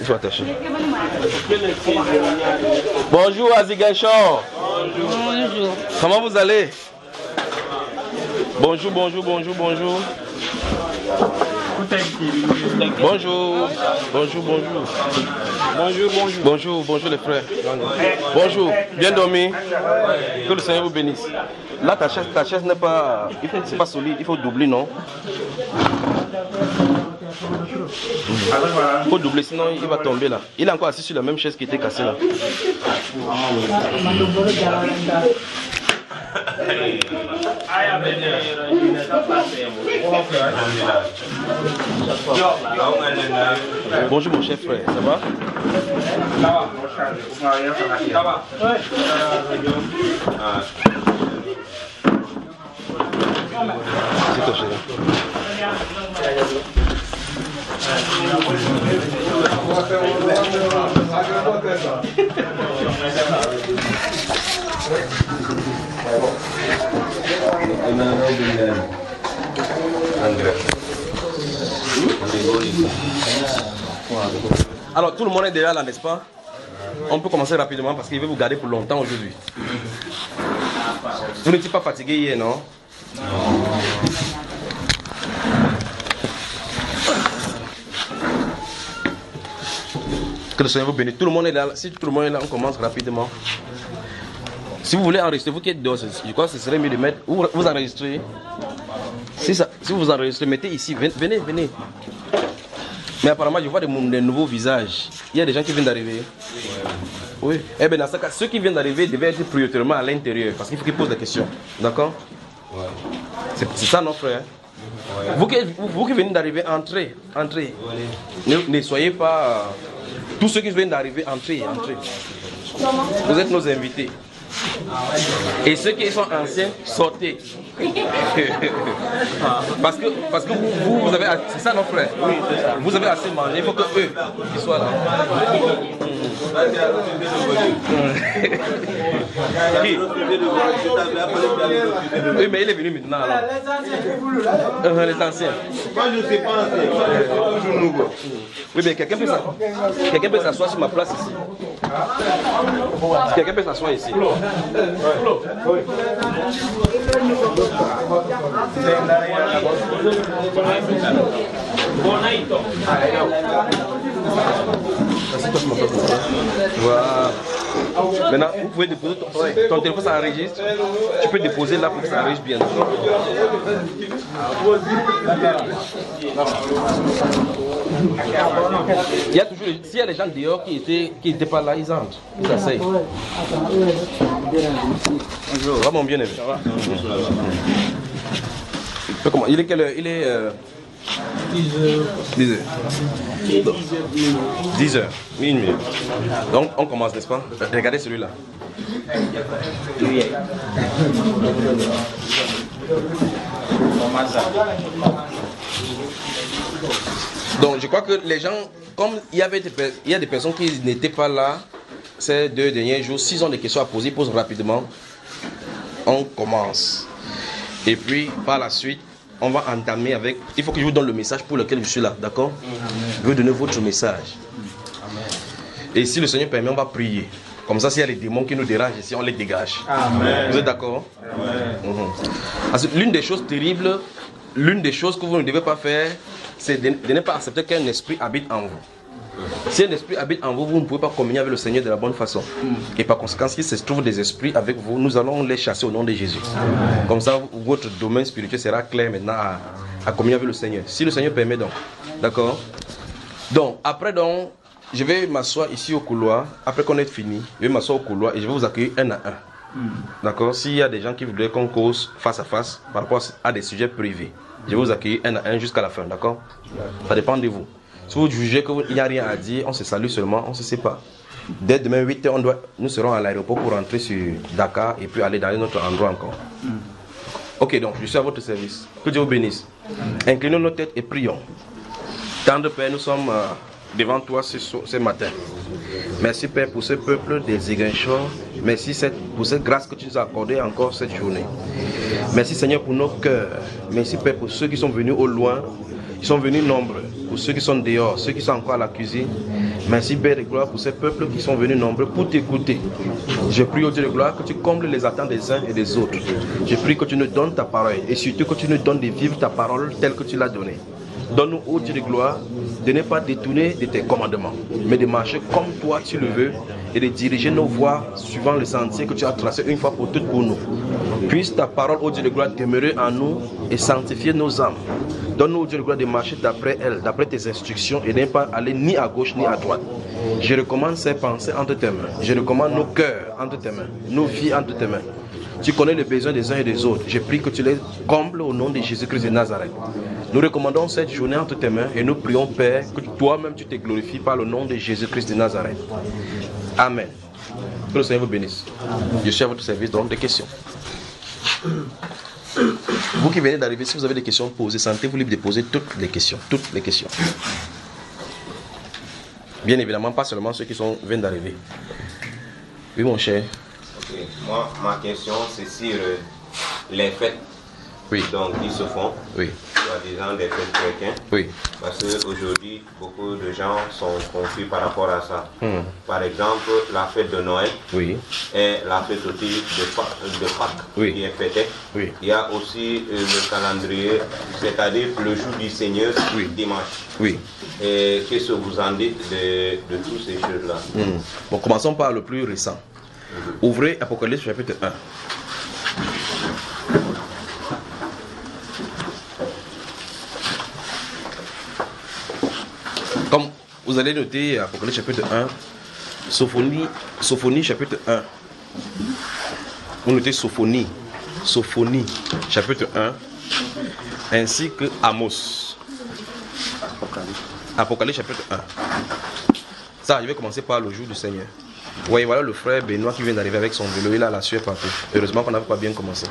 Il faut attacher. Bonjour Azigachon. Bonjour. Comment vous allez? Bonjour, bonjour, bonjour, bonjour. Bonjour, bonjour, bonjour. Bonjour, bonjour. Bonjour, bonjour les frères. Bonjour, bien dormi. Que le Seigneur vous bénisse. Là, ta chaise n'est pas, c'est pas solide, il faut doubler, non? Il faut doubler, sinon il va tomber là. Il est encore assis sur la même chaise qui était cassée là. Bonjour mon chef frère, ça va? C'est ton chéri. Alors tout le monde est déjà là, n'est-ce pas? On peut commencer rapidement parce qu'il veut vous garder pour longtemps aujourd'hui. Vous n'étiez pas fatigué hier, non? Que le Seigneur vous bénisse. Tout le monde est là. Si tout le monde est là, on commence rapidement. Si vous voulez enregistrer, vous qui êtes dehors, je crois que ce serait mieux de mettre. Vous enregistrez. Si vous enregistrez, mettez ici. Venez, venez. Mais apparemment, je vois des nouveaux visages. Il y a des gens qui viennent d'arriver. Oui. Eh bien, dans ce cas, ceux qui viennent d'arriver devaient être prioritairement à l'intérieur. Parce qu'il faut qu'ils posent des questions. D'accord? Ouais. C'est ça, non, frère? Ouais. Vous qui venez d'arriver, entrez. Entrez. Ne soyez pas. Tous ceux qui viennent d'arriver, entrez. Entrez. Vous êtes nos invités. Et ceux qui sont anciens, sortez. Parce que vous avez assez, c'est ça non frère? Oui, c'est ça. Vous avez assez mangé, il faut que eux ils soient là. Qui? Oui, mais il est venu maintenant alors. Les anciens. Moi je ne sais pas ancien. Oui, mais quelqu'un peut s'asseoir sur ma place ici. Quelqu'un peut s'asseoir ici. Voilà. Maintenant, vous pouvez déposer ton téléphone, ça enregistre. Tu peux déposer là pour que ça enregistre bien. Il y a toujours, s'il y a des gens dehors qui étaient pas là, ils entrent. Ils essayent. Bonjour. Va mon bien-aimé. Ça va? Comment? Il est quelle heure? Il est 10 heures. 10 heures. Minuit. Donc on commence, n'est-ce pas? Regardez celui-là. Donc je crois que les gens, comme il y a des personnes qui n'étaient pas là ces 2 derniers jours, s'ils ont des questions à poser, ils posent rapidement. On commence. Et puis par la suite, on va entamer avec. Il faut que je vous donne le message pour lequel je suis là, d'accord? Je vais donner votre message. Et si le Seigneur permet, on va prier. Comme ça, s'il y a les démons qui nous dérangent ici, on les dégage. Amen. Vous êtes d'accord? L'une des choses terribles, l'une des choses que vous ne devez pas faire, c'est de ne pas accepter qu'un esprit habite en vous. Si un esprit habite en vous, vous ne pouvez pas communier avec le Seigneur de la bonne façon. Et par conséquent, s'il se trouve des esprits avec vous, nous allons les chasser au nom de Jésus. Comme ça, votre domaine spirituel sera clair maintenant à communier avec le Seigneur. Si le Seigneur permet donc. D'accord? Donc, après donc, je vais m'asseoir ici au couloir. Après qu'on ait fini, je vais m'asseoir au couloir et je vais vous accueillir un à un. D'accord? S'il y a des gens qui voudraient qu'on cause face à face par rapport à des sujets privés, je vais vous accueillir un à un jusqu'à la fin. D'accord? Ça dépend de vous. Si vous jugez qu'il n'y a rien à dire, on se salue seulement, on ne se sépare. Dès demain 8h, nous serons à l'aéroport pour rentrer sur Dakar et puis aller dans un autre endroit encore. Ok, donc je suis à votre service. Que Dieu vous bénisse. Inclinons nos têtes et prions. Tendre Père, nous sommes devant toi ce matin. Merci Père pour ce peuple des Iguinchors. Merci pour cette grâce que tu nous as accordée encore cette journée. Merci Seigneur pour nos cœurs. Merci Père pour ceux qui sont venus au loin. Ils sont venus nombreux. pour ceux qui sont dehors, ceux qui sont encore à la cuisine. Merci Père de gloire pour ces peuples qui sont venus nombreux pour t'écouter. Je prie au Dieu de gloire que tu combles les attentes des uns et des autres. Je prie que tu nous donnes ta parole et surtout que tu nous donnes de vivre ta parole telle que tu l'as donnée. Donne-nous, ô Dieu de gloire, de ne pas détourner de tes commandements, mais de marcher comme toi tu le veux et de diriger nos voies suivant le sentier que tu as tracé une fois pour toutes pour nous. Puisse ta parole, ô Dieu de gloire, demeurer en nous et sanctifier nos âmes. Donne-nous, ô Dieu de gloire, de marcher d'après elle, d'après tes instructions et de ne pas aller ni à gauche ni à droite. Je recommande ces pensées entre tes mains. Je recommande nos cœurs entre tes mains, nos vies entre tes mains. Tu connais les besoins des uns et des autres. Je prie que tu les combles au nom de Jésus-Christ de Nazareth. Nous recommandons cette journée entre tes mains et nous prions, Père, que toi-même tu te glorifies par le nom de Jésus-Christ de Nazareth. Amen. Que le Seigneur vous bénisse. Je suis à votre service, donc des questions. Vous qui venez d'arriver, si vous avez des questions posées, sentez-vous libre de poser toutes les questions. Toutes les questions. Bien évidemment, pas seulement ceux qui viennent d'arriver. Oui, mon cher. Okay. Moi, ma question, c'est sur les fêtes donc, qui se font, soi-disant des fêtes chrétiennes. Oui. Parce qu'aujourd'hui, beaucoup de gens sont confus par rapport à ça. Par exemple, la fête de Noël et la fête aussi de Pâques qui est fêtée. Il y a aussi le calendrier, c'est-à-dire le jour du Seigneur, dimanche. Et qu'est-ce que vous en dites de toutes ces choses-là? Bon, commençons par le plus récent. Ouvrez Apocalypse chapitre 1. Comme vous allez noter Apocalypse chapitre 1, Sophonie chapitre 1. Vous notez Sophonie chapitre 1, ainsi que Amos. Apocalypse chapitre 1. Ça, je vais commencer par le jour du Seigneur. Oui, voilà le frère Benoît qui vient d'arriver avec son vélo. Il a la sueur partout. Heureusement qu'on n'avait pas bien commencé.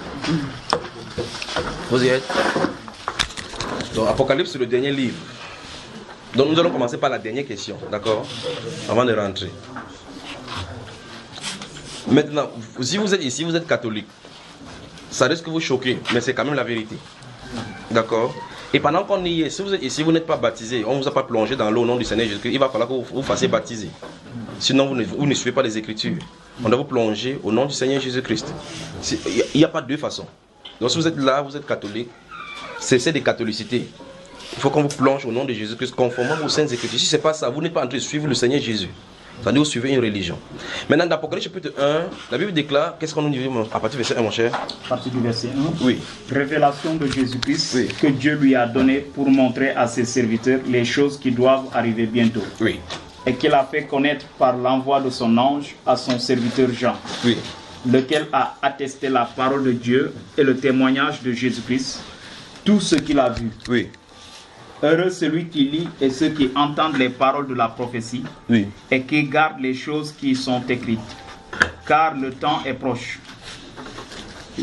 Vous y êtes? Donc, Apocalypse, c'est le dernier livre. Donc, nous allons commencer par la dernière question, d'accord? Avant de rentrer. Maintenant, si vous êtes ici, vous êtes catholique. Ça risque de vous choquer, mais c'est quand même la vérité. D'accord? Et pendant qu'on y est, si vous êtes ici, vous n'êtes pas baptisé, on ne vous a pas plongé dans l'eau au nom du Seigneur Jésus-Christ, il va falloir que vous vous fassiez baptiser. Sinon, vous ne suivez pas les Écritures. On doit vous plonger au nom du Seigneur Jésus-Christ. Il n'y a pas deux façons. Donc si vous êtes là, vous êtes catholique, cessez de catholicité. Il faut qu'on vous plonge au nom de Jésus-Christ, conformément aux saintes Écritures. Si ce n'est pas ça, vous n'êtes pas en train de suivre le Seigneur Jésus. C'est-à-dire vous suivez une religion. Maintenant, dans Apocalypse chapitre 1, la Bible déclare, qu'est-ce qu'on nous dit à partir du verset 1, mon cher? À partir du verset 1. Oui. Révélation de Jésus-Christ que Dieu lui a donné pour montrer à ses serviteurs les choses qui doivent arriver bientôt. Oui. Et qu'il a fait connaître par l'envoi de son ange à son serviteur Jean. Oui. Lequel a attesté la parole de Dieu et le témoignage de Jésus-Christ, tout ce qu'il a vu. Oui. Heureux celui qui lit et ceux qui entendent les paroles de la prophétie et qui gardent les choses qui y sont écrites, car le temps est proche.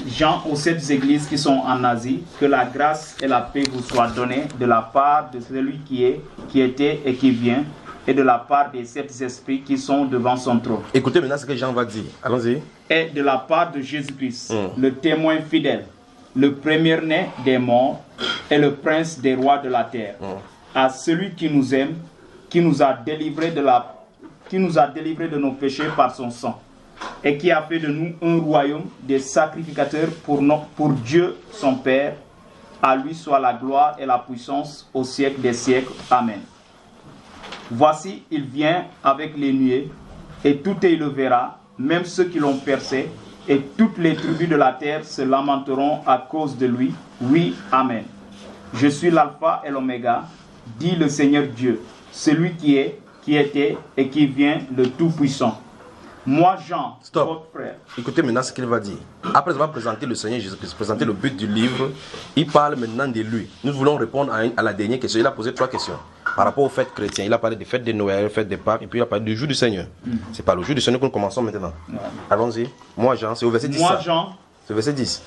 Jean aux 7 églises qui sont en Asie, que la grâce et la paix vous soient données de la part de celui qui est, qui était et qui vient, et de la part des 7 esprits qui sont devant son trône. Écoutez maintenant ce que Jean va dire. Allons-y. Et de la part de Jésus-Christ, le témoin fidèle, le premier-né des morts et le prince des rois de la terre, à celui qui nous aime, qui nous a délivrés de nos péchés par son sang, et qui a fait de nous un royaume des sacrificateurs pour Dieu son Père. À lui soit la gloire et la puissance au siècle des siècles. Amen. Voici, il vient avec les nuées, et tout œil le verra, même ceux qui l'ont percé, et toutes les tribus de la terre se lamenteront à cause de lui. Oui, Amen. Je suis l'alpha et l'oméga, dit le Seigneur Dieu, celui qui est, qui était et qui vient, le Tout-Puissant. Moi, Jean, votre frère. Écoutez maintenant ce qu'il va dire. Après avoir présenté le Seigneur Jésus-Christ, présenté le but du livre, il parle maintenant de lui. Nous voulons répondre à la dernière question. Il a posé 3 questions. Par rapport aux fêtes chrétiennes, il a parlé des fêtes de Noël, des fêtes de Pâques, et puis il a parlé du jour du Seigneur. C'est par le jour du Seigneur que nous commençons maintenant. Allons-y. Moi, Jean, c'est au verset 10. Moi, Jean. C'est au verset 10.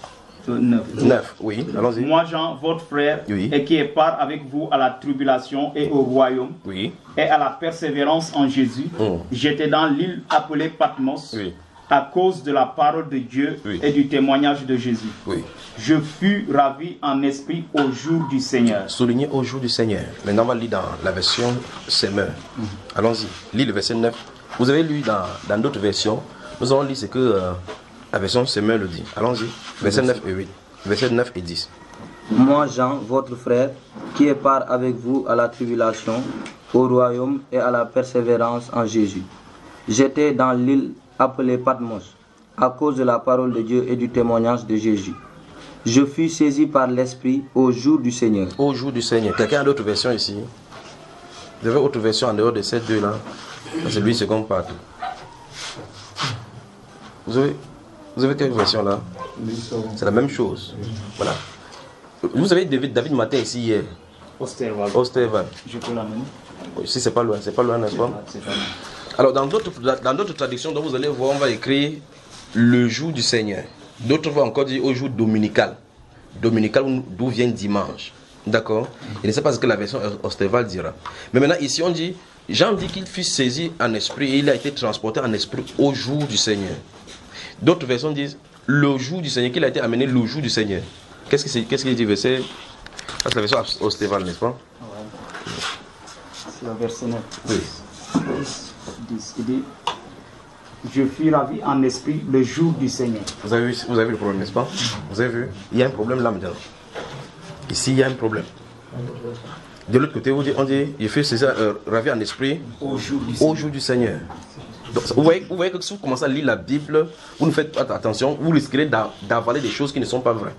9. Oui, allons-y. Moi, Jean, votre frère, et qui est part avec vous à la tribulation et au royaume, et à la persévérance en Jésus, j'étais dans l'île appelée Patmos, à cause de la parole de Dieu et du témoignage de Jésus. Je fus ravi en esprit au jour du Seigneur. Souligné au jour du Seigneur. Maintenant, on va lire dans la version Semeur. Allons-y, lis le verset 9. Vous avez lu dans d'autres versions. Nous allons lire ce que la version Semeur le dit. Allons-y, verset 9 et 8. Verset 9 et 10. Moi, Jean, votre frère, qui est part avec vous à la tribulation, au royaume et à la persévérance en Jésus. J'étais dans l'île appelée Patmos, à cause de la parole de Dieu et du témoignage de Jésus. Je fus saisi par l'Esprit au jour du Seigneur. Au jour du Seigneur. Quelqu'un a d'autres versions ici? Vous avez autre version en dehors de ces deux-là? C'est lui, c'est comme partout. Vous avez quelle version là? C'est la même chose. Voilà. Vous avez David Matin ici hier. Osterval. Je peux l'amener. Ici, c'est pas loin, n'est-ce pas? Alors, dans d'autres traductions, dont vous allez voir, on va écrire le jour du Seigneur. D'autres vont encore dire au jour dominical. Dominical, d'où vient dimanche. D'accord? Je ne sais pas ce que la version Osterval dira. Mais maintenant, ici, on dit, Jean dit qu'il fut saisi en esprit et il a été transporté en esprit au jour du Seigneur. D'autres versions disent le jour du Seigneur, qu'il a été amené le jour du Seigneur. Qu'est-ce qu'il dit, verset? C'est la version Osterval, n'est-ce pas? Ouais. C'est le verset 9. Oui. 10. Il dit, je fus ravi en esprit le jour du Seigneur. Vous avez vu le problème, n'est-ce pas? Vous avez vu? Il y a un problème là maintenant. Ici, il y a un problème. De l'autre côté, on dit, je fus ravi en esprit au jour du Seigneur. Donc, vous voyez que si vous commencez à lire la Bible, vous ne faites pas attention, vous risquerez d'avaler des choses qui ne sont pas vraies.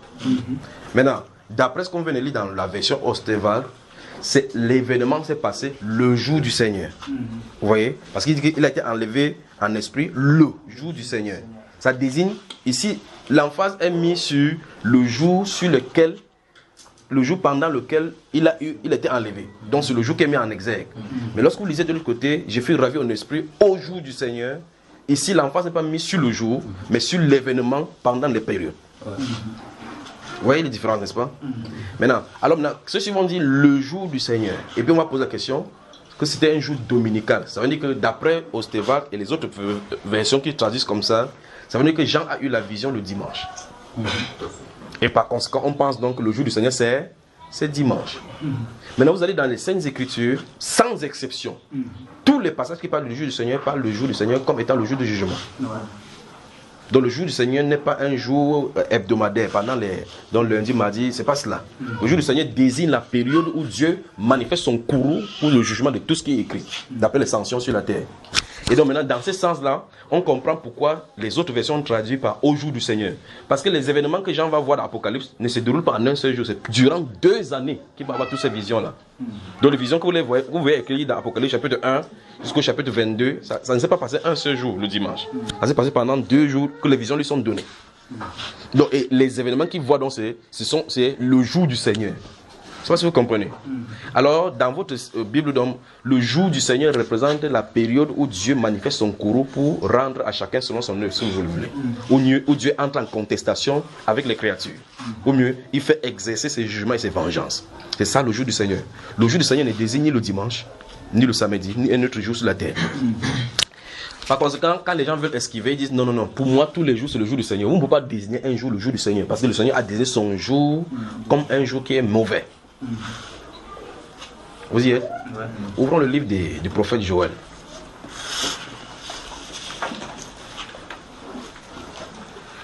Maintenant, d'après ce qu'on vient de lire dans la version Osterval, c'est l'événement s'est passé le jour du Seigneur. Vous voyez? Parce qu'il dit qu'il a été enlevé en esprit le jour du Seigneur. Ça désigne, ici, l'emphase est mise sur le jour pendant lequel il a été enlevé. Donc c'est le jour qui est mis en exergue. Mais lorsque vous lisez de l'autre côté, j'ai fait ravi en esprit au jour du Seigneur. Ici, l'emphase n'est pas mise sur le jour, mais sur l'événement pendant les périodes. Vous voyez les différences, n'est-ce pas? Maintenant, ceux-ci vont dire le jour du Seigneur. Et puis on va poser la question que c'était un jour dominical. Ça veut dire que d'après Osterval et les autres versions qui traduisent comme ça veut dire que Jean a eu la vision le dimanche. Et par conséquent, on pense donc que le jour du Seigneur, c'est dimanche. Maintenant, vous allez dans les Saintes Écritures, sans exception. Tous les passages qui parlent du jour du Seigneur parlent du jour du Seigneur comme étant le jour du jugement. Donc le jour du Seigneur n'est pas un jour hebdomadaire, dans le lundi, mardi, c'est pas cela. Le jour du Seigneur désigne la période où Dieu manifeste son courroux pour le jugement de tout ce qui est écrit, d'après les sanctions sur la terre. Et donc maintenant, dans ce sens-là, on comprend pourquoi les autres versions ont traduit par au jour du Seigneur. Parce que les événements que Jean va voir dans l'Apocalypse ne se déroulent pas en un seul jour, c'est durant 2 années qu'il va avoir toutes ces visions-là. Donc les visions que vous voyez écrites dans l'Apocalypse chapitre 1 jusqu'au chapitre 22, ça ne s'est pas passé un seul jour le dimanche. Ça s'est passé pendant 2 jours que les visions lui sont données. Donc et les événements qu'il voit, c'est le jour du Seigneur. Je ne sais pas si vous comprenez. Alors, dans votre Bible d'homme, le jour du Seigneur représente la période où Dieu manifeste son courroux pour rendre à chacun selon son œuvre, si vous le voulez. Où Dieu entre en contestation avec les créatures. Au mieux, il fait exercer ses jugements et ses vengeances. C'est ça le jour du Seigneur. Le jour du Seigneur ne désigne ni le dimanche, ni le samedi, ni un autre jour sur la terre. Par conséquent, quand les gens veulent esquiver, ils disent non, pour moi, tous les jours, c'est le jour du Seigneur. Vous ne pouvez pas désigner un jour le jour du Seigneur, parce que le Seigneur a désigné son jour comme un jour qui est mauvais. Vous y êtes? Ouvrons le livre du prophète Joël.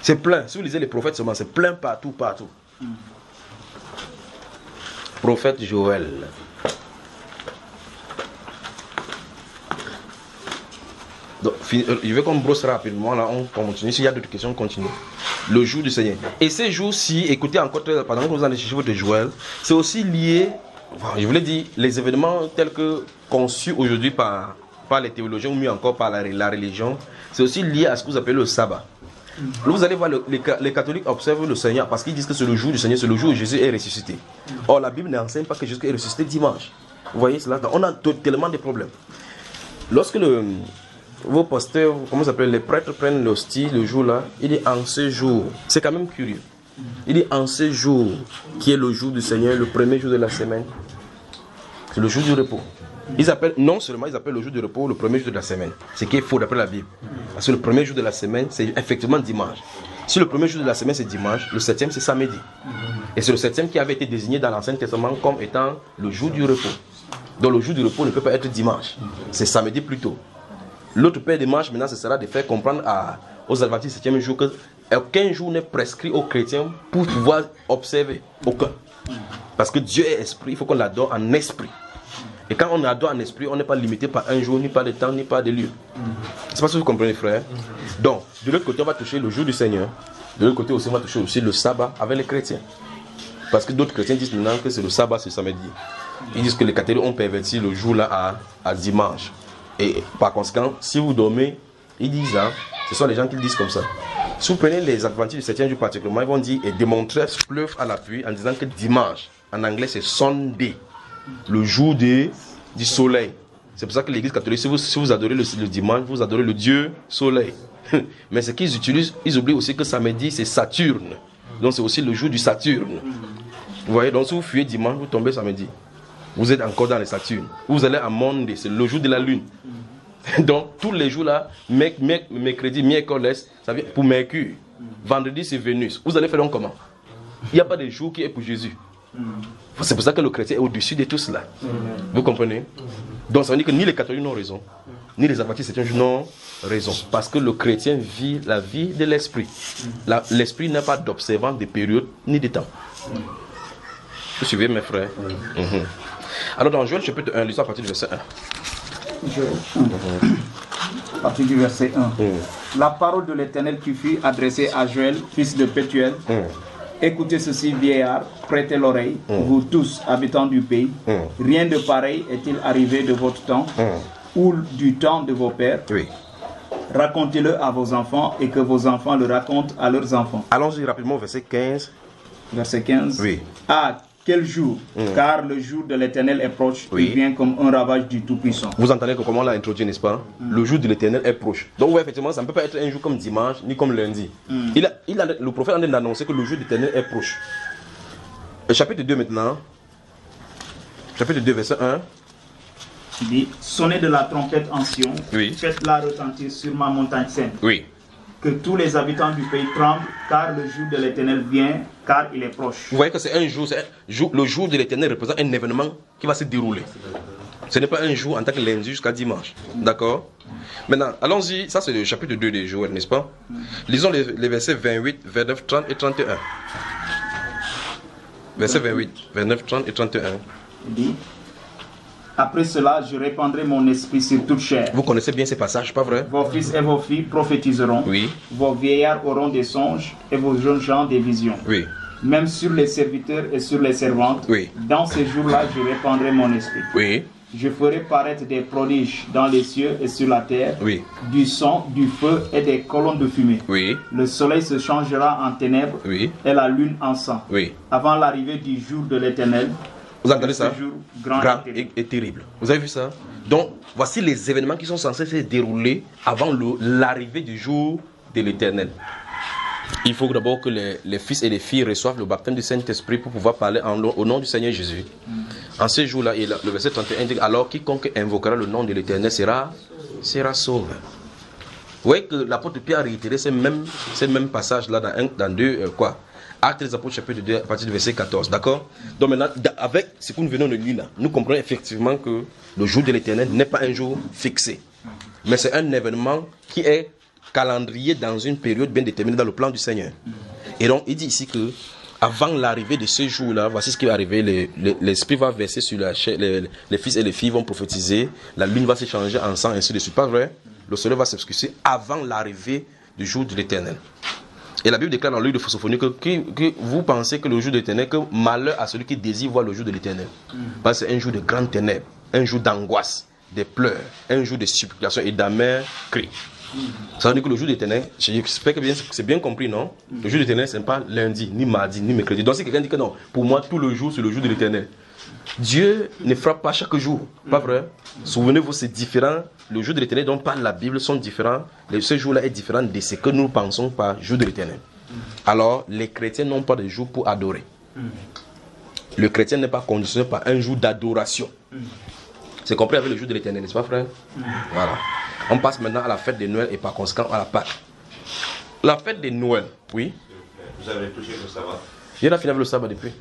C'est plein. Si vous lisez les prophètes seulement, c'est plein partout. Prophète Joël. Donc, je vais qu'on brosse rapidement, là, on continue. S'il y a d'autres questions, on continue. Le jour du Seigneur. Et ces jours-ci, écoutez encore, pendant que vous allez chercher votre Joël, c'est aussi lié, je voulais dire, les événements tels que conçus aujourd'hui par les théologiens, ou mieux encore par la religion, c'est aussi lié à ce que vous appelez le sabbat. Là, vous allez voir, les catholiques observent le Seigneur parce qu'ils disent que c'est le jour du Seigneur, c'est le jour où Jésus est ressuscité. Or, la Bible n'enseigne pas que Jésus est ressuscité dimanche. Vous voyez cela? On a tellement de problèmes. Lorsque vos pasteurs, comment ça s'appelle, les prêtres prennent l'hostie le jour-là, il dit en ce jour, c'est quand même curieux. Il dit en ce jour, qui est le jour du Seigneur, le premier jour de la semaine, c'est le jour du repos. Non seulement ils appellent le jour de repos le premier jour de la semaine, ce qui est faux d'après la Bible. Parce que le premier jour de la semaine, c'est effectivement dimanche. Si le premier jour de la semaine c'est dimanche, le septième c'est samedi. Et c'est le septième qui avait été désigné dans l'Ancien Testament comme étant le jour du repos. Donc le jour du repos ne peut pas être dimanche, c'est samedi plutôt. L'autre père dimanche maintenant, ce sera de faire comprendre aux adventistes du 7e jour qu'aucun jour n'est prescrit aux chrétiens pour pouvoir observer. Aucun. Parce que Dieu est esprit, il faut qu'on l'adore en esprit. Et quand on adore en esprit, on n'est pas limité par un jour, ni par de temps, ni par de lieu. C'est pas ce que vous comprenez, frère. Donc, de l'autre côté, on va toucher le jour du Seigneur. De l'autre côté aussi, on va toucher aussi le sabbat avec les chrétiens. Parce que d'autres chrétiens disent maintenant que c'est le sabbat, c'est samedi. Ils disent que les catholiques ont perverti le jour là à dimanche. Et par conséquent, si vous dormez, ils disent, ce sont les gens qui le disent comme ça. Si vous prenez les adventistes du 7e jour particulièrement, ils vont dire et démontrer preuve à l'appui en disant que dimanche, en anglais c'est Sunday, le jour du soleil. C'est pour ça que l'église catholique, si vous adorez le dimanche, vous adorez le Dieu soleil. Mais ce qu'ils utilisent, ils oublient aussi que samedi c'est Saturne. Donc c'est aussi le jour du Saturne. Vous voyez, donc si vous fuyez dimanche, vous tombez samedi. Vous êtes encore dans les Saturnes. Vous allez à Monday, c'est le jour de la lune. Donc tous les jours là, mercredi, miércoles, ça vient pour Mercure. Vendredi c'est Vénus. Vous allez faire donc comment? Il n'y a pas de jour qui est pour Jésus. C'est pour ça que le chrétien est au-dessus de tout cela. Vous comprenez? Donc ça veut dire que ni les catholiques n'ont raison, ni les adventistes n'ont raison. Parce que le chrétien vit la vie de l'esprit. L'esprit n'a pas d'observant de période ni de temps. Vous suivez mes frères? Alors dans Joël chapitre 1, l'histoire à partir du verset 1. À partir du verset 1. La parole de l'Éternel qui fut adressée à Joël, fils de Pétuel. Écoutez ceci, vieillard, prêtez l'oreille, vous tous, habitants du pays. Rien de pareil est-il arrivé de votre temps ou du temps de vos pères. Oui. Racontez-le à vos enfants et que vos enfants le racontent à leurs enfants. Allons-y rapidement au verset 15. Verset 15. Oui. Ah, quel jour, car le jour de l'Éternel est proche, il vient comme un ravage du Tout-Puissant. Vous entendez comment on l'a introduit, n'est-ce pas? Le jour de l'Éternel est proche. Donc oui, effectivement, ça ne peut pas être un jour comme dimanche, ni comme lundi. Le prophète en train d'annoncer que le jour de l'Éternel est proche. Chapitre 2 maintenant. Chapitre 2, verset 1. Il dit, sonnez de la trompette en Sion, faites-la retentir sur ma montagne sainte. Oui. Que tous les habitants du pays tremblent, car le jour de l'Éternel vient, car il est proche. Vous voyez que c'est un jour, le jour de l'Éternel représente un événement qui va se dérouler. Ce n'est pas un jour en tant que lundi jusqu'à dimanche. D'accord? Maintenant, allons-y, ça c'est le chapitre 2 de Joël, n'est-ce pas? Lisons les versets 28, 29, 30 et 31. Versets 28, 29, 30 et 31. Il dit, après cela, je répandrai mon esprit sur toute chair. Vous connaissez bien ces passages, pas vrai? Vos fils et vos filles prophétiseront. Oui. Vos vieillards auront des songes et vos jeunes gens des visions. Oui. Même sur les serviteurs et sur les servantes. Oui. Dans ces jours-là, je répandrai mon esprit. Oui. Je ferai paraître des prodiges dans les cieux et sur la terre. Oui. Du sang, du feu et des colonnes de fumée. Oui. Le soleil se changera en ténèbres. Oui. Et la lune en sang. Oui. Avant l'arrivée du jour de l'Éternel. Vous entendez ça? Jour grand et terrible. Vous avez vu ça? Donc, voici les événements qui sont censés se dérouler avant l'arrivée du jour de l'Éternel. Il faut d'abord que les fils et les filles reçoivent le baptême du Saint-Esprit pour pouvoir parler au nom du Seigneur Jésus. En ce jour-là, le verset 31 dit, alors quiconque invoquera le nom de l'Éternel sera sauvé. Vous voyez que l'apôtre Pierre a réitéré ces mêmes passages-là dans Actes des Apôtres chapitre 2 à partir du verset 14, d'accord? Donc maintenant, avec ce que nous venons de lire là, nous comprenons effectivement que le jour de l'Éternel n'est pas un jour fixé, mais c'est un événement qui est calendrier dans une période bien déterminée dans le plan du Seigneur. Et donc il dit ici que avant l'arrivée de ce jour-là, voici ce qui va arriver, l'Esprit va verser sur la chair, les fils et les filles vont prophétiser, la lune va se changer en sang, ainsi de suite, pas vrai? Le soleil va s'obscurcir avant l'arrivée du jour de l'Éternel. Et la Bible déclare dans le livre de Sophonie que vous pensez que le jour de l'Éternel, que malheur à celui qui désire voir le jour de l'Éternel. Parce que c'est un jour de grandes ténèbres, un jour d'angoisse, de pleurs, un jour de supplication et d'amers cris. Ça veut dire que le jour de l'Éternel, j'espère que c'est bien compris, non? Le jour de l'Éternel, ce n'est pas lundi, ni mardi, ni mercredi. Donc si quelqu'un dit que non, pour moi, tout le jour, c'est le jour de l'Éternel. Dieu ne frappe pas chaque jour, pas vrai? Souvenez-vous, c'est différent. Le jour de l'Éternel dont parle la Bible sont différents. Ce jour-là est différent de ce que nous pensons par jour de l'Éternel. Alors, les chrétiens n'ont pas de jour pour adorer. Le chrétien n'est pas conditionné par un jour d'adoration. C'est compris avec le jour de l'éternel, n'est-ce pas, frère? Voilà. On passe maintenant à la fête de Noël et par conséquent à la Pâque. La fête de Noël, oui. Vous avez touché le sabbat? Il a fini avec le sabbat depuis.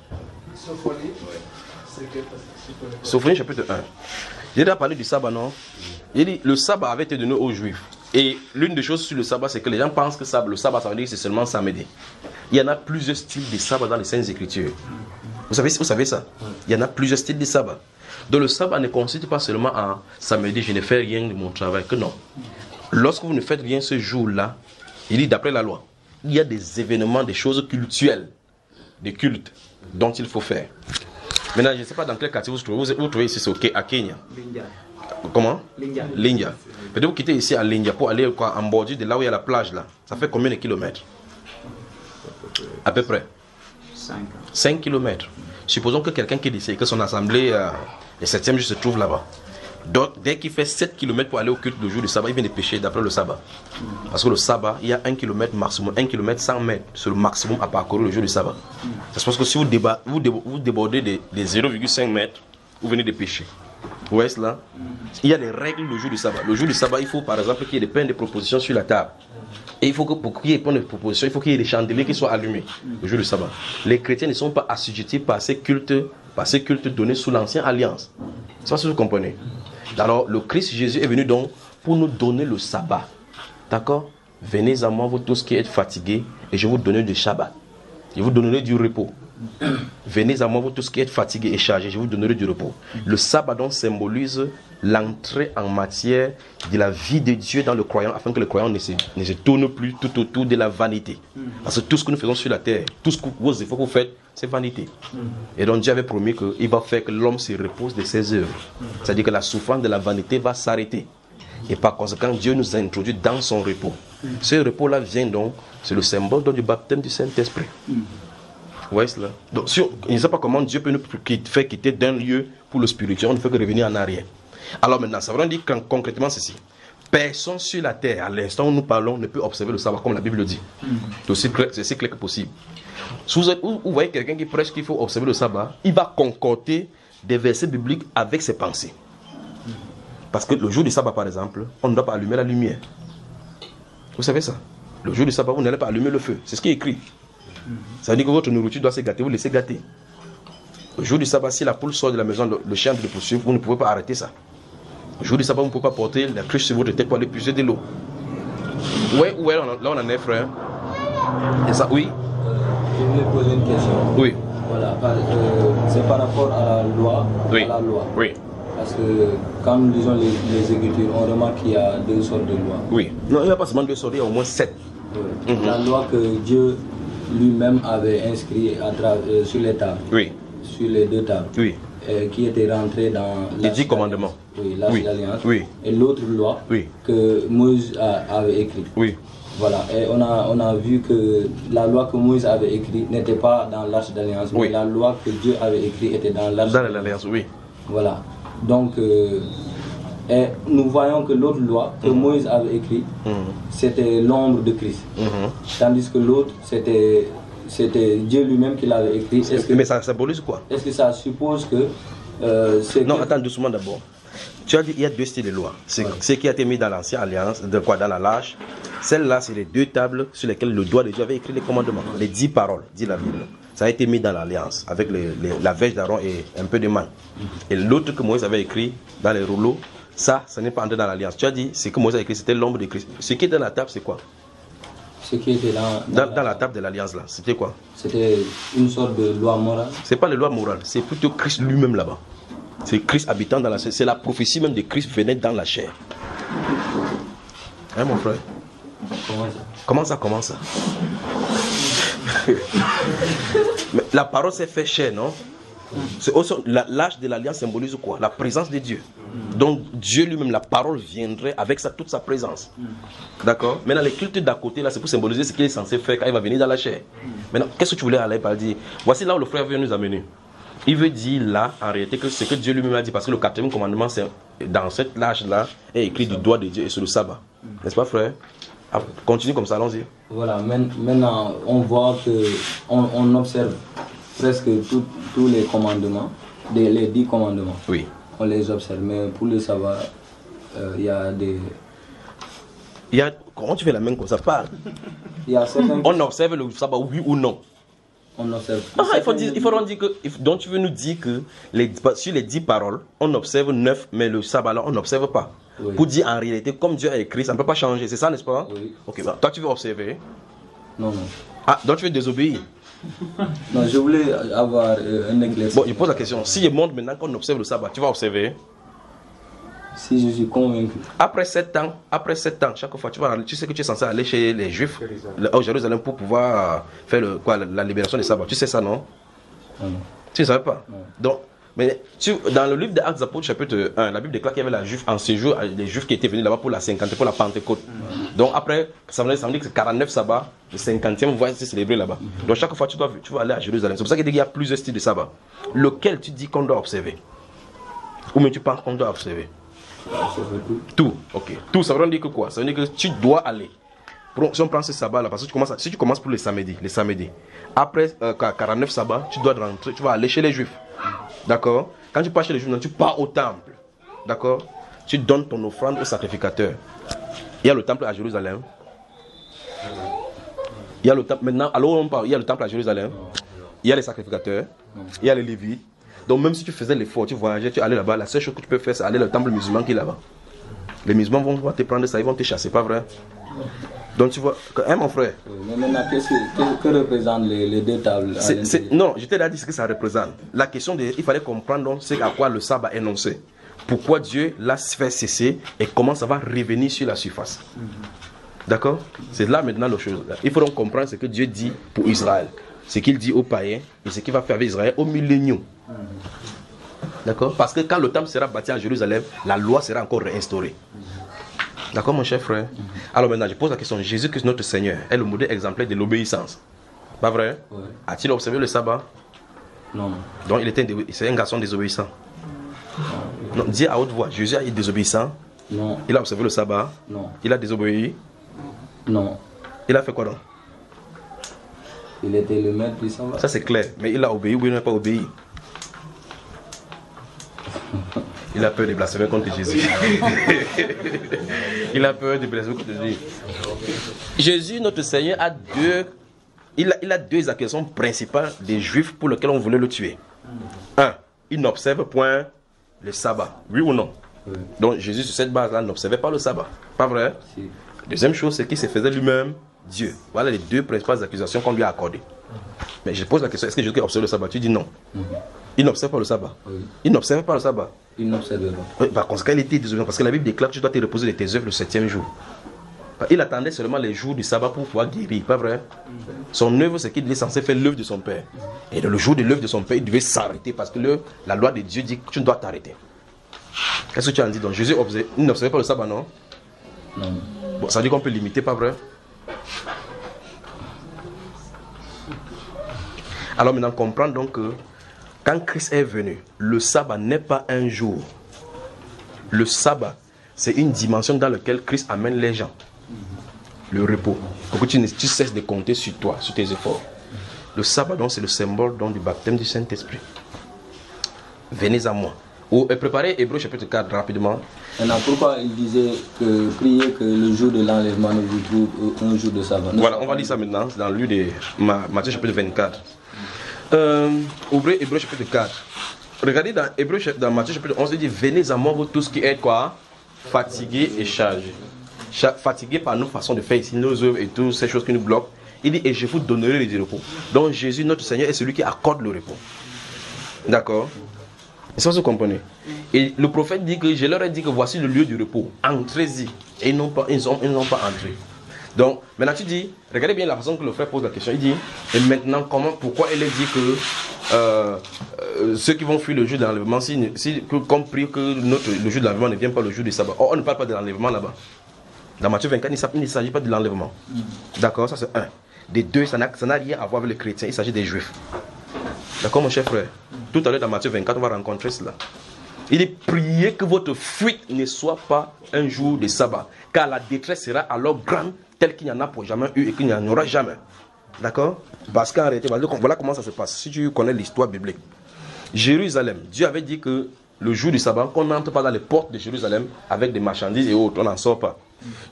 Sophonie chapitre 1. J'ai déjà parlé du sabbat, non? Il dit le sabbat avait été donné aux Juifs. Et l'une des choses sur le sabbat, c'est que les gens pensent que le sabbat, ça veut dire que c'est seulement samedi. Il y en a plusieurs styles de sabbat dans les Saintes Écritures. Vous savez ça? Il y en a plusieurs styles de sabbat. Donc le sabbat ne consiste pas seulement en samedi, je ne fais rien de mon travail, que non. Lorsque vous ne faites rien ce jour-là, il dit d'après la loi, il y a des événements, des choses cultuelles, des cultes dont il faut faire. Maintenant, je ne sais pas dans quel quartier vous trouvez ici, c'est à Kenya. Comment? Lindia. Peut-être vous quittez ici à Lindia pour aller en bordure de là où il y a la plage là. Ça fait combien de kilomètres? À peu près 5 kilomètres. Supposons que quelqu'un qui dit que son assemblée, le 7e jour se trouve là-bas. Donc, dès qu'il fait 7 km pour aller au culte le jour du sabbat, il vient de pécher d'après le sabbat. Parce que le sabbat, il y a 1 km maximum, 1 km 100 mètres, c'est le maximum à parcourir le jour du sabbat. C'est parce que si vous débordez des 0,5 mètres, vous venez de pécher. Vous voyez cela? Il y a des règles le jour du sabbat. Le jour du sabbat, il faut par exemple qu'il y ait des pains de proposition sur la table. Et il faut que pour qu'il y ait des pains de proposition, il faut qu'il y ait des chandeliers qui soient allumés le jour du sabbat. Les chrétiens ne sont pas assujettis par ces cultes donnés sous l'ancienne alliance. C'est ça que vous comprenez? Alors le Christ Jésus est venu donc pour nous donner le sabbat. D'accord? Venez à moi vous tous qui êtes fatigués et je vous donnerai du Shabbat. Je vous donnerai du repos. Venez à moi vous tous qui êtes fatigués et chargés, je vous donnerai du repos. Le sabbat donc symbolise l'entrée en matière de la vie de Dieu dans le croyant, afin que le croyant ne se tourne plus tout autour de la vanité. Parce que tout ce que nous faisons sur la terre, tout ce que vos efforts que vous faites, c'est vanité. Et donc Dieu avait promis qu'il va faire que l'homme se repose de ses œuvres. C'est-à-dire que la souffrance de la vanité va s'arrêter. Et par conséquent, Dieu nous a introduits dans son repos. Ce repos-là vient donc, c'est le symbole donc, du baptême du Saint-Esprit. Vous voyez cela? Donc, je ne sais pas comment Dieu peut nous faire quitter d'un lieu pour le spirituel, on ne fait que revenir en arrière. Alors maintenant, ça veut dire concrètement ceci. Personne sur la terre, à l'instant où nous parlons, ne peut observer le sabbat comme la Bible dit. C'est aussi clair que possible. Si vous voyez quelqu'un qui prêche qu'il faut observer le sabbat, il va concorder des versets bibliques avec ses pensées. Parce que le jour du sabbat, par exemple, on ne doit pas allumer la lumière. Vous savez ça? Le jour du sabbat, vous n'allez pas allumer le feu. C'est ce qui est écrit. Ça veut dire que votre nourriture doit se gâter, vous laissez gâter. Le jour du sabbat, si la poule sort de la maison, le chien de le poursuivre, vous ne pouvez pas arrêter ça. Le jour du sabbat, vous ne pouvez pas porter la cruche sur votre tête pour aller puiser de l'eau. Ouais, là on en est, frère. Et ça, oui. Je voulais poser une question. Oui. Voilà, c'est par rapport à la loi. Oui. À la loi. Oui. Parce que quand nous lisons les Écritures, on remarque qu'il y a 2 sortes de lois. Oui. Non, il n'y a pas seulement 2 sortes, il y a au moins 7. Oui. La loi que Dieu lui-même avait inscrite sur les tables. Oui. Sur les 2 tables. Oui. Qui était rentrée dans les 10 commandements. Oui, l'Arche d'Alliance. Oui. Et l'autre loi que Moïse avait écrite. Oui. Voilà, et on a vu que la loi que Moïse avait écrite n'était pas dans l'Arche d'Alliance, mais la loi que Dieu avait écrite était dans l'Arche d'Alliance. Oui. Voilà. Donc, et nous voyons que l'autre loi que Moïse avait écrite, c'était l'ombre de Christ. Tandis que l'autre, c'était Dieu lui-même qui l'avait écrit. Mais ça symbolise quoi? Est-ce que ça suppose que... non, attends doucement d'abord. Tu as dit qu'il y a 2 styles de loi. Ce qui a été mis dans l'ancienne alliance, dans la lâche. Celle-là, c'est les 2 tables sur lesquelles le doigt de Dieu avait écrit les commandements. Les 10 paroles, dit la Bible. Ça a été mis dans l'alliance, avec la verge d'Aaron et un peu de manne. Et l'autre que Moïse avait écrit dans les rouleaux, ça n'est pas entré dans l'alliance. Tu as dit, ce que Moïse a écrit, c'était l'ombre de Christ. Ce qui est dans la table, c'est quoi? Ce qui était dans la table de l'alliance, là, c'était quoi? C'était une sorte de loi morale. C'est pas la loi morale, c'est plutôt Christ lui-même là-bas. C'est Christ habitant dans la chair. C'est la prophétie même de Christ venait dans la chair. Hein, mon frère? Comment ça? Mais la parole s'est fait chair, non? L'âge de l'alliance symbolise quoi? La présence de Dieu. Donc Dieu lui-même, la parole viendrait avec toute sa présence. D'accord? Maintenant les cultes d'à côté là, c'est pour symboliser ce qu'il est censé faire quand il va venir dans la chair. Maintenant, qu'est-ce que tu voulais aller par dire? Voici là où le frère vient nous amener. Il veut dire là, en réalité, que c'est que Dieu lui-même a dit, parce que le 4e commandement, c'est dans cette lâche-là, est écrit du doigt de Dieu et sur le sabbat. N'est-ce pas, frère? Continue comme ça, allons-y. Voilà, maintenant, on voit qu'on observe presque tous les commandements, les 10 commandements. Oui. on les observe, mais pour le sabbat, il y a des... Comment tu fais la main comme ça? Parle. Il y a certains... On observe le sabbat, oui ou non? On observe. Il faut dire que... Donc tu veux nous dire que sur les 10 paroles, on observe 9, mais le sabbat là, on n'observe pas. Oui. Pour dire en réalité, comme Dieu a écrit, ça ne peut pas changer. C'est ça, n'est-ce pas? Oui. Ok, bah, toi tu veux observer? Non. Ah, donc tu veux désobéir? Non, je voulais avoir un éclaircissement. Bon, je pose la question. Si je montre maintenant qu'on observe le sabbat, tu vas observer? Si je suis convaincu. Après 7 ans, chaque fois, tu sais que tu es censé aller chez les Juifs au Jérusalem pour pouvoir faire la libération des sabbats. Tu sais ça, non? Non. Tu ne savais pas? Non. Donc, mais dans le livre des Actes des Apôtres, chapitre 1, la Bible déclare qu'il y avait en séjour des Juifs qui étaient venus là-bas pour la 50e, pour la Pentecôte. Donc après, ça veut dire que c'est 49 sabbats, le 50e va être célébré là-bas. Donc chaque fois, tu vas aller à Jérusalem. C'est pour ça qu'il y a plusieurs styles de sabbat. Lequel tu dis qu'on doit observer? Ou même tu penses qu'on doit observer? Tout, ok. Tout, ça veut dire que quoi? Ça veut dire que tu dois aller. Si on prend ce sabbat là, parce que si tu commences pour les samedis, après 49 sabbats, tu dois rentrer, tu vas aller chez les Juifs. D'accord? Quand tu pars chez les Juifs, tu pars au temple. D'accord? Tu donnes ton offrande au sacrificateur. Il y a le temple à Jérusalem. Il y a le temple, maintenant, alors on parle, il y a le temple à Jérusalem. Il y a les sacrificateurs. Il y a les Lévites. Donc même si tu faisais l'effort, tu voyageais, tu allais là-bas, la seule chose que tu peux faire, c'est aller au temple musulman qui est là-bas. Les musulmans vont te prendre ça, ils vont te chasser, pas vrai? Donc tu vois, mon frère. Mais maintenant, que représentent les deux tables? Non, je t'ai déjà dit ce que ça représente. La question, il fallait comprendre donc, c'est à quoi le sabbat est énoncé. Pourquoi Dieu l'a fait cesser et comment ça va revenir sur la surface. D'accord? C'est là maintenant la chose. Il faut donc comprendre ce que Dieu dit pour Israël. Ce qu'il dit aux païens et ce qu'il va faire avec Israël au millénium. D'accord? Parce que quand le temple sera bâti à Jérusalem, la loi sera encore réinstaurée. D'accord, mon cher frère? Alors maintenant, je pose la question. Jésus-Christ, notre Seigneur, est le modèle exemplaire de l'obéissance. Pas vrai? Oui. A-t-il observé le sabbat? Non. Donc, c'est un garçon désobéissant. Non, dis à haute voix, Jésus est désobéissant? Non. Il a observé le sabbat? Non. Il a désobéi? Non. Il a fait quoi donc? Il était le maître du sabbat. Ça c'est clair, mais il a obéi ou il n'a pas obéi? Il a peur de blasphémer contre Jésus. Il a peur de blasphémer contre Jésus. Jésus, notre Seigneur, a deux accusations principales des Juifs pour lesquels on voulait le tuer. Un, il n'observe point le sabbat. Oui ou non? Oui. Donc Jésus, sur cette base-là, n'observait pas le sabbat. Pas vrai? Si. Deuxième chose, c'est qu'il se faisait lui-même Dieu. Voilà les deux principales accusations qu'on lui a accordées. Mais je pose la question, est-ce que Jésus observe le sabbat? Tu dis non. Il n'observe pas le sabbat. Oui. Il n'observe pas le sabbat. Il n'observe pas. Oui, par conséquent, il était désobéissant. Parce que la Bible déclare que tu dois te reposer de tes œuvres le 7e jour. Il attendait seulement les jours du sabbat pour pouvoir guérir, pas vrai? Son œuvre, c'est qu'il est censé faire l'œuvre de son Père. Et dans le jour de l'œuvre de son Père, il devait s'arrêter parce que la loi de Dieu dit que tu dois t'arrêter. Qu'est-ce que tu en dis donc? Jésus n'observait pas le sabbat, non? Non. Bon, ça dit qu'on peut limiter, pas vrai? Alors maintenant, comprendre donc que quand Christ est venu, le sabbat n'est pas un jour. Le sabbat, c'est une dimension dans laquelle Christ amène les gens. Le repos. Pour que tu cesses de compter sur toi, sur tes efforts. Le sabbat, donc, c'est le symbole donc, du baptême du Saint-Esprit. Venez à moi. Préparez Hébreux chapitre 4 rapidement. Maintenant, pourquoi il disait que prier que le jour de l'enlèvement ne vous trouve un jour de sabbat? Voilà, on va lire ça maintenant dans le livre de Matthieu chapitre 24. Ouvrez Hébreux chapitre 4. Regardez dans Matthieu chapitre 11, il dit venez à moi vous tous qui êtes quoi? Fatigués et chargés. Fatigués par nos façons de faire ici, nos œuvres et toutes ces choses qui nous bloquent. Il dit et je vous donnerai le repos. Donc Jésus, notre Seigneur, est celui qui accorde le repos. D'accord? Est-ce que vous comprenez? Et le prophète dit que je leur ai dit que voici le lieu du repos. Entrez-y. Et ils n'ont pas entré. Donc, maintenant tu dis, regardez bien la façon que le frère pose la question. Il dit, et maintenant, pourquoi il est dit que ceux qui vont fuir le jour de l'enlèvement, compris que le jour de l'enlèvement ne vient pas le jour du sabbat. Or, on ne parle pas de l'enlèvement là-bas. Dans Matthieu 24, il ne s'agit pas de l'enlèvement. D'accord, ça c'est un. Des deux, ça n'a rien à voir avec les chrétiens, il s'agit des juifs. D'accord, mon cher frère? Tout à l'heure, dans Matthieu 24, on va rencontrer cela. Il est prié que votre fuite ne soit pas un jour de sabbat, car la détresse sera alors grande, telle qu'il n'y en a pour jamais eu et qu'il n'y en aura jamais. D'accord? Parce qu'en réalité, voilà comment ça se passe. Si tu connais l'histoire biblique. Jérusalem, Dieu avait dit que le jour du sabbat, qu'on n'entre pas dans les portes de Jérusalem avec des marchandises et autres, on n'en sort pas.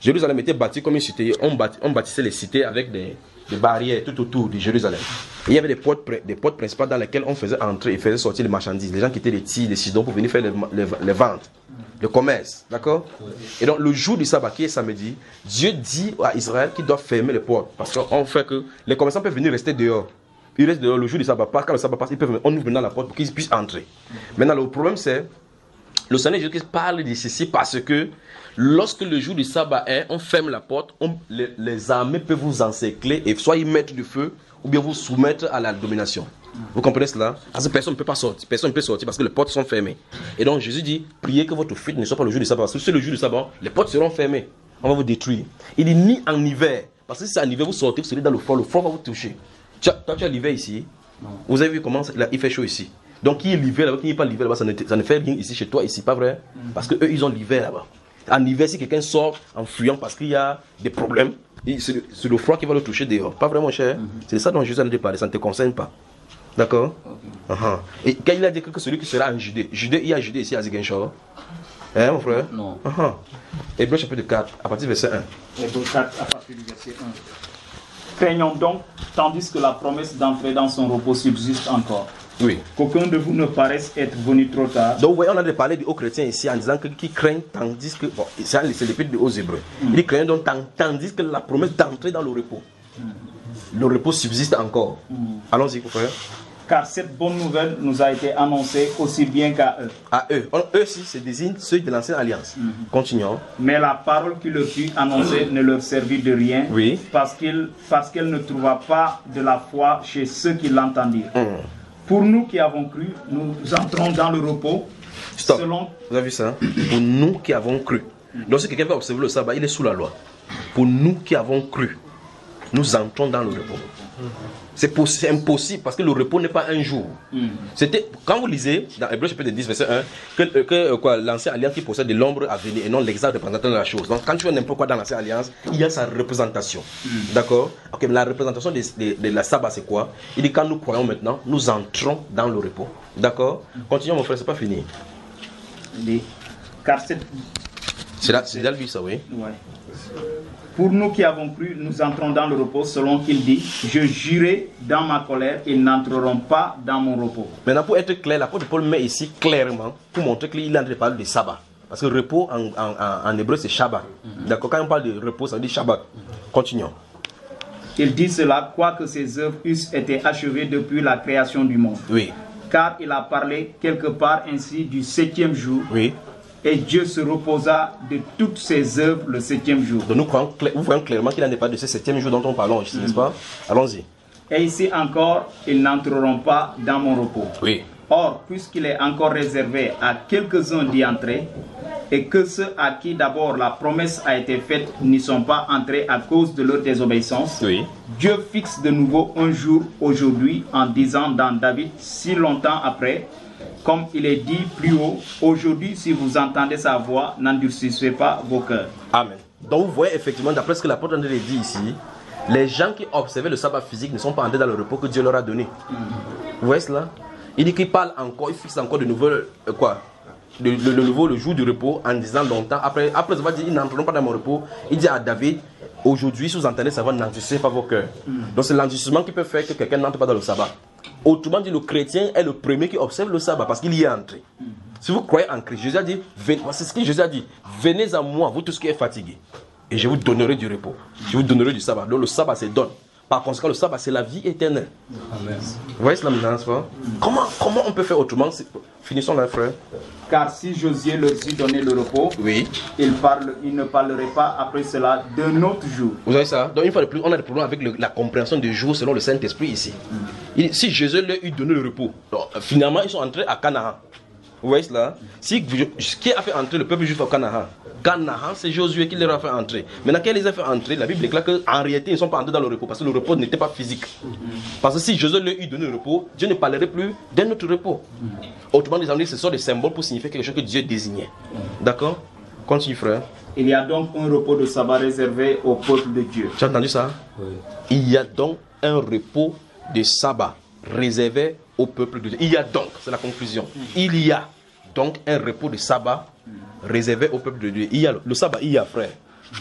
Jérusalem était bâti comme une cité, on bâtissait les cités avec des barrières tout autour de Jérusalem. Et il y avait des portes principales dans lesquelles on faisait entrer et faisait sortir les marchandises. Les gens qui étaient des Tyr, des Sidon pour venir faire les ventes, le commerce, d'accord? Et donc le jour du sabbat qui est samedi, Dieu dit à Israël qu'il doit fermer les portes. Parce qu'on fait que les commerçants peuvent venir rester dehors. Ils restent dehors le jour du sabbat. Quand le sabbat passe, on ouvre maintenant la porte pour qu'ils puissent entrer. Maintenant le problème c'est, le Seigneur Jésus-Christ parle de ceci parce que lorsque le jour du sabbat est, on ferme la porte, les armées peuvent vous encercler et soit y mettre du feu ou bien vous soumettre à la domination. Vous comprenez cela? Parce que personne ne peut pas sortir, personne ne peut sortir parce que les portes sont fermées. Et donc Jésus dit, priez que votre fuite ne soit pas le jour du sabbat. Parce que si c'est le jour du sabbat, les portes seront fermées. On va vous détruire. Il dit ni en hiver. Parce que si c'est en hiver, vous sortez, vous serez dans le froid va vous toucher. Toi, tu as l'hiver ici. Non. Vous avez vu comment il fait chaud ici. Donc qui est l'hiver là-bas, qui n'est pas l'hiver là-bas, ça ne fait rien ici chez toi, ici, pas vrai? Parce qu'eux, ils ont l'hiver là-bas. En hiver, si quelqu'un sort en fuyant parce qu'il y a des problèmes, c'est le froid qui va le toucher dehors. Pas vraiment cher. C'est ça dont Jésus a parlé, ça ne te concerne pas. D'accord? Et quand il a dit que celui qui sera en Judée, il y a Judée ici à Ziguinchor. Hein mon frère? Non. Hébreux chapitre 4, à partir du verset 1. Hébreux 4, à partir du verset 1. Craignons donc, tandis que la promesse d'entrer dans son repos subsiste encore. Oui. Qu'aucun de vous ne paraisse être venu trop tard. Donc, vous voyez, on a parlé aux chrétiens ici en disant qu'ils craignent tandis que. Bon, c'est l'épître aux Hébreux. Ils craignent donc tandis que la promesse d'entrer dans le repos. Le repos subsiste encore. Allons-y, frère. Car cette bonne nouvelle nous a été annoncée aussi bien qu'à eux. À eux. Eux, si, se désigne ceux de l'ancienne alliance. Continuons. Mais la parole qui leur fut annoncée ne leur servit de rien. Oui. Parce qu'elle ne trouva pas de la foi chez ceux qui l'entendirent. Pour nous qui avons cru, nous entrons dans le repos. Stop. Selon... Vous avez vu ça? Pour nous qui avons cru. Donc si quelqu'un va observer le sabbat, il est sous la loi. Pour nous qui avons cru, nous entrons dans le repos. C'est impossible parce que le repos n'est pas un jour. C'était, quand vous lisez dans Hébreux chapitre 10, verset 1, que l'ancienne alliance qui possède de l'ombre à venir et non l'exact représentant de la chose. Donc quand tu vois n'importe quoi dans l'ancienne alliance, il y a sa représentation. D'accord? Ok, mais la représentation de la sabbat, c'est quoi? Il dit quand nous croyons maintenant, nous entrons dans le repos. D'accord? Continuons mon frère, c'est pas fini. Il dit, car cette... C'est là lui ça, oui. Ouais. Pour nous qui avons cru, nous entrons dans le repos, selon qu'il dit, je jurai dans ma colère, ils n'entreront pas dans mon repos. Maintenant, pour être clair, l'apôtre Paul met ici clairement, pour montrer qu'il est en train de parler de sabbat. Parce que repos en hébreu c'est Shabbat. D'accord, quand on parle de repos, ça veut dire Shabbat. Continuons. Il dit cela, quoique ses œuvres eussent été achevées depuis la création du monde. Oui. Car il a parlé quelque part ainsi du 7e jour. Oui. Et Dieu se reposa de toutes ses œuvres le 7e jour. Donc nous voyons clairement qu'il n'en est pas de ce 7e jour dont on parle, n'est-ce pas? Allons-y. Et ici encore, ils n'entreront pas dans mon repos. Oui. Or, puisqu'il est encore réservé à quelques-uns d'y entrer, et que ceux à qui d'abord la promesse a été faite n'y sont pas entrés à cause de leur désobéissance, oui. Dieu fixe de nouveau un jour aujourd'hui en disant dans David si longtemps après, comme il est dit plus haut, aujourd'hui si vous entendez sa voix, n'endurcissez pas vos cœurs. Amen. Donc vous voyez effectivement, d'après ce que l'apôtre André dit ici, les gens qui observaient le sabbat physique ne sont pas entrés dans le repos que Dieu leur a donné. Vous voyez cela? Il dit qu'il parle encore, il fixe encore de nouveau le jour du repos en disant longtemps. Après avoir dit ils n'entreront pas dans mon repos, il dit à David, aujourd'hui si vous entendez sa voix, n'endurcissez pas vos cœurs. Donc c'est l'endurcissement qui peut faire que quelqu'un n'entre pas dans le sabbat. Autrement dit, le chrétien est le premier qui observe le sabbat parce qu'il y est entré. Si vous croyez en Christ, Jésus a dit, c'est ce que Jésus a dit, venez à moi, vous tous qui êtes fatigués, et je vous donnerai du repos. Je vous donnerai du sabbat. Donc le sabbat se donne. Par conséquent, le sabbat, c'est la vie éternelle. Amen. Vous voyez cela maintenant, frère? Comment on peut faire autrement? Finissons là, frère. Car si Josué leur eût donné le repos, oui. il ne parlerait pas après cela d'un autre jour. Vous voyez ça? Donc une fois de plus, on a des problèmes avec la compréhension du jour selon le Saint-Esprit ici. Si Jésus leur eût donné le repos, donc, finalement ils sont entrés à Canaan. Vous voyez cela? Qui a fait entrer le peuple juif au Canaan? Canaan, c'est Josué qui leur a fait entrer. Maintenant, quand il les a fait entrer, la Bible déclare qu'en réalité, ils ne sont pas entrés dans le repos parce que le repos n'était pas physique. Parce que si Josué leur eût donné le repos, Dieu ne parlerait plus d'un autre repos. Autrement dit, ce sont des symboles pour signifier quelque chose que Dieu désignait. D'accord? Continue, frère. Il y a donc un repos de sabbat réservé au peuple de Dieu. Tu as entendu ça? Oui. Il y a donc un repos de sabbat réservé au peuple de Dieu. Il y a donc, c'est la conclusion. Il y a donc un repos de sabbat réservé au peuple de Dieu. Il y a le sabbat, il y a, frère.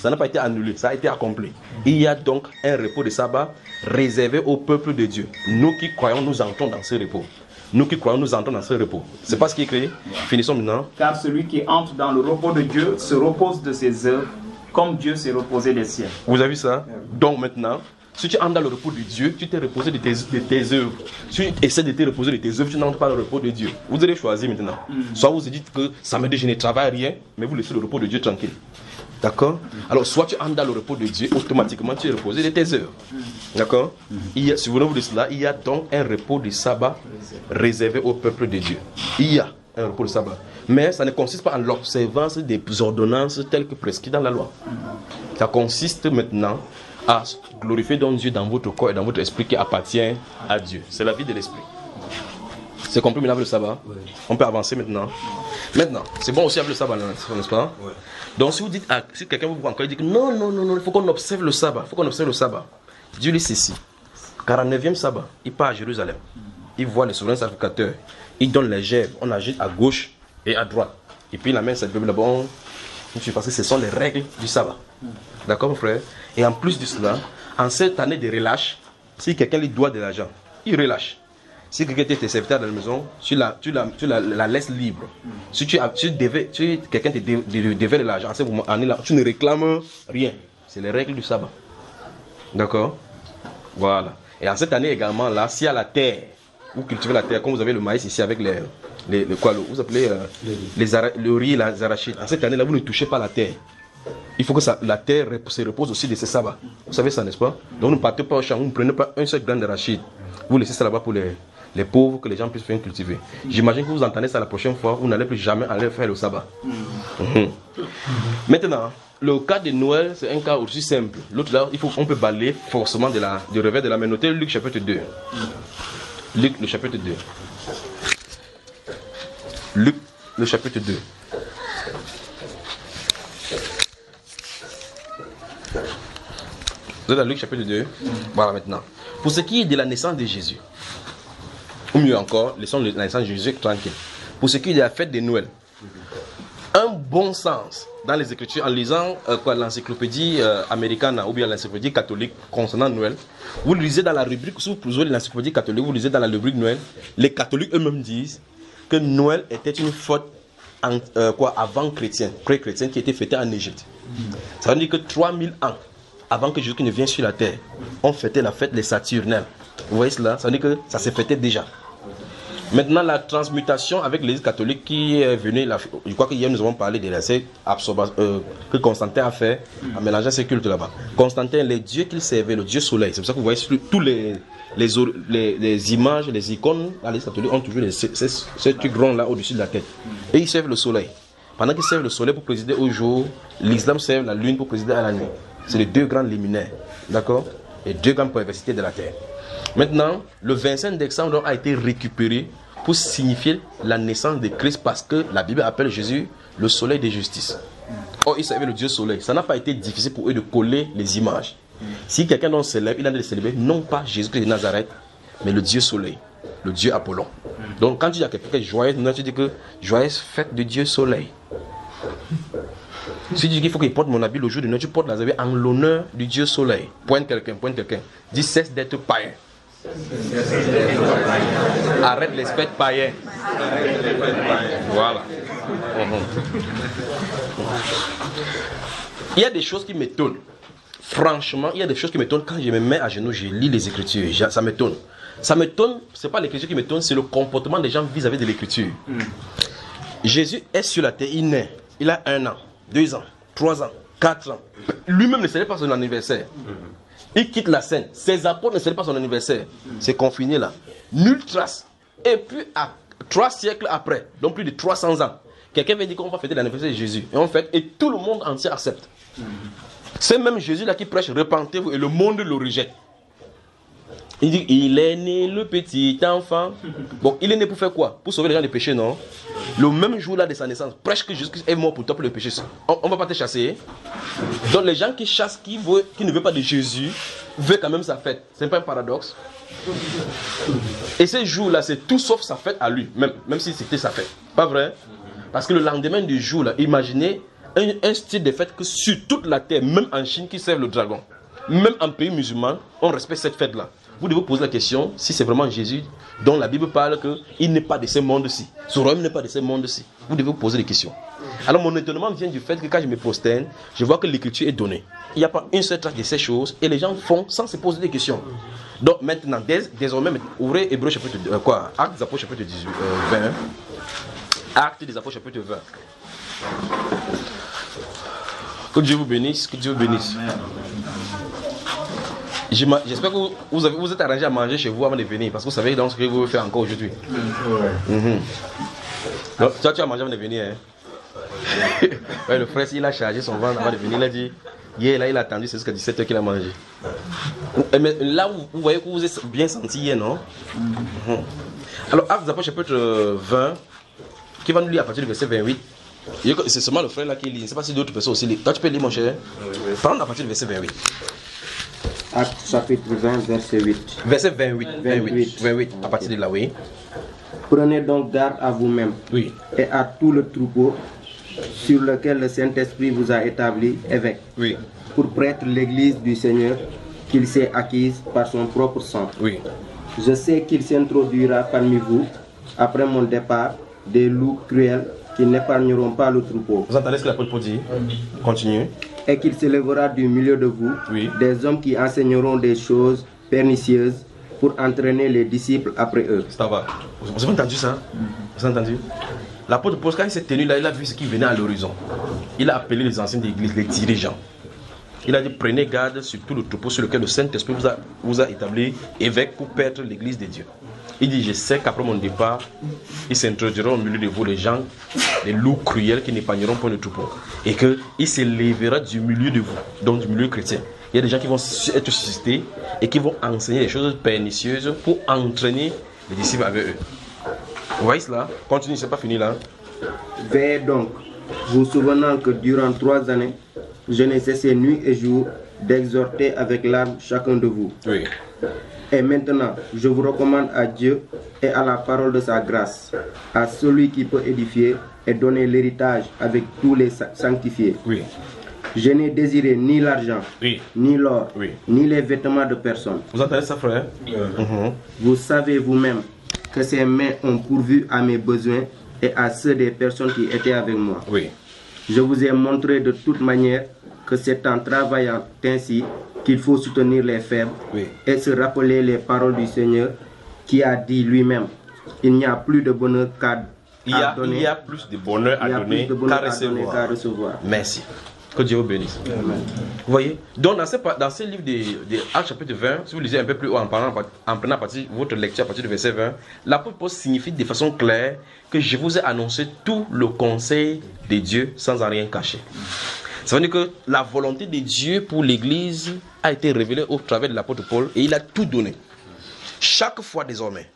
Ça n'a pas été annulé, ça a été accompli. Il y a donc un repos de sabbat réservé au peuple de Dieu. Nous qui croyons, nous entrons dans ce repos. Nous qui croyons, nous entrons dans ce repos. C'est pas ce qui est écrit. Finissons maintenant. Car celui qui entre dans le repos de Dieu se repose de ses œuvres, comme Dieu s'est reposé des siens. Vous avez vu ça? Donc maintenant, si tu entres dans le repos de Dieu, tu t'es reposé de tes œuvres. Si tu essaies de te reposer de tes œuvres, tu n'entres pas dans le repos de Dieu. Vous allez choisir maintenant. Soit vous vous dites que samedi je ne travaille rien, mais vous laissez le repos de Dieu tranquille. D'accord? Alors, soit tu entres dans le repos de Dieu, automatiquement tu es reposé de tes œuvres. D'accord? Souvenez-vous de cela, il y a donc un repos du sabbat réservé au peuple de Dieu. Il y a un repos de sabbat. Mais ça ne consiste pas en l'observance des ordonnances telles que prescrites dans la loi. Ça consiste maintenant à glorifier donc Dieu dans votre corps et dans votre esprit qui appartient à Dieu. C'est la vie de l'esprit. C'est compris maintenant avec le sabbat? Oui. On peut avancer maintenant. Maintenant, c'est bon aussi avec le sabbat, n'est-ce pas? Oui. Donc si vous dites, si quelqu'un vous voit encore, il dit que non, il faut qu'on observe le sabbat. Il faut qu'on observe le sabbat. Dieu dit ceci. Car au 9e sabbat, il part à Jérusalem. Il voit les souverains sacrificateurs. Il donne les gerbes. On agite à gauche et à droite. Et puis il amène cette Bible là-bas. Parce que ce sont les règles du sabbat. D'accord, mon frère? Et en plus de cela, en cette année de relâche, si quelqu'un lui doit de l'argent, il relâche. Si quelqu'un était serviteur dans la maison, tu la laisses libre. Si quelqu'un te devait de l'argent, en ce moment-là, tu ne réclames rien. C'est les règles du sabbat. D'accord? Voilà. Et en cette année également, là, s'il y a la terre, vous cultivez la terre, comme vous avez le maïs ici avec vous appelez le riz et les arachides. En cette année-là, vous ne touchez pas la terre. Il faut que la terre se repose aussi de ce sabbat. Vous savez ça, n'est-ce pas? Donc ne partez pas au champ, vous ne prenez pas un seul grain d'arachide. Vous laissez ça là-bas pour les pauvres, que les gens puissent faire cultiver. J'imagine que vous entendez ça la prochaine fois, vous n'allez plus jamais aller faire le sabbat. Maintenant, le cas de Noël, c'est un cas aussi simple. L'autre là, on peut balayer forcément du revers de la main. Notez Luc chapitre 2. Luc le chapitre 2. Luc le chapitre 2. Vous êtes dans Luc chapitre 2. Voilà maintenant. Pour ce qui est de la naissance de Jésus, ou mieux encore, laissons la naissance de Jésus tranquille. Pour ce qui est de la fête de Noël, un bon sens dans les Écritures, en lisant l'encyclopédie américaine ou bien l'encyclopédie catholique concernant Noël, vous lisez dans la rubrique, si vous lisez l'encyclopédie catholique, vous lisez dans la rubrique Noël, les catholiques eux-mêmes disent que Noël était une fête avant chrétienne, pré-chrétienne, qui était fêtée en Égypte. Ça veut dire que 3000 ans avant que Jésus ne vienne sur la terre, on fêtait la fête des Saturnales. Vous voyez cela? Ça veut dire que ça s'est fêté déjà. Maintenant, la transmutation avec l'Église catholique qui est venue, je crois qu'hier nous avons parlé de cette absorption que Constantin a fait en mélangeant ces cultes là-bas. Constantin, les dieux qu'il servait, le dieu soleil, c'est pour ça que vous voyez sur tous les images, les icônes à l'Église catholique ont toujours ce truc rond là au-dessus de la tête. Et ils servent le soleil. Pendant qu'ils servent le soleil pour présider au jour, l'islam serve la lune pour présider à la nuit. C'est les deux grands luminaires, d'accord? Les deux grandes perversités de la terre. Maintenant, le 25 décembre a été récupéré pour signifier la naissance de Christ parce que la Bible appelle Jésus le soleil de justice. Or, ils servaient le Dieu soleil. Ça n'a pas été difficile pour eux de coller les images. Si quelqu'un donc célèbre, il a de célébrer non pas Jésus-Christ de Nazareth, mais le Dieu soleil, le Dieu Apollon. Donc, quand tu dis à quelqu'un que joyeuse, tu dis que joyeuse fête de Dieu soleil. Si tu dis qu'il faut qu'il porte mon habit le jour de Noël, tu portes la habit en l'honneur du Dieu soleil. Pointe quelqu'un. Dis cesse d'être païen. Arrête les fêtes païens. Voilà. Il y a des choses qui m'étonnent. Franchement, il y a des choses qui m'étonnent quand je me mets à genoux, je lis les Écritures. Ça m'étonne. Ça m'étonne, ce n'est pas l'Écriture qui m'étonne, c'est le comportement des gens vis-à-vis de l'Écriture. Jésus est sur la terre, il naît. Il a 1 an, 2 ans, 3 ans, 4 ans. Lui-même ne célèbre pas son anniversaire. Il quitte la scène. Ses apôtres ne célèbrent pas son anniversaire. C'est confiné là. Nulle trace. Et puis, à 3 siècles après, donc plus de 300 ans, quelqu'un vient dire qu'on va fêter l'anniversaire de Jésus. Et on fête, et tout le monde entier accepte. C'est même Jésus là qui prêche, repentez-vous, et le monde le rejette. Il dit, il est né le petit enfant. Bon, il est né pour faire quoi? Pour sauver les gens des péchés, non? Le même jour là de sa naissance, prêche que Jésus est mort pour toi pour le péché. On ne va pas te chasser. Donc les gens qui chassent, qui ne veulent pas de Jésus, veulent quand même sa fête. C'est pas un paradoxe? Et ce jour là, c'est tout sauf sa fête à lui, même si c'était sa fête. Pas vrai? Parce que le lendemain du jour, là, imaginez un style de fête que sur toute la terre, même en Chine qui servent le dragon, même en pays musulman, on respecte cette fête-là. Vous devez poser la question si c'est vraiment Jésus dont la Bible parle qu'il n'est pas de ce monde-ci. Son royaume n'est pas de ce monde-ci. Vous devez vous poser des questions. Alors mon étonnement vient du fait que quand je me prosterne, je vois que l'écriture est donnée. Il n'y a pas une seule trace de ces choses et les gens font sans se poser des questions. Donc maintenant, désormais, ouvrez Hébreux chapitre Actes des Apôtres chapitre 18, 20. Actes des Apôtres chapitre 20. Que Dieu vous bénisse, que Dieu vous bénisse. J'espère que vous êtes arrangé à manger chez vous avant de venir, parce que vous savez dans ce que vous faites encore aujourd'hui. Donc, toi, tu as mangé avant de venir. Hein? Ouais, le frère, il a chargé son ventre avant de venir. Il a dit, hier, là, il a attendu, c'est jusqu'à 17h qu'il a mangé. Mais là, vous voyez que vous êtes bien senti hier, non? Alors, Actes des Apôtres chapitre 20, qui va nous lire à partir du verset 28. C'est seulement le frère là qui lit. Je ne sais pas si d'autres personnes aussi lisent. Toi, tu peux lire, mon cher. Parle à partir du verset 28. Actes chapitre 20, verset 8. Verset 28, à partir de là, oui. Prenez donc garde à vous-même et à tout le troupeau sur lequel le Saint-Esprit vous a établi évêque, pour prêtre l'église du Seigneur qu'il s'est acquise par son propre sang. Je sais qu'il s'introduira parmi vous, après mon départ, des loups cruels qui n'épargneront pas le troupeau. Vous entendez ce que l'apôtre Paul dit? Continue. Et qu'il s'élèvera du milieu de vous des hommes qui enseigneront des choses pernicieuses pour entraîner les disciples après eux. Ça va. Vous avez entendu ça? Vous avez entendu? L'apôtre Paul, quand il s'est tenu là, il a vu ce qui venait à l'horizon. Il a appelé les anciens d'église, les dirigeants. Il a dit, prenez garde sur tout le troupeau sur lequel le Saint-Esprit vous a établi évêque pour perdre l'église de Dieu. Il dit, je sais qu'après mon départ, ils s'introduiront au milieu de vous les gens, les loups cruels qui n'épargneront pas le troupeau. Et qu'il s'élèvera du milieu de vous, donc du milieu chrétien. Il y a des gens qui vont être suscités et qui vont enseigner des choses pernicieuses pour entraîner les disciples avec eux. Vous voyez cela? Continue, c'est pas fini là. Veillez donc, vous souvenant que durant 3 années, je n'ai cessé nuit et jour d'exhorter avec larmes chacun de vous. Et maintenant, je vous recommande à Dieu et à la parole de sa grâce, à celui qui peut édifier et donner l'héritage avec tous les sanctifiés. Je n'ai désiré ni l'argent, ni l'or, ni les vêtements de personne. Vous entendez ça, frère? Vous savez vous-même que ces mains ont pourvu à mes besoins et à ceux des personnes qui étaient avec moi. Je vous ai montré de toute manière que c'est en travaillant ainsi qu'il faut soutenir les faibles et se rappeler les paroles du Seigneur qui a dit lui-même, il n'y a plus de bonheur qu'à donner. Il y a plus de bonheur à donner qu'à recevoir. Merci. Que Dieu vous bénisse. Amen. Vous voyez? Donc dans ce livre de Actes chapitre 20, si vous lisez un peu plus haut en prenant à partir votre lecture à partir du verset 20, l'apôtre Paul signifie de façon claire que je vous ai annoncé tout le conseil de Dieu sans en rien cacher. Ça veut dire que la volonté de Dieu pour l'église a été révélée au travers de l'apôtre Paul et il a tout donné. Chaque fois désormais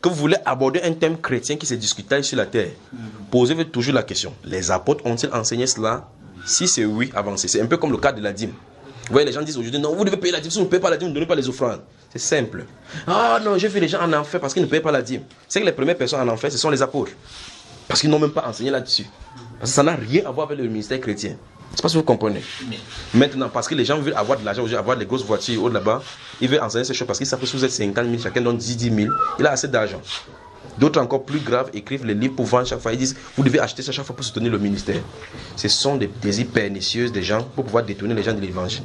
que vous voulez aborder un thème chrétien qui se discute sur la terre, posez-vous toujours la question, les apôtres ont-ils enseigné cela? Si c'est oui, avancez. C'est un peu comme le cas de la dîme. Vous voyez, les gens disent aujourd'hui, non, vous devez payer la dîme. Si vous ne payez pas la dîme, ne donnez pas les offrandes. C'est simple. Ah non, j'ai vu les gens en enfer parce qu'ils ne payent pas la dîme. C'est que les premières personnes en enfer, ce sont les apôtres. Parce qu'ils n'ont même pas enseigné là-dessus. Parce que ça n'a rien à voir avec le ministère chrétien. Je ne sais pas si vous comprenez. Maintenant, parce que les gens veulent avoir de l'argent, avoir des grosses voitures haut là-bas, ils veulent enseigner ces choses parce qu'ils savent que si vous êtes 50 000, chacun donne 10 000, il a assez d'argent. D'autres encore plus graves écrivent les livres pour vendre chaque fois. Ils disent, vous devez acheter ça chaque fois pour soutenir le ministère. Ce sont des désirs pernicieux des gens pour pouvoir détourner les gens de l'évangile.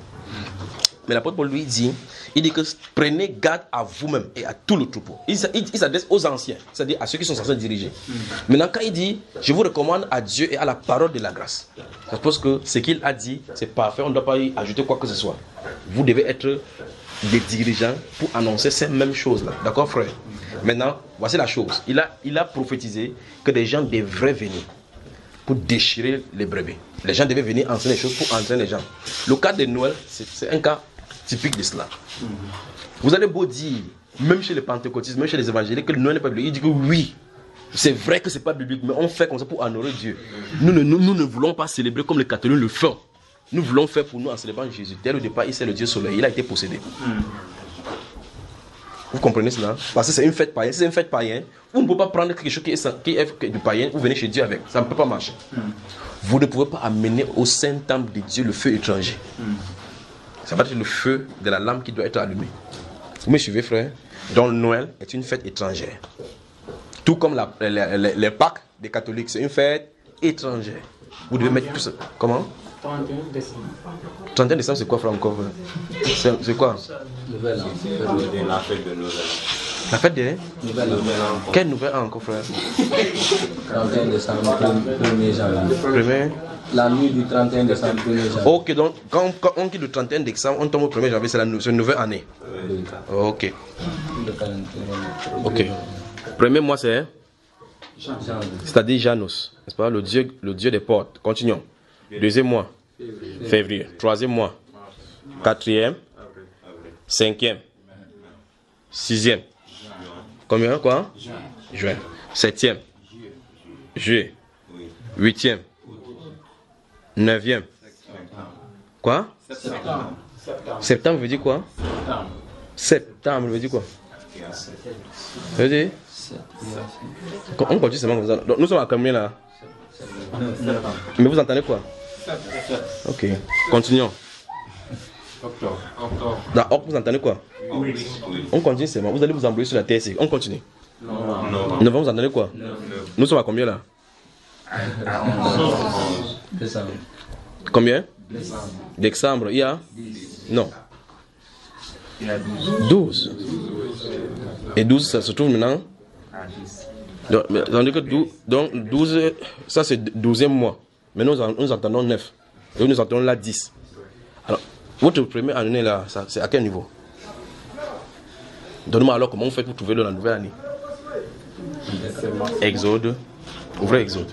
Mais l'apôtre Paul lui dit, il dit que prenez garde à vous-même et à tout le troupeau. Il s'adresse aux anciens, c'est-à-dire à ceux qui sont censés diriger. Maintenant, quand il dit, je vous recommande à Dieu et à la parole de la grâce. Je suppose que ce qu'il a dit, c'est parfait, on ne doit pas y ajouter quoi que ce soit. Vous devez être des dirigeants pour annoncer ces mêmes choses-là. D'accord, frère? Maintenant, voici la chose. Il a prophétisé que des gens devraient venir pour déchirer les brebis. Les gens devaient venir enseigner des choses pour entraîner les gens. Le cas de Noël, c'est un cas typique de cela. Vous allez beau dire, même chez les pentecôtistes, même chez les évangéliques, que Noël n'est pas biblique. Il dit que oui, c'est vrai que ce n'est pas biblique, mais on fait comme ça pour honorer Dieu. Nous ne voulons pas célébrer comme les catholiques le font. Nous voulons faire pour nous en célébrant Jésus. Dès le départ, il c'est le Dieu soleil. Il a été possédé. Vous comprenez cela? Parce que c'est une fête païenne. Si c'est une fête païenne, vous ne pouvez pas prendre quelque chose qui est du païen, vous venez chez Dieu avec. Ça ne peut pas marcher. Vous ne pouvez pas amener au Saint-Temple de Dieu le feu étranger. Ça va être le feu de la lampe qui doit être allumé. Vous me suivez, frère? Donc Noël est une fête étrangère. Tout comme les Pâques des catholiques, c'est une fête étrangère. Vous devez mettre tout ça. Comment? 31 décembre. 31 décembre, c'est quoi, frère, encore? C'est quoi? Nouvel an. La fête de Noël. La fête des... Nouvel an. Quelle nouvelle encore, frère? 31 décembre, 1er janvier. Premier. La nuit du 31 décembre, 1er janvier. Ok, donc quand on quitte le 31 décembre, on tombe au 1er janvier, c'est une nouvelle année. Ok. Le calendrier. Ok. Premier mois, c'est... Janvier. C'est-à-dire Janus, n'est-ce pas? Le dieu des portes. Continuons. Deuxième mois, février. Troisième mois, quatrième, cinquième, sixième. Combien, quoi? Juin. Septième, juillet. Huitième, neuvième. Quoi? Septembre veut dire quoi? Septembre veut dire quoi? Ça veut dire? On continue seulement comme ça. Donc, nous sommes à combien là? Mais vous entendez quoi? Ok. Continuons. Octobre. Dans octobre, vous entendez quoi? On continue seulement. Vous allez vous embrouiller sur la TSC. On continue. Novembre, vous entendez quoi? Nous sommes à combien là? Décembre. Combien? Décembre. Décembre. Il y a? Non. Il y a 12. 12. Et 12, ça se trouve maintenant? Donc 12, ça c'est 12e mois. Mais nous entendons 9. Et nous entendons là 10. Alors, votre première année là, c'est à quel niveau? Donnez-moi alors comment vous faites pour trouver la nouvelle année. Exode. Ouvrez Exode.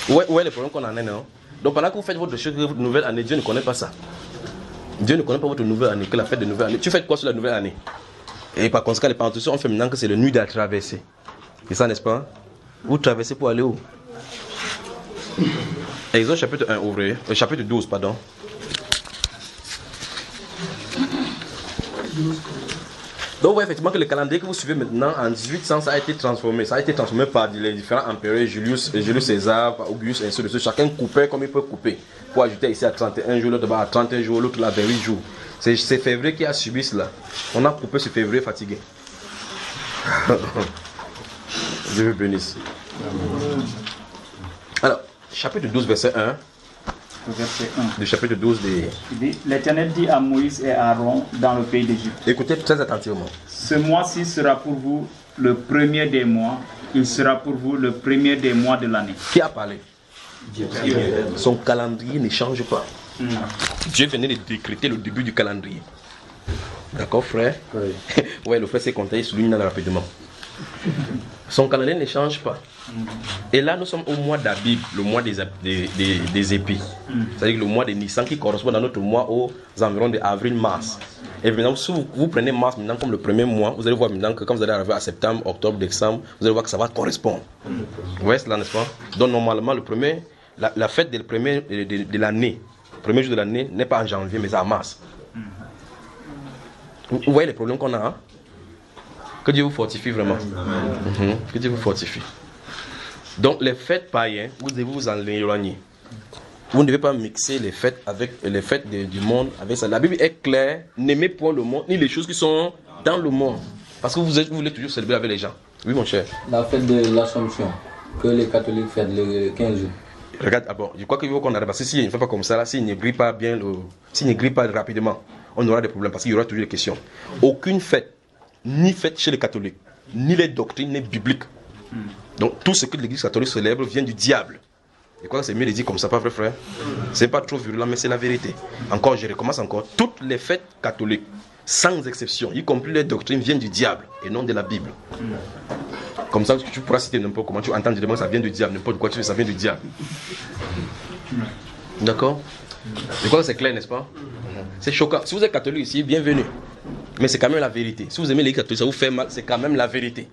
Où est le problème qu'on en a, non? Donc pendant que vous faites votre nouvelle année, Dieu ne connaît pas ça. Dieu ne connaît pas votre nouvelle année, que la fête de nouvelle année. Tu fais quoi sur la nouvelle année? Et par conséquent, les parents, on fait maintenant que c'est la nuit de la traversée. C'est ça, n'est-ce pas? Vous traversez pour aller où? Exode chapitre 1, ouvrez. Chapitre 12, pardon. Donc vous voyez effectivement que le calendrier que vous suivez maintenant en 1800, ça a été transformé. Ça a été transformé par les différents empereurs, Julius César, Auguste, et ainsi de suite. Chacun coupait comme il peut couper. Pour ajouter ici à 31 jours, l'autre à 31 jours, l'autre à 28 jours. C'est février qui a subi cela. On a coupé ce février fatigué. Dieu vous bénisse. Alors, chapitre 12, verset 1. Verset 1. Le chapitre 12 des... L'Éternel dit à Moïse et à Aaron dans le pays d'Égypte. Écoutez très attentivement. Ce mois-ci sera pour vous le premier des mois. Il sera pour vous le premier des mois de l'année. Qui a parlé? Dieu. Son calendrier ne change pas. Dieu venait de décréter le début du calendrier. D'accord, frère? Oui. Ouais, le frère s'est compté, il souligne rapidement. Son calendrier ne change pas. Et là, nous sommes au mois d'Abib, le mois des épis. C'est-à-dire le mois de Nissan qui correspond à notre mois aux environs d'avril-mars. Et maintenant, si vous prenez mars maintenant comme le premier mois, vous allez voir maintenant que quand vous allez arriver à septembre, octobre, décembre, vous allez voir que ça va correspondre. Vous voyez cela, n'est-ce pas? Donc normalement, la fête de l'année, le premier jour de l'année n'est pas en janvier, mais en mars. Vous voyez les problèmes qu'on a, hein? Que Dieu vous fortifie vraiment. Que Dieu vous fortifie. Donc les fêtes païennes, vous devez vous en éloigner. Vous ne devez pas mixer les fêtes avec les fêtes du monde avec ça. La Bible est claire, n'aimez point le monde, ni les choses qui sont dans le monde. Parce que vous voulez toujours célébrer avec les gens. Oui mon cher. La fête de l'Assomption, que les catholiques fêtent le 15 jours. Regarde d'abord, je crois qu'il faut qu'on arrive. Parce que s'il ne fait pas comme ça, là, s'il ne grille pas bien, s'il ne grille pas rapidement, on aura des problèmes parce qu'il y aura toujours des questions. Aucune fête, ni fête chez les catholiques, ni les doctrines, ni bibliques. Donc tout ce que l'église catholique célèbre vient du diable. Et quoi, c'est mieux de dire comme ça, pas vrai frère? C'est pas trop virulent, mais c'est la vérité. Encore, je recommence encore. Toutes les fêtes catholiques, sans exception, y compris les doctrines, viennent du diable et non de la Bible. Comme ça, tu pourras citer n'importe comment. Tu entends directement que ça vient du diable, n'importe quoi tu veux, ça vient du diable. D'accord? Je crois que c'est clair, n'est-ce pas? C'est choquant. Si vous êtes catholique ici, bienvenue. Mais c'est quand même la vérité. Si vous aimez les catholiques, ça vous fait mal, c'est quand même la vérité.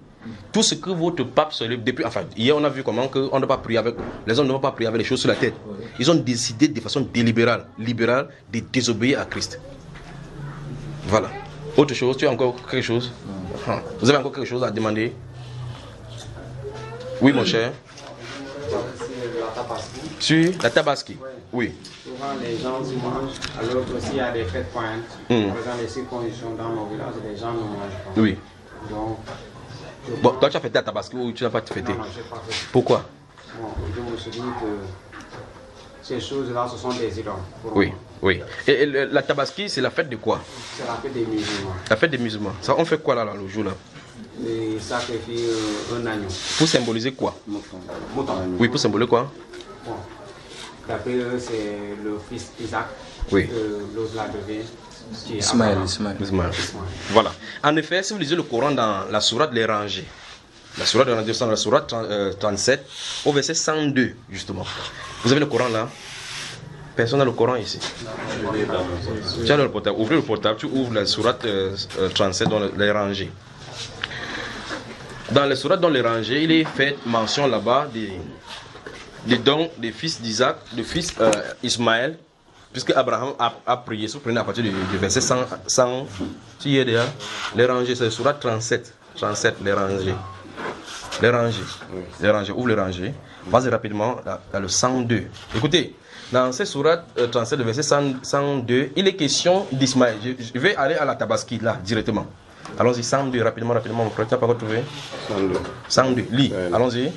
Tout ce que votre pape célèbre depuis, enfin, hier on a vu comment que on ne doit pas prier avec, les hommes ne vont pas prier avec les choses sur la tête. Ils ont décidé de façon libérale de désobéir à Christ. Voilà. Autre chose, tu as encore quelque chose? Vous avez encore quelque chose à demander? Oui, mon cher. C'est la tabaski. Sur la tabaski? Oui. Souvent les gens y mangent, alors aussi il y a des fêtes pointes. Par exemple, les circoncisions dans nos villages, les gens ne mangent pas. Oui. Donc, bon, toi tu as fêté la tabaski ou tu n'as pas fêté? Non, je n'ai pas fait. Pourquoi? Bon, je me suis dit que ces choses-là, ce sont des idoles. Oui, oui. Et la tabaski, c'est la fête de quoi? C'est la fête des musulmans. La fête des musulmans. Ça, on fait quoi là, le jour là? Ils sacrifient un agneau. Pour symboliser quoi? Mouton. Oui, pour symboliser quoi? Bon. D'après eux, c'est le fils Isaac. Oui. L'autre là devient Ismaël. Voilà. En effet, si vous lisez le Coran dans la sourate Les Rangées, la sourate 37, au verset 102, justement. Vous avez le Coran là? Personne n'a le Coran ici. Tu as le portable. Ouvrez le portable, tu ouvres la sourate 37 dans les Rangées. Dans la sourate dans les Rangées, il est fait mention là-bas des dons des fils d'Isaac, du fils Ismaël, puisque Abraham a prié. Si vous prenez à partir du verset 100, tu y es déjà. Les Rangées, c'est la sourate 37, les Rangées. Les Rangées, ouvre les Rangées. Vas-y rapidement dans le 102. Écoutez, dans cette sourate 37, le verset 102, il est question d'Ismaël. Je vais aller à la tabaski là, directement. Allons-y, 102, rapidement, mon frère, tu n'as pas retrouvé? 102, lis, allons-y.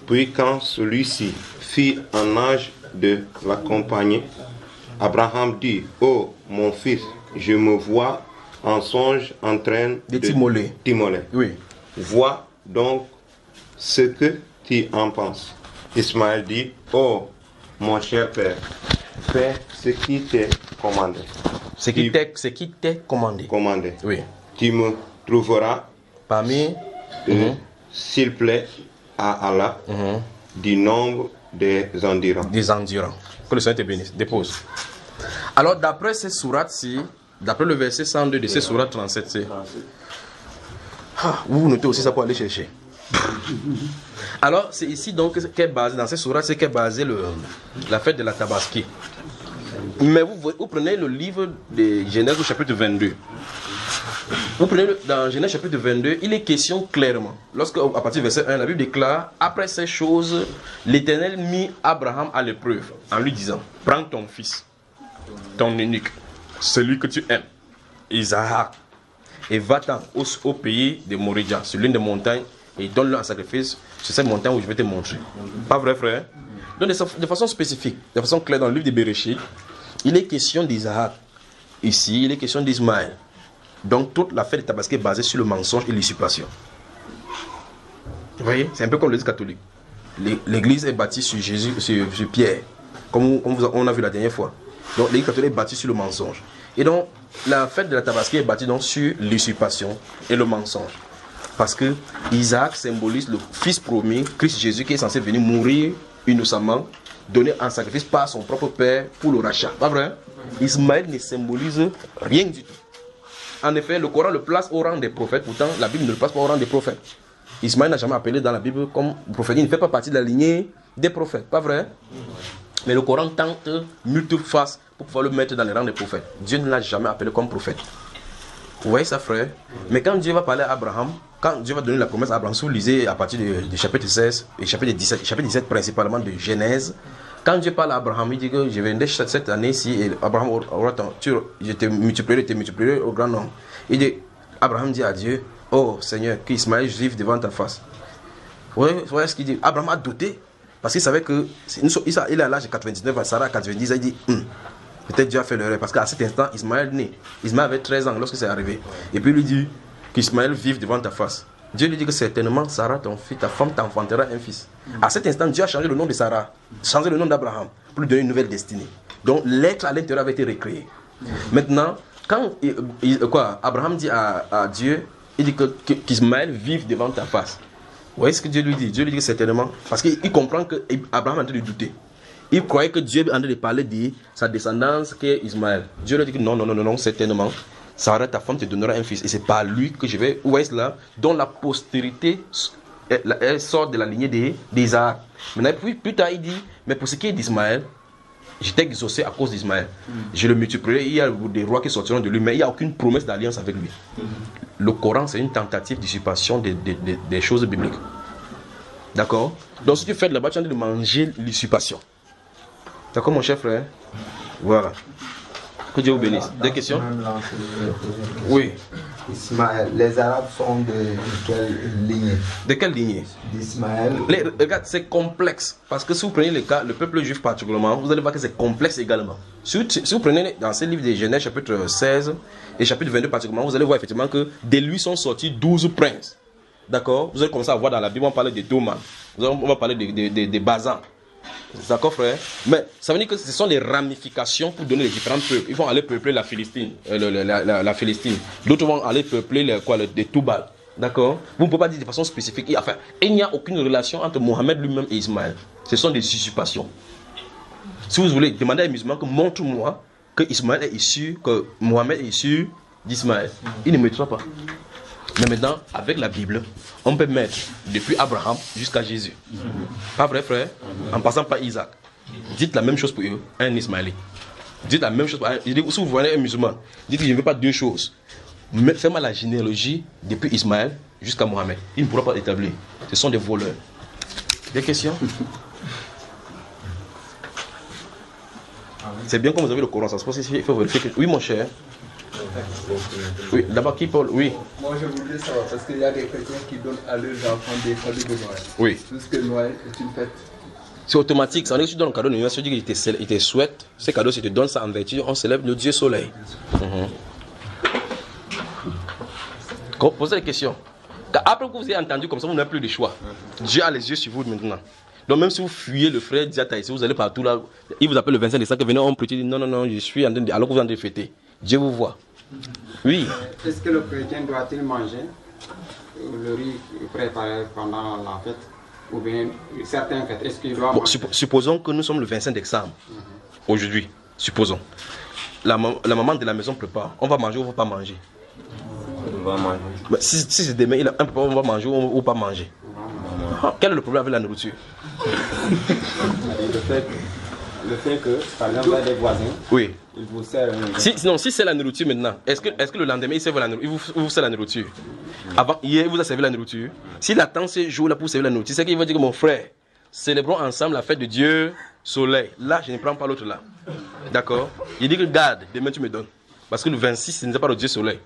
Puis quand celui-ci fit en âge de l'accompagner, Abraham dit, ô mon fils, je me vois en songe en train de t'immoler. Oui. Vois donc ce que tu en penses. Ismaël dit, ô mon cher père, fais ce qui t'est commandé. Ce qui t'est commandé. Oui. Tu me trouveras parmi, s'il plaît à Allah, du nombre des endurants. Que le Seigneur te bénisse. Dépose. Alors, d'après ces sourates-ci, d'après le verset 102 de ces sourates 37, c'est. Vous notez aussi ça pour aller chercher. Alors, c'est ici donc qu'est basé, dans ces sourates, c'est qu'est basé la fête de la tabaski. Mais vous prenez le livre de Genèse au chapitre 22. Vous prenez dans Genèse chapitre 22, il est question clairement, lorsque à partir du verset 1, la Bible déclare, après ces choses, l'Éternel mit Abraham à l'épreuve, en lui disant, prends ton fils, ton unique, celui que tu aimes, Isaac, et va-t'en au pays de Moria, sur l'une des montagnes, et donne-le en sacrifice sur cette montagne où je vais te montrer. Pas vrai, frère? Donc de façon spécifique, de façon claire, dans le livre de Béréchid, il est question d'Isaac. Ici, il est question d'Ismaël. Donc toute la fête de tabaski est basée sur le mensonge et l'usurpation. Vous voyez? C'est un peu comme l'église catholique. L'église est bâtie sur Jésus, sur Pierre, comme on a vu la dernière fois. Donc l'église catholique est bâtie sur le mensonge. Et donc la fête de la tabaski est bâtie donc sur l'usurpation et le mensonge. Parce que Isaac symbolise le fils promis, Christ Jésus, qui est censé venir mourir innocemment, donné en sacrifice par son propre père pour le rachat. Pas vrai? Ismaël ne symbolise rien du tout. En effet, le Coran le place au rang des prophètes, pourtant la Bible ne le place pas au rang des prophètes. Ismaël n'a jamais appelé dans la Bible comme prophète, il ne fait pas partie de la lignée des prophètes, pas vrai? Mais le Coran tente multiples faces pour pouvoir le mettre dans les rangs des prophètes. Dieu ne l'a jamais appelé comme prophète. Vous voyez ça, frère? Mais quand Dieu va parler à Abraham, quand Dieu va donner la promesse à Abraham, si vous lisez à partir du chapitre 16 et chapitre 17 principalement de Genèse, quand Dieu parle à Abraham, il dit que je viendrai cette année-ci et Abraham aura je te multiplierai au grand nombre. Abraham dit à Dieu, oh Seigneur, qu'Ismaël vive devant ta face. Vous voyez ce qu'il dit? Abraham a douté parce qu'il savait que il est à l'âge de 99, Sarah à 90, il dit, peut-être Dieu a fait l'erreur parce qu'à cet instant, Ismaël est né. Ismaël avait 13 ans lorsque c'est arrivé. Et puis il lui dit qu'Ismaël vive devant ta face. Dieu lui dit que certainement Sarah, ton fils, ta femme t'enfantera un fils. À cet instant, Dieu a changé le nom de Sarah, changé le nom d'Abraham pour lui donner une nouvelle destinée. Donc l'être à l'intérieur avait été recréé. Maintenant, quand Abraham dit à Dieu, il dit qu'Ismaël vive devant ta face. Vous voyez ce que Dieu lui dit? Dieu lui dit que certainement, parce qu'il comprend qu'Abraham est en train de douter. Il croyait que Dieu est en train de parler de sa descendance qui est Ismaël. Dieu lui dit que non, certainement. Sarah, ta femme te donnera un fils. Et c'est par lui que je vais, où est-ce là, dont la postérité elle sort de la lignée d'Isaac. Maintenant, plus tard, il dit, mais pour ce qui est d'Ismaël, j'étais exaucé à cause d'Ismaël. Je le multiplierai, il y a des rois qui sortiront de lui, mais il n'y a aucune promesse d'alliance avec lui. Le Coran, c'est une tentative d'usurpation des choses bibliques. D'accord? Donc si tu fais de là-bas, tu as envie de manger l'usurpation. D'accord, mon cher frère? Voilà. Que Dieu vous bénisse. Des questions? Oui. Ismaël, les Arabes sont de quelle lignée? De quelle lignée? D'Ismaël. Regarde, c'est complexe. Parce que si vous prenez le cas, le peuple juif particulièrement, vous allez voir que c'est complexe également. Si vous prenez dans ces livres des Genèse, chapitre 16 et chapitre 22 particulièrement, vous allez voir effectivement que de lui sont sortis 12 princes. D'accord? Vous allez commencer à voir dans la Bible, on va parler de Doman. On va parler de Bazan. D'accord, frère? Mais ça veut dire que ce sont les ramifications pour donner les différents peuples. Ils vont aller peupler la Philistine. La Philistine. D'autres vont aller peupler les Toubal. D'accord? Vous ne pouvez pas dire de façon spécifique. Enfin, il n'y a aucune relation entre Mohammed lui-même et Ismaël. Ce sont des usurpations. Si vous voulez demander à un musulman que montre-moi que Ismaël est issu, que Mohammed est issu d'Ismaël, il ne mettra pas. Mais maintenant, avec la Bible, on peut mettre depuis Abraham jusqu'à Jésus. Pas vrai, frère? En passant par Isaac. Dites la même chose pour eux, un Ismaélite. Dites la même chose pour si vous voyez un musulman, dites que je ne veux pas deux choses. Faites-moi la généalogie depuis Ismaël jusqu'à Mohammed. Il ne pourra pas établir. Ce sont des voleurs. Des questions? C'est bien comme vous avez le Coran, ça se passe ici. Il faut vérifier que... Oui, mon cher. Oui, d'abord qui parle? Oui. Moi je voulais savoir parce qu'il y a des chrétiens qui donnent à leurs enfants des cadeaux de Noël. Oui. Puisque Noël est une fête. C'est automatique. Ça veut dire que tu donnes un cadeau de Noël, ça veut dire qu'il te souhaite. Ces cadeaux, si tu te donnes ça en vertu, on célèbre le Dieu soleil. Posez des questions. Après que vous ayez entendu comme ça, vous n'avez plus de choix. Dieu a les yeux sur vous maintenant. Donc même si vous fuyez le frère Diataïs, vous allez partout là, il vous appelle le 25 décembre, venez on petit, non, je suis en train de... Alors que vous en train de fêter. Dieu vous voit. Oui. Est-ce que le chrétien doit-il manger le riz préparé pendant la fête? Ou bien certaines fêtes, est-ce qu'il doit manger? Supposons que nous sommes le 25 décembre. Aujourd'hui, supposons. La maman de la maison prépare. On va manger ou on ne va pas manger? On va manger. Mais si c'est demain, on va manger ou pas manger? Quel est le problème avec la nourriture? Le fait que, par exemple, il y a des voisins, oui. Ils vous servent. Si c'est la nourriture maintenant, est-ce que le lendemain, il vous sert la nourriture? Avant, hier, il vous a servi la nourriture. S'il attend ces jours-là pour servir la nourriture, c'est qu'il va dire que mon frère, célébrons ensemble la fête de Dieu, soleil. Là, je ne prends pas l'autre là. D'accord? Il dit que garde, demain tu me donnes. Parce que le 26, ce n'est pas le Dieu soleil.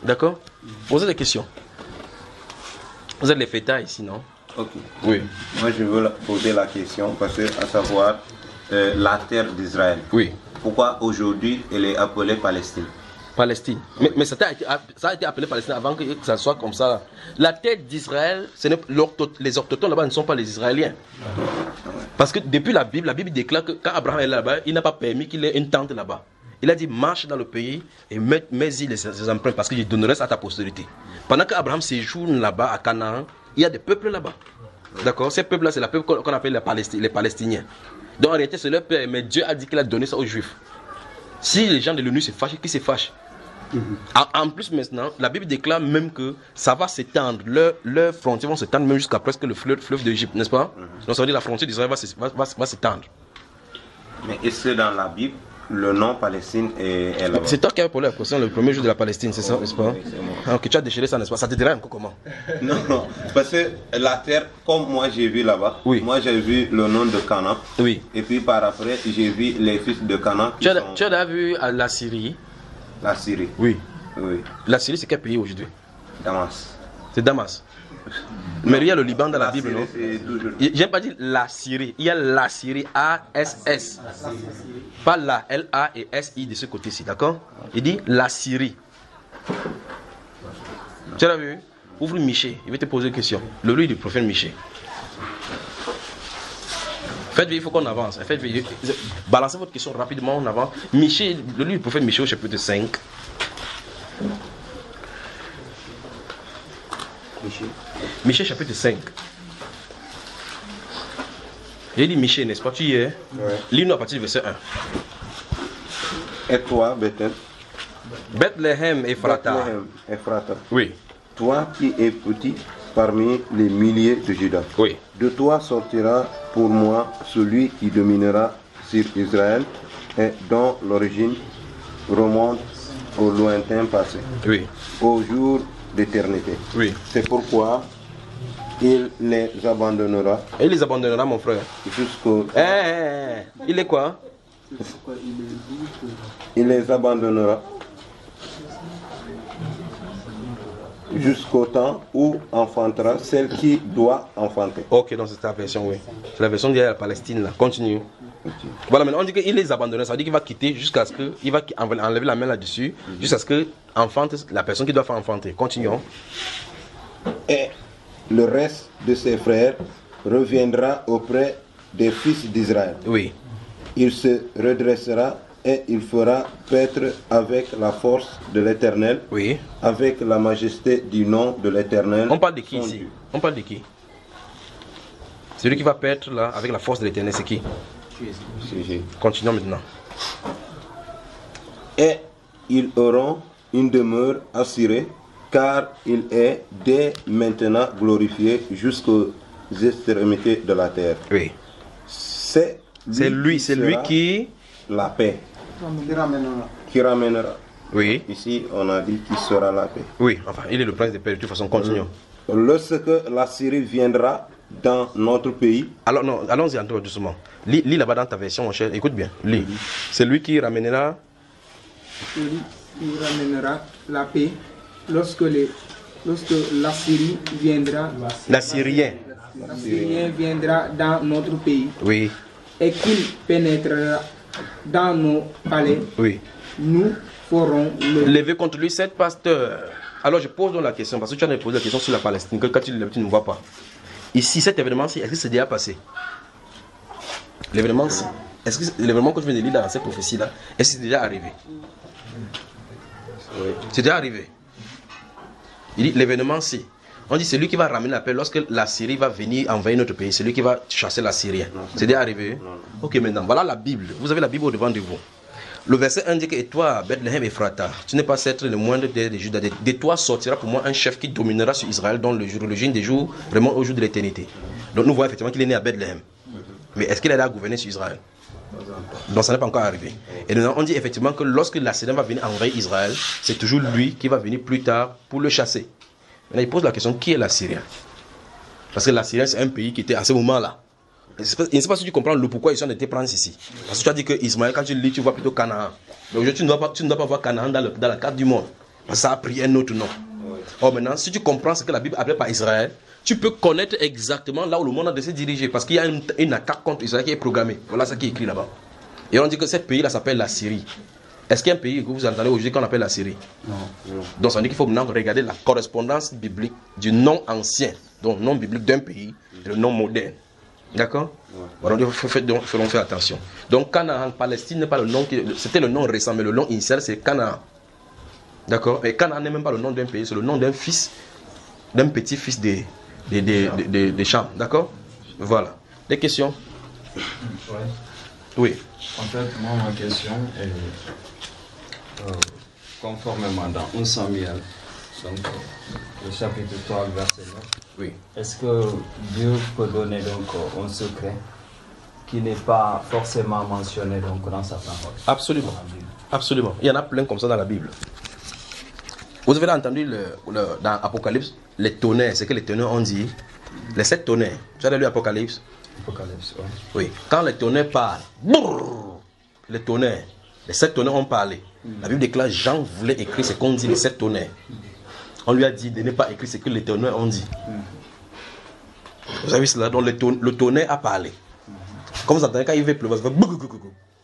D'accord? Posez des questions. Vous êtes les fêtards ici, non? Ok. Oui. Moi, je veux poser la question parce que, à savoir, la terre d'Israël. Oui. Pourquoi aujourd'hui elle est appelée Palestine? Palestine. Mais ça a été appelé Palestine avant que ça soit comme ça. La terre d'Israël, les orthodoxes là-bas ne sont pas les Israéliens. Parce que depuis la Bible déclare que quand Abraham est là-bas, il n'a pas permis qu'il ait une tente là-bas. Il a dit marche dans le pays et mets-y les empreintes parce que je donnerai ça à ta postérité. Pendant qu'Abraham séjourne là-bas à Canaan, il y a des peuples là-bas. D'accord? Ces peuples-là, c'est le peuple qu'on appelle les Palestiniens. Donc en réalité, c'est leur père, mais Dieu a dit qu'il a donné ça aux Juifs. Si les gens de l'ONU se fâchent, qui se fâchent? En plus maintenant, la Bible déclare même que ça va s'étendre, leurs frontières vont s'étendre même jusqu'à presque le fleuve d'Égypte, n'est-ce pas? Donc ça veut dire que la frontière d'Israël va s'étendre. Mais est-ce que dans la Bible, le nom Palestine est là-bas? C'est toi qui avais posé la question le premier jour de la Palestine, c'est ça, n'est-ce pas? Oui, alors que tu as déchiré ça, n'est-ce pas? Ça te dirait encore comment? Non, parce que la terre, comme moi j'ai vu là-bas, oui. Moi j'ai vu le nom de Canaan. Oui. Et puis par après, j'ai vu les fils de Canaan. Tu as vu la Syrie? La Syrie? Oui. Oui. La Syrie, c'est quel pays aujourd'hui? Damas. C'est Damas. Mais il y a le Liban dans la Bible, non? J'ai pas dit la Syrie. Il y a la Syrie, A-S-S. Pas la, L-A et S-I de ce côté-ci, d'accord? Il dit la Syrie. Tu l'as vu? Ouvre Michée, il va te poser une question. Le livre du prophète Michée. Faites vite, il faut qu'on avance. Faites vite. Balancez votre question rapidement, on avance. Michée, le livre du prophète Michée au chapitre 5. Michée chapitre 5. J'ai dit Michée, n'est-ce pas? Tu y es? Ouais. Lis-nous à partir du verset 1. Et toi, Bethel? Bethléem Ephrata. Oui. Toi qui es petit parmi les milliers de Juda. Oui. De toi sortira pour moi celui qui dominera sur Israël et dont l'origine remonte au lointain passé, au jour d'éternité. C'est pourquoi il les abandonnera. Et il les abandonnera, mon frère. Jusqu'au... Il est quoi? Il les abandonnera jusqu'au temps où enfantera celle qui doit enfanter. Ok, donc c'est ta version, oui. C'est la version de la Palestine, là. Continue. Voilà, maintenant on dit qu'il les abandonnera, ça veut dire qu'il va quitter jusqu'à ce que, il va enlever la main là-dessus, jusqu'à ce que enfante la personne qui doit faire enfanter. Continuons. Et le reste de ses frères reviendra auprès des fils d'Israël. Oui. Il se redressera et il fera paître avec la force de l'Éternel, avec la majesté du nom de l'Éternel. On parle de qui ici? On parle de qui? Celui qui va paître là avec la force de l'Éternel, c'est qui? Continuons maintenant. Et ils auront une demeure assurée, car il est dès maintenant glorifié jusqu'aux extrémités de la terre. Oui. C'est lui qui la paix. Qui ramènera. Oui. Ici, on a dit qu'il sera la paix. Oui, enfin, il est le prince de paix. De toute façon, continuons. Lorsque la Syrie viendra dans notre pays. Alors, non, allons-y un peu doucement. Lis là-bas dans ta version, mon cher. Écoute bien. Lis. C'est lui qui ramènera. Celui qui ramènera la paix lorsque la Syrie viendra. L'Assyrien. L'Assyrien viendra dans notre pays. Oui. Et qu'il pénétrera dans nos palais. Oui. Nous ferons lever contre lui 7 pasteurs. Alors je pose donc la question, parce que tu as posé la question sur la Palestine, que quand tu ne vois pas. Ici, cet événement-ci, est-ce que c'est déjà passé? L'événement-ci, est-ce que l'événement que tu viens de lire dans cette prophétie-là, est-ce que c'est déjà arrivé? Oui. C'est déjà arrivé. Il dit l'événement-ci. On dit c'est lui qui va ramener la paix lorsque la Syrie va venir envahir notre pays. C'est lui qui va chasser la Syrienne. C'est déjà arrivé? Non. Ok, maintenant, voilà la Bible. Vous avez la Bible au devant de vous. Le verset 1 dit que et toi, Bethléem Ephrata, tu n'es pas être le moindre des Judas. De toi sortira pour moi un chef qui dominera sur Israël dans le jour, l'origine des jours, vraiment au jour de l'éternité. Donc nous voyons effectivement qu'il est né à Bethléem. Mais est-ce qu'il a gouverné sur Israël? Donc ça n'est pas encore arrivé. Et maintenant on dit effectivement que lorsque la Syrie va venir envahir Israël, c'est toujours lui qui va venir plus tard pour le chasser. Maintenant il pose la question, qui est la Syrie? Parce que la Syrie c'est un pays qui était à ce moment-là. Je ne sais pas si tu comprends le pourquoi ils sont été prendre ici. Parce que tu as dit que Ismaël, quand tu lis, tu vois plutôt Canaan. Mais aujourd'hui, tu ne dois pas voir Canaan dans la carte du monde. Parce que ça a pris un autre nom. Or maintenant, si tu comprends ce que la Bible appelle par Israël, tu peux connaître exactement là où le monde a de se diriger. Parce qu'il y a une attaque contre Israël qui est programmée. Voilà ce qui est écrit là-bas. Et on dit que ce pays-là s'appelle la Syrie. Est-ce qu'il y a un pays que vous entendez aujourd'hui qu'on appelle la Syrie? Non. Donc ça veut dire qu'il faut maintenant regarder la correspondance biblique du nom ancien, donc nom biblique d'un pays, et le nom moderne. D'accord? Voilà, donc faisons faire attention. Donc Canaan, Palestine n'est pas le nom, c'était le nom récent, mais le nom initial c'est Canaan. D'accord? Et Canaan n'est même pas le nom d'un pays, c'est le nom d'un fils, d'un petit-fils des Cham. D'accord? Voilà. Des questions? Oui. En fait, moi, ma question est conformément dans 1 Samuel, donc le chapitre 3, verset 9. Oui. Est-ce que Dieu peut donner donc un secret qui n'est pas forcément mentionné donc dans sa parole? Absolument. Absolument. Il y en a plein comme ça dans la Bible. Vous avez entendu dans Apocalypse, les tonnerres, c'est que les tonnerres ont dit, les 7 tonnerres. Tu as lu Apocalypse? Apocalypse, oui. Oui. Quand les tonnerres parlent, les tonnerres, les 7 tonnerres ont parlé. La Bible déclare, Jean voulait écrire ce qu'on dit, les 7 tonnerres. On lui a dit de ne pas écrire ce que les tonnerres ont dit. Vous avez vu cela? Donc le tonnerre a parlé. Comme vous entendez quand il veut pleuvoir,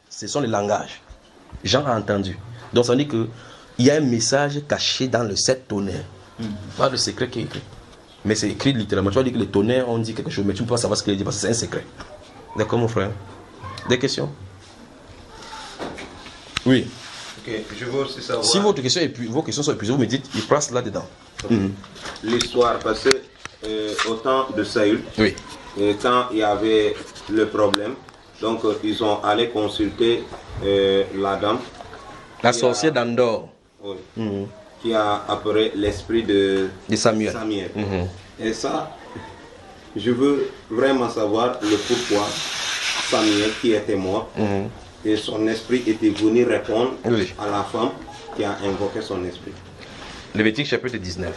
ce sont les langages. Jean a entendu. Donc ça veut dire qu'il y a un message caché dans le 7 tonnerres. Pas de secret qui est écrit. Mais c'est écrit littéralement. Tu vas dire que les tonnerres ont dit quelque chose, mais tu ne peux pas savoir ce qu'il dit parce que c'est un secret. D'accord mon frère? Des questions? Oui. Okay, je veux aussi savoir. Si vos questions sont épuisées, vous me dites, il passe là-dedans. L'histoire, parce que au temps de Saül, oui. Quand il y avait le problème, donc ils ont allé consulter la dame. La sorcière d'Andor. Oui. Qui a appelé l'esprit de Samuel. Et ça, je veux vraiment savoir le pourquoi Samuel qui était mort. Et son esprit était venu répondre à la femme qui a invoqué son esprit. Lévitique chapitre 19.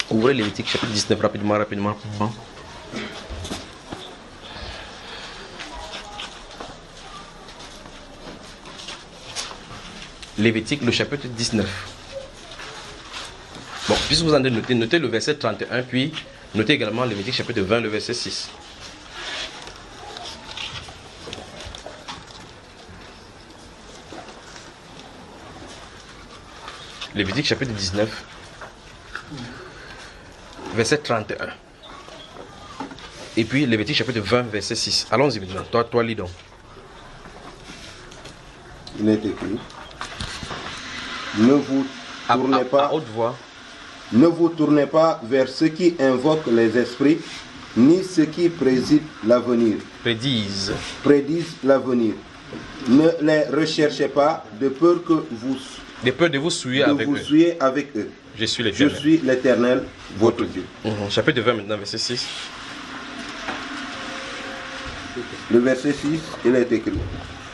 Ouvrez Lévitique chapitre 19 rapidement. Lévitique, le chapitre 19. Bon, puisque vous en avez noté, notez le verset 31, puis notez également Lévitique chapitre 20, le verset 6. Lévitique chapitre 19, verset 31. Et puis Lévitique chapitre 20, verset 6. Allons-y maintenant. Toi, lis donc. Il est écrit. Ne vous tournez pas. À haute voix. Ne vous tournez pas vers ceux qui invoquent les esprits, ni ceux qui prédisent l'avenir. Prédisent l'avenir. Ne les recherchez pas de peur que vous de vous souiller avec eux. Je suis l'Éternel. Je suis l'Éternel, votre Dieu. Chapitre 20 maintenant, verset 6. Le verset 6, il est écrit.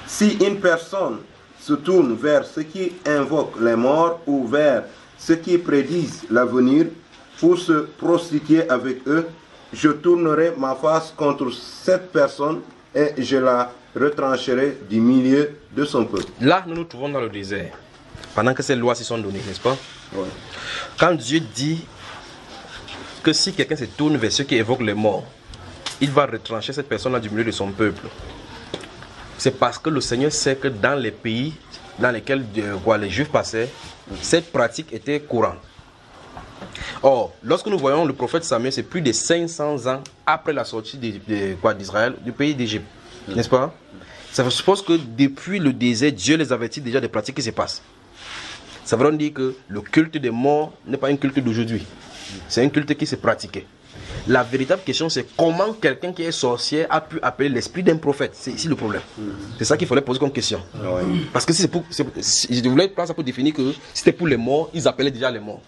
Si une personne se tourne vers ceux qui invoquent les morts ou vers ceux qui prédisent l'avenir pour se prostituer avec eux, je tournerai ma face contre cette personne et je la retrancherai du milieu de son peuple. Là, nous nous trouvons dans le désert. Pendant que ces lois-ci sont données, n'est-ce pas? Ouais. Quand Dieu dit que si quelqu'un se tourne vers ceux qui évoquent les morts, il va retrancher cette personne-là du milieu de son peuple. C'est parce que le Seigneur sait que dans les pays dans lesquels les Juifs passaient, cette pratique était courante. Or, lorsque nous voyons le prophète Samuel, c'est plus de 500 ans après la sortie d'Israël, du pays d'Égypte, n'est-ce pas? Ça suppose que depuis le désert, Dieu les avertit déjà des pratiques qui se passent. Ça veut dire que le culte des morts n'est pas un culte d'aujourd'hui. C'est un culte qui s'est pratiqué. La véritable question, c'est comment quelqu'un qui est sorcier a pu appeler l'esprit d'un prophète. C'est ici le problème. C'est ça qu'il fallait poser comme question. Parce que je voulais prendre ça pour définir que si c'était pour les morts, ils appelaient déjà les morts.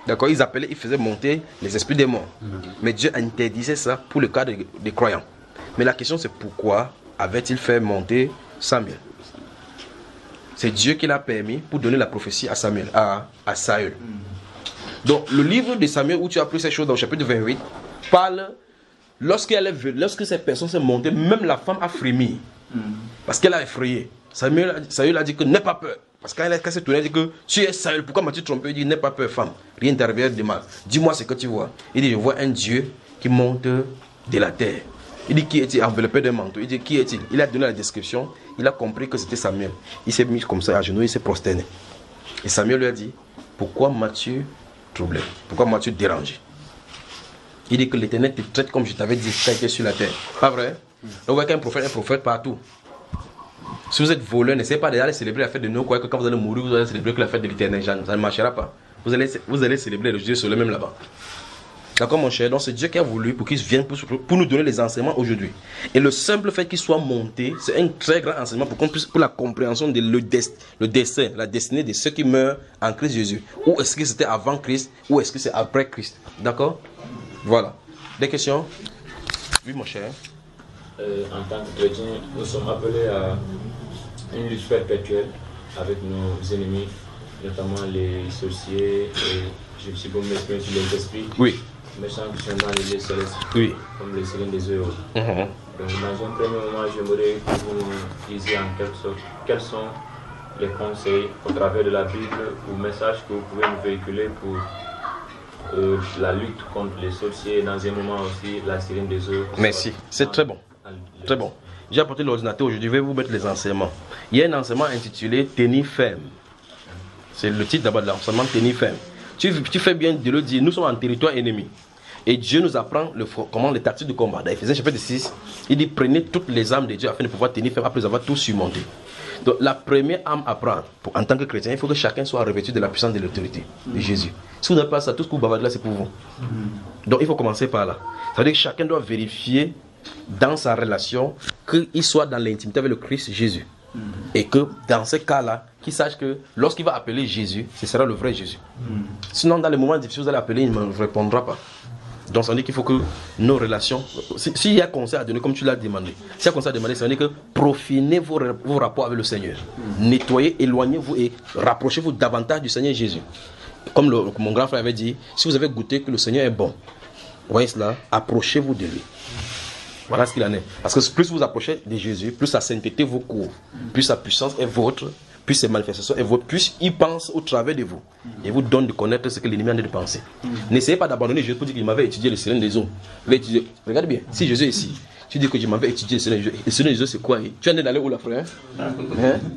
D'accord? Ils faisaient monter les esprits des morts. Mais Dieu interdisait ça pour le cas des croyants. Mais la question, c'est pourquoi avait-il fait monter Samuel? C'est Dieu qui l'a permis pour donner la prophétie à Samuel, à Saül. Donc, le livre de Samuel, où tu as appris ces choses dans le chapitre 28, parle, lorsque cette personne s'est montée, même la femme a frémi. Parce qu'elle a effrayé. Saül a dit que n'aie pas peur. Parce qu'elle s'est tournée, elle a dit que tu es Saül, pourquoi m'as-tu trompé? Il dit n'aie pas peur, femme. Rien t'arrivera de mal. Dis-moi ce que tu vois. Il dit je vois un Dieu qui monte de la terre. Il dit qui est-il? Enveloppé d'un manteau. Il dit qui est-il? Il a donné la description. Il a compris que c'était Samuel. Il s'est mis comme ça à genoux, il s'est prosterné. Et Samuel lui a dit pourquoi m'as-tu troublé? Pourquoi m'as-tu dérangé? Il dit que l'Éternel te traite comme je t'avais dit quand tu étais sur la terre. Pas vrai? Donc vous voyez qu'un prophète partout. Si vous êtes voleur, n'essayez pas d'aller célébrer la fête de Noël, que quand vous allez mourir, vous allez célébrer que la fête de l'Éternel. Ça ne marchera pas. Vous allez célébrer le Dieu soleil même là-bas. D'accord mon cher? Donc c'est Dieu qui a voulu pour qu'il vienne pour nous donner les enseignements aujourd'hui. Et le simple fait qu'il soit monté, c'est un très grand enseignement pour la compréhension de le destin, la destinée de ceux qui meurent en Christ Jésus. Ou est-ce que c'était avant Christ, ou est-ce que c'est après Christ? D'accord? Voilà. Des questions? Oui mon cher. En tant que chrétien, nous sommes appelés à une lutte perpétuelle avec nos ennemis, notamment les sorciers, et je suis bon m'exprimer sur les esprits. Oui. Méchants qui sont dans les lieux célestes, oui, comme les sirènes des eaux. Donc, dans un premier moment, j'aimerais que vous nous disiez en quelque sorte quels sont les conseils au travers de la Bible ou messages que vous pouvez nous véhiculer pour la lutte contre les sorciers et dans un moment aussi la sirène des eaux. Merci, c'est très bon. Très bon. J'ai apporté l'ordinateur aujourd'hui, je vais vous mettre les enseignements. Il y a un enseignement intitulé Tenir ferme. C'est le titre d'abord de l'enseignement Tenir ferme. Tu fais bien de le dire, nous sommes en territoire ennemi. Et Dieu nous apprend comment les tactiques de combat. Dans Ephésiens chapitre 6, il dit prenez toutes les armes de Dieu afin de pouvoir tenir ferme après avoir tout surmonté. Donc la première arme à prendre, en tant que chrétien, il faut que chacun soit revêtu de la puissance de l'autorité de Jésus. Si vous n'avez pas ça, tout ce que vous bavardez là, c'est pour vous. Donc il faut commencer par là. Ça veut dire que chacun doit vérifier dans sa relation qu'il soit dans l'intimité avec le Christ Jésus. Et que dans ce cas-là, qu'il sache que lorsqu'il va appeler Jésus, ce sera le vrai Jésus. Sinon, dans les moments difficiles, vous allez appeler, il ne me répondra pas. Donc ça veut dire qu'il faut que nos relations, s'il y a conseil à donner comme tu l'as demandé, s'il y a conseil à demander, ça veut dire que profilez vos rapports avec le Seigneur. Nettoyez, éloignez-vous et rapprochez-vous davantage du Seigneur Jésus. Comme mon grand frère avait dit, si vous avez goûté que le Seigneur est bon, vous voyez cela, approchez-vous de lui. Voilà ce qu'il en est. Parce que plus vous approchez de Jésus, plus sa sainteté vous couvre, plus sa puissance est vôtre, plus ses manifestations est vôtre, plus il pense au travers de vous et vous donne de connaître ce que l'ennemi a de penser. N'essayez pas d'abandonner Jésus pour dire qu'il m'avait étudié le Seigneur des eaux. Regarde bien, si Jésus est ici, tu dis que je m'avais étudié le Seigneur des eaux. Le Seigneur des eaux, c'est quoi? Tu es d'aller où, là, frère?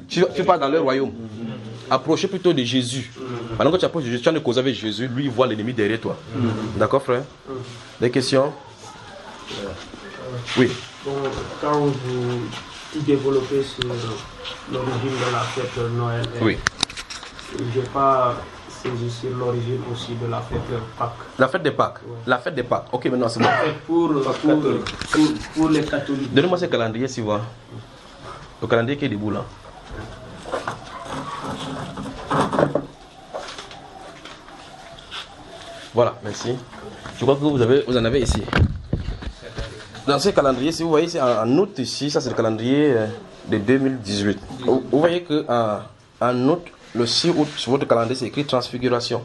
Tu pars dans le royaume. Approchez plutôt de Jésus. Pendant que tu approches de Jésus, tu as une cause avec Jésus, lui il voit l'ennemi derrière toi. D'accord, frère? Des questions? Oui. Bon, quand vous développez sur l'origine de la fête de Noël, oui. Je n'ai pas saisi sur l'origine aussi de la fête de Pâques. La fête des Pâques? Ouais. La fête des Pâques. Ok, maintenant c'est bon. Pour les catholiques. Donnez-moi ce calendrier, s'il vous plaît. Le calendrier qui est debout là. Voilà, merci. Je crois que vous en avez ici. Dans ce calendrier, si vous voyez, c'est en août ici, ça c'est le calendrier de 2018. Vous voyez qu'en août, le 6 août, sur votre calendrier, c'est écrit transfiguration.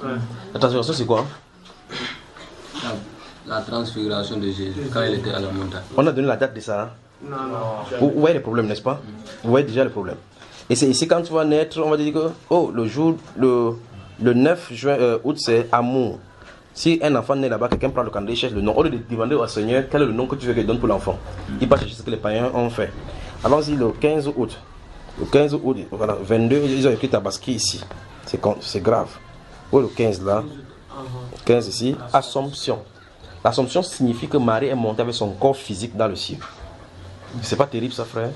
Ouais. La transfiguration, c'est quoi? La transfiguration de Jésus, quand il était à la montagne. On a donné la date de ça. Hein? Non. Vous voyez le problème, n'est-ce pas? Vous voyez déjà le problème. Et c'est ici, quand tu vas naître, on va dire que, le jour, le 9 août, c'est amour. Si un enfant naît là-bas, quelqu'un prend le calendrier, cherche le nom. Au lieu de demander au Seigneur quel est le nom que tu veux qu'il donne pour l'enfant, il va chercher ce que les païens ont fait. Allons-y le 15 août. Le 15 août, voilà, 22, ils ont écrit Tabaski ici. C'est grave. Ou le 15 là. 15 ici, Assomption. L'Assomption signifie que Marie est montée avec son corps physique dans le ciel. C'est pas terrible ça, frère?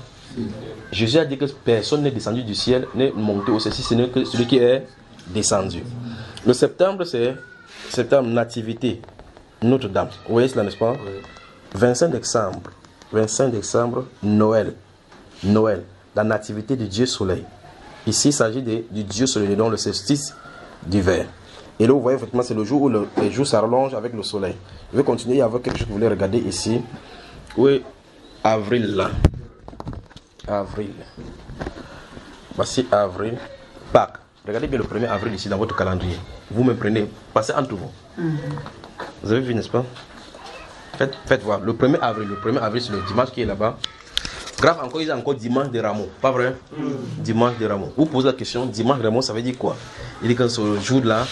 Jésus a dit que personne n'est descendu du ciel, n'est monté au ciel, si ce n'est que celui qui est descendu. Le septembre, c'est septembre, Nativité, Notre-Dame. Vous voyez cela, n'est-ce pas? Oui. 25 décembre, Noël, la Nativité du Dieu Soleil. Ici, il s'agit du Dieu Soleil, donc le solstice d'hiver. Et là, vous voyez, effectivement, c'est le jour où les jours s'allongent avec le soleil. Je vais continuer avec quelque chose que vous voulez regarder ici. Oui, avril, là. Avril. Voici avril, Pâques. Regardez bien le 1er avril ici dans votre calendrier. Vous me prenez, passez entre vous. Vous avez vu, n'est-ce pas? Faites voir. Le 1er avril, c'est le dimanche qui est là-bas. Grave encore, il y a encore dimanche de Rameaux. Pas vrai? Dimanche de Rameaux. Vous posez la question, dimanche de Rameaux, ça veut dire quoi? Il dit que ce jour-là,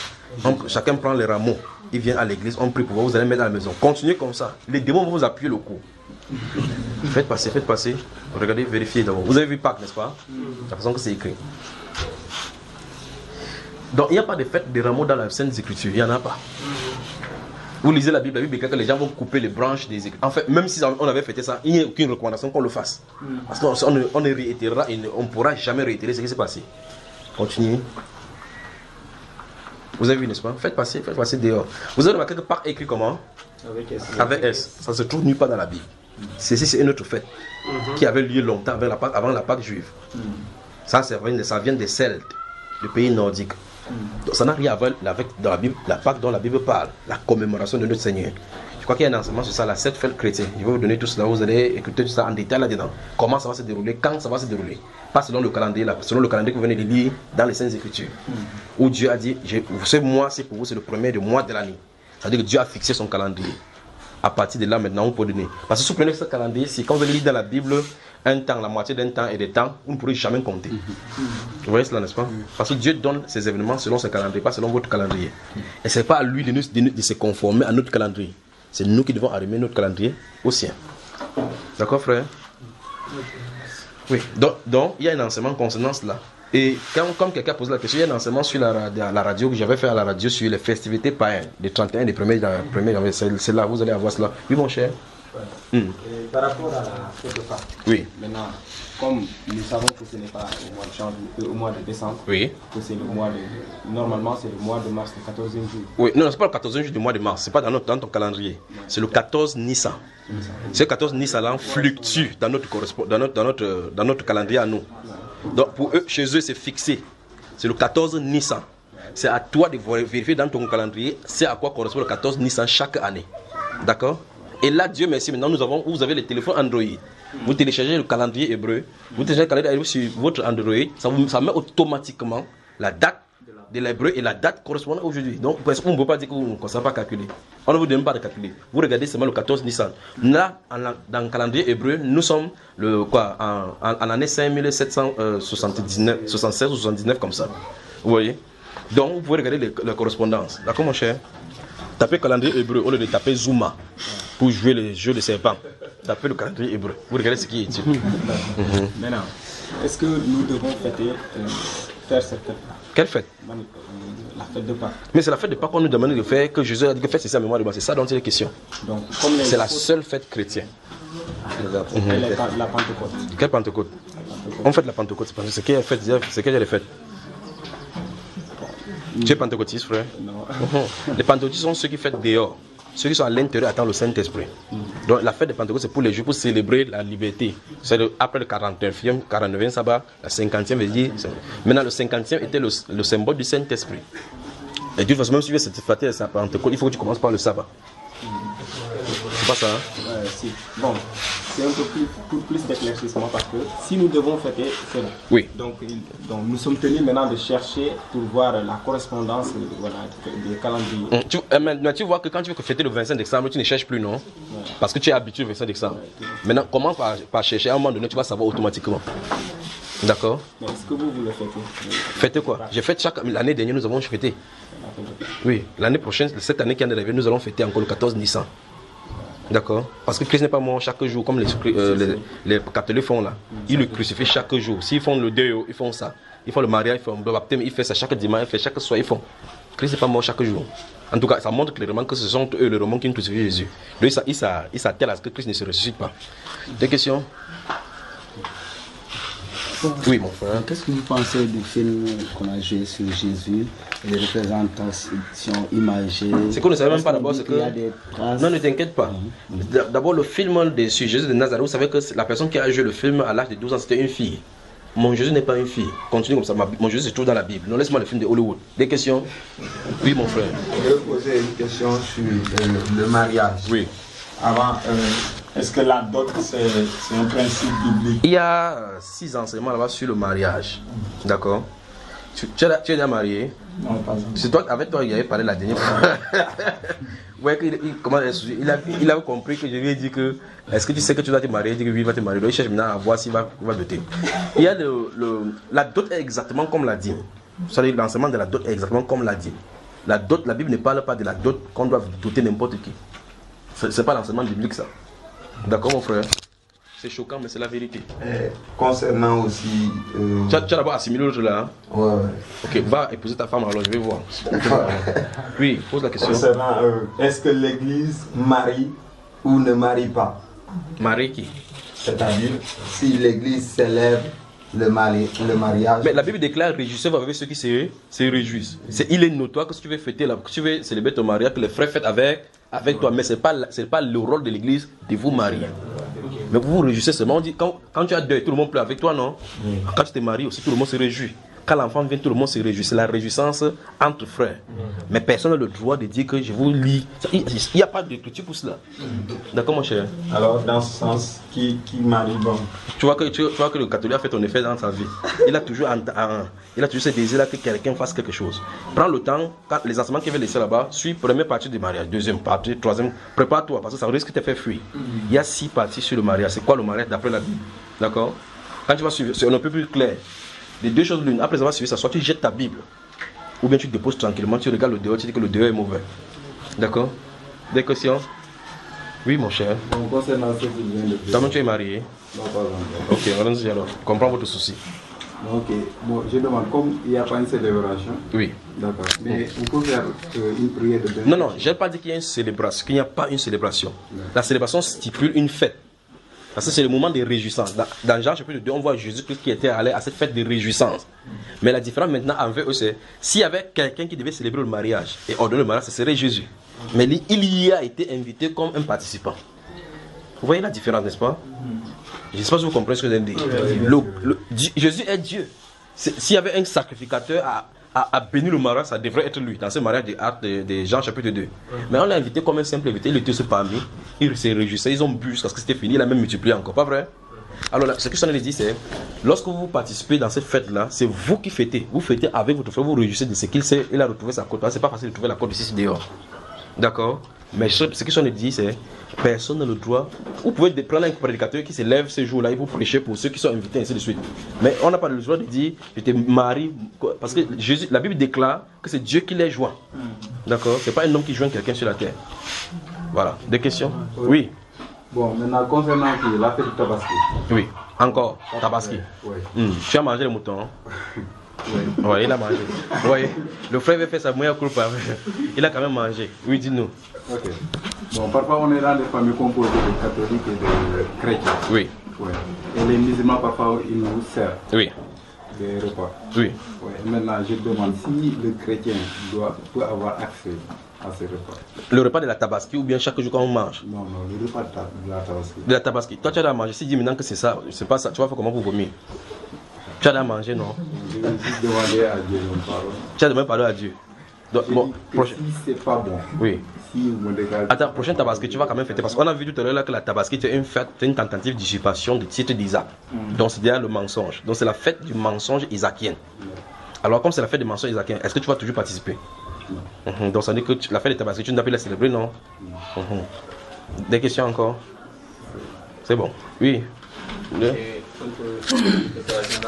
chacun prend les rameaux. Il vient à l'église, on prie pour vous, vous allez mettre à la maison. Continuez comme ça. Les démons vont vous appuyer le cou. Faites passer. Regardez, vérifiez d'abord. Vous avez vu Pâques, n'est-ce pas? La façon que c'est écrit. Donc il n'y a pas de fête de rameaux dans la Sainte Écriture, il n'y en a pas. Vous lisez la Bible dit que les gens vont couper les branches des églises. En fait, même si on avait fêté ça, il n'y a aucune recommandation qu'on le fasse. Parce qu'on réitérera et on ne pourra jamais réitérer ce qui s'est passé. Continuez. Vous avez vu, n'est-ce pas? Faites passer dehors. Vous avez remarqué que Pâques est écrit comment? Avec S. Ça ne se trouve nulle part dans la Bible. C'est une autre fête qui avait lieu longtemps avant la Pâque juive. Ça vient des Celtes, du pays nordique. Donc, ça n'a rien à voir avec dans la Bible, la Pâque dont la Bible parle, la commémoration de notre Seigneur. Je crois qu'il y a un enseignement sur ça, la 7 fêtes chrétiennes. Je vais vous donner tout cela, vous allez écouter tout ça en détail là-dedans. Comment ça va se dérouler, quand ça va se dérouler. Pas selon le calendrier, selon le calendrier que vous venez de lire dans les Saintes Écritures. Où Dieu a dit, ce mois c'est pour vous, c'est le premier du mois de l'année. C'est-à-dire que Dieu a fixé son calendrier. À partir de là, maintenant, on peut donner. Parce que si vous prenez ce calendrier, c'est quand vous allez lire dans la Bible un temps, la moitié d'un temps et des temps, vous ne pourrez jamais compter. Vous voyez cela, n'est-ce pas? Parce que Dieu donne ses événements selon ses calendriers, pas selon votre calendrier. Et ce n'est pas à lui de se conformer à notre calendrier. C'est nous qui devons arrimer notre calendrier au sien. D'accord, frère? Oui. Donc, il y a un enseignement concernant cela. Et comme quelqu'un a posé la question, il y a un enseignement sur la radio que j'avais fait à la radio sur les festivités païennes, des 31 des 1er janvier. C'est là, vous allez avoir cela. Oui, mon cher. Par rapport à la fête de Pâques. Oui. Maintenant, comme nous savons que ce n'est pas au mois de décembre, oui. Que c'est le mois de. Normalement, c'est le mois de mars, le 14e jour. Oui, non, c'est pas le 14e jour du mois de mars, c'est pas dans ton calendrier. C'est le 14 Nissan. Ce 14 Nissan là fluctue dans notre calendrier à nous. Donc pour eux, chez eux, c'est fixé. C'est le 14 Nissan. c'est à toi de vérifier dans ton calendrier c'est à quoi correspond le 14 Nissan chaque année. D'accord? Et là, Dieu merci, maintenant vous avez les téléphones Android. Vous téléchargez le calendrier hébreu, vous téléchargez le calendrier hébreu sur votre Android, ça met automatiquement la date de l'hébreu et la date correspondant aujourd'hui. Donc, on ne peut pas dire que vous ne savez pas calculer. On ne vous demande pas de calculer. Vous regardez seulement le 14 Nissan. Là, dans le calendrier hébreu, nous sommes en année 5779, 76 ou 79 comme ça. Vous voyez? Donc, vous pouvez regarder les correspondances. D'accord, mon cher? Tapez calendrier hébreu au lieu de taper Zuma pour jouer le jeu de serpent. Tapez le calendrier hébreu. Vous regardez ce qui est ici. Maintenant, est-ce que nous devons faire cette fête? Quelle fête? La fête de Pâques. Mais c'est la fête de Pâques qu'on nous demande de faire, que Jésus a dit que faites ceci en mémoire de moi. C'est ça dont il est question. C'est la seule fête chrétienne. La Pentecôte. Quelle Pentecôte? On fait la Pentecôte. C'est quelle fête? C'est quelle fête? Tu es pentecôtiste, frère? Non. Les pentecôtistes sont ceux qui fêtent dehors. Ceux qui sont à l'intérieur attendent le Saint-Esprit. Donc la fête de Pentecôte, c'est pour les Juifs, pour célébrer la liberté. C'est après le 49e sabbat, la 50e veut dire. Maintenant, le 50e était le symbole du Saint-Esprit. Et de toute façon, même si tu veux cette fête de Pentecôte, il faut que tu commences par le sabbat. C'est pas ça, hein? Si. Bon, c'est un peu plus d'éclaircissement parce que si nous devons fêter, c'est bon. Oui. Donc nous sommes tenus maintenant de chercher pour voir la correspondance des calendriers. Maintenant, tu vois que quand tu veux fêter le 25 décembre, tu ne cherches plus, non? Parce que tu es habitué au 25 décembre. Maintenant, commence par chercher. À un moment donné, tu vas savoir automatiquement. D'accord? Mais est-ce que vous le fêtez? Fêter quoi? J'ai fait l'année dernière, nous avons fêté. Oui, l'année prochaine, cette année qui est arrivée, nous allons fêter encore le 14 Nissan. D'accord? Parce que Christ n'est pas mort chaque jour comme les catholiques font là. Ils le crucifient chaque jour. S'ils font le deuil, ils font ça. Ils font le mariage, ils font le baptême, ils font ça chaque dimanche, ils font chaque soir, ils font. Christ n'est pas mort chaque jour. En tout cas, ça montre clairement que ce sont eux les Romains qui ont crucifié Jésus. Donc ils s'attellent à ce que Christ ne se ressuscite pas. Des questions? Oui, mon frère. Qu'est-ce que vous pensez du film qu'on a joué sur Jésus, les représentations imagées? C'est qu'on ne savait même pas d'abord, c'est que... Non, ne t'inquiète pas. D'abord, le film sur Jésus de Nazareth, vous savez que la personne qui a joué le film à l'âge de 12 ans, c'était une fille. Mon Jésus n'est pas une fille. Continue comme ça. Mon Jésus se trouve dans la Bible. Non, laisse-moi le film de Hollywood. Des questions? Oui, mon frère. Je vais poser une question sur le mariage. Oui. Avant, est-ce que la dot, c'est un principe biblique? Il y a 6 enseignements là-bas sur le mariage. D'accord? Tu es déjà marié? Non, pas encore. C'est toi, avec toi, il avait parlé la dernière fois. Ouais, il a compris que je lui ai dit que est-ce que tu sais que tu dois te marier? Il dit que oui, il va te marier. Donc il cherche maintenant à voir s'il va doter. Il y a la dot est exactement comme la dîme. Vous savez, l'enseignement de la dot est exactement comme la dîme. La dot, la Bible ne parle pas de la dot qu'on doit doter n'importe qui. C'est pas l'enseignement biblique ça. D'accord mon frère? C'est choquant mais c'est la vérité. Concernant aussi... Tu as d'abord assimilé l'autre là hein? Ouais. Ok, va épouser ta femme alors je vais voir. Oui, pose la question. Concernant, est-ce que l'église marie ou ne marie pas? Marie qui? C'est-à-dire, si l'église célèbre le mariage... Mais la Bible déclare réjouissez-vous avec ceux qui se réjouissent. Il est notoire que si tu veux fêter, que tu veux célébrer ton mariage, que les frères fêtent avec toi, mais ce n'est pas le rôle de l'église de vous marier. Mais vous vous réjouissez seulement. On dit, quand tu as deuil, tout le monde pleure avec toi, non? Quand tu te maries aussi, tout le monde se réjouit. Quand l'enfant vient, tout le monde se réjouit. C'est la réjouissance entre frères. Mais personne n'a le droit de dire que je vous lis. Il n'y a pas d'écriture pour cela. D'accord, mon cher? Alors, dans ce sens, qui marie bon? Tu vois que le catholique a fait ton effet dans sa vie. Il a toujours ce désir-là que quelqu'un fasse quelque chose. Prends le temps, quand les enseignements qu'il veut laisser là-bas, suis première partie du mariage, deuxième partie, troisième. Prépare-toi parce que ça risque de te faire fuir. Il y a 6 parties sur le mariage. C'est quoi le mariage d'après la Bible? D'accord? Quand tu vas suivre, c'est un peu plus clair. Les 2 choses l'une, après avoir suivi ça, soit tu jettes ta Bible, ou bien tu te déposes tranquillement, tu regardes le dehors, tu dis que le dehors est mauvais. D'accord? Des questions? Oui, mon cher. Concernant ce que vous venez de dire. Toi-même, tu es marié? Non, pas encore. Ok, allons-y alors. Comprends votre souci. Ok, bon, je demande, comme il n'y a pas une célébration. Oui. D'accord. Mais on peut faire une prière de bénédiction. Non, je n'ai pas dit qu'il y a une célébration, qu'il n'y a pas une célébration. La célébration stipule une fête. Parce que c'est le moment de réjouissance. Dans Jean chapitre 2, on voit Jésus-Christ qui était allé à cette fête de réjouissance. Mais la différence maintenant envers eux, c'est s'il y avait quelqu'un qui devait célébrer le mariage et ordonner le mariage, ce serait Jésus. Mais il y a été invité comme un participant. Vous voyez la différence, n'est-ce pas? Je ne sais pas si vous comprenez ce que je viens de dire. Jésus est Dieu. S'il y avait un sacrificateur a béni le mariage, ça devrait être lui, dans ce mariage de Jean chapitre 2. Mais on l'a invité comme un simple invité, il était aussi parmi, il se réjouissait, ils ont bu jusqu'à ce que c'était fini, il a même multiplié encore, pas vrai? Alors là, ce que je t'en ai dit, c'est, lorsque vous participez dans cette fête-là, c'est vous qui fêtez. Vous fêtez avec votre frère, vous réjouissez de ce qu'il sait, il a retrouvé sa côte. C'est pas facile de trouver la côte ici dehors. D'accord? Mais ce que j'en ai dit, c'est, personne n'a le droit. Vous pouvez prendre un prédicateur qui se lève ce jour-là, il vous prêcher pour ceux qui sont invités, ainsi de suite. Mais on n'a pas le droit de dire, je te marie, parce que Jésus, la Bible déclare que c'est Dieu qui les joint. D'accord? C'est pas un homme qui joint quelqu'un sur la terre. Voilà. Des questions? Oui. Bon, maintenant, concernant la fête du Tabaski. Oui, encore, Tabaski. Oui. Tu as mangé le mouton, hein? Oui. Ouais, il a mangé. Ouais. Le frère avait fait sa meilleure coupe. Il a quand même mangé. Oui, dis-nous. Ok. Bon, parfois on est dans des familles composées de catholiques et de chrétiens. Oui. Ouais. Et les musulmans, parfois, ils nous servent. Oui. Des repas. Oui. Ouais. Maintenant, je demande si le chrétien peut avoir accès à ces repas. Le repas de la Tabaski ou bien chaque jour quand on mange? Non, le repas de la Tabaski. De la Tabaski. Toi, tu as à manger. Si tu dis maintenant que c'est ça, c'est pas ça, tu vas faire comment pour vomir? Tu as à manger, non? Je vais juste demander à Dieu, non, pardon. Tu as demandé parler à Dieu. Donc, bon, si c'est pas bon. Oui. Si vous me dégagez. Attends, prochaine Tabaski, tu vas quand même fêter. Parce qu'on a vu tout à l'heure là que la Tabaski, c'est une fête, c'est une tentative d'usurpation du titre d'Isaac. Donc, c'est derrière le mensonge. Donc, c'est la fête du mensonge isaacien. Alors, comme c'est la fête du mensonge isaacien, est-ce que tu vas toujours participer? Donc, ça veut dire que la fête de Tabaski, tu ne dois plus la célébrer, non? Des questions encore? C'est bon. Oui. Dans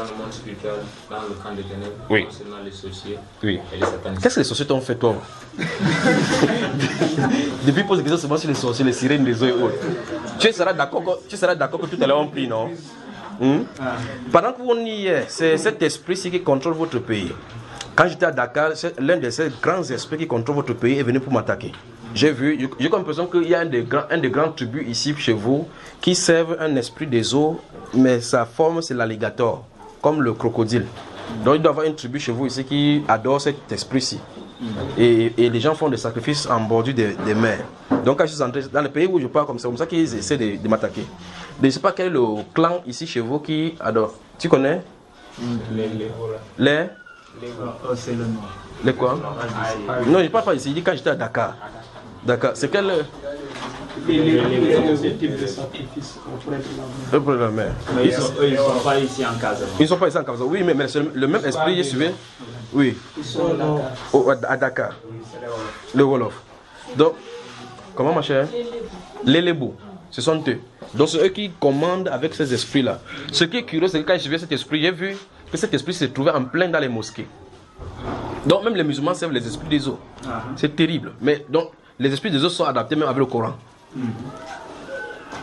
le monde spirituel, dans le camp des ténèbres, oui. Concernant les sorciers oui. et les satanistes. Qu'est-ce que les sorciers t'ont fait, toi? Depuis, pose des questions seulement sur les sorciers, les sirènes, les eaux et autres. Tu seras d'accord que tout à l'heure on prie, non? Pendant que vous y êtes, c'est cet esprit-ci qui contrôle votre pays. Quand j'étais à Dakar, l'un de ces grands esprits qui contrôle votre pays est venu pour m'attaquer. J'ai comme l'impression qu'il y a un des grands tribus ici chez vous qui servent un esprit des eaux, mais sa forme c'est l'alligator, comme le crocodile. Donc il doit y avoir une tribu chez vous ici qui adore cet esprit-ci. Et les gens font des sacrifices en bordure des mers. Donc quand je suis entré dans le pays où je parle comme ça qu'ils essaient de m'attaquer. Je ne sais pas quel est le clan ici chez vous qui adore. Tu connais? Les c'est le nom. Les quoi? Non, je ne parle pas ici. Il dit quand j'étais à Dakar. Dakar, c'est quel... Les types de sacrifices auprès de la mer. Mais ils ne sont pas ici en Casamance. Ils ne sont pas ici en Casamance. Oui, mais c'est le même esprit, je suivais. Oui. Ils sont à Dakar. Le Wolof. Donc, comment ma chère? Les Lébou. Ce sont eux. Donc, c'est eux qui commandent avec ces esprits-là. Ce qui est curieux, c'est que quand je suivais cet esprit, j'ai vu que cet esprit se trouvait en plein dans les mosquées. Donc, même les musulmans servent les esprits des eaux. C'est terrible. Mais donc, les esprits des eaux sont adaptés même avec le Coran.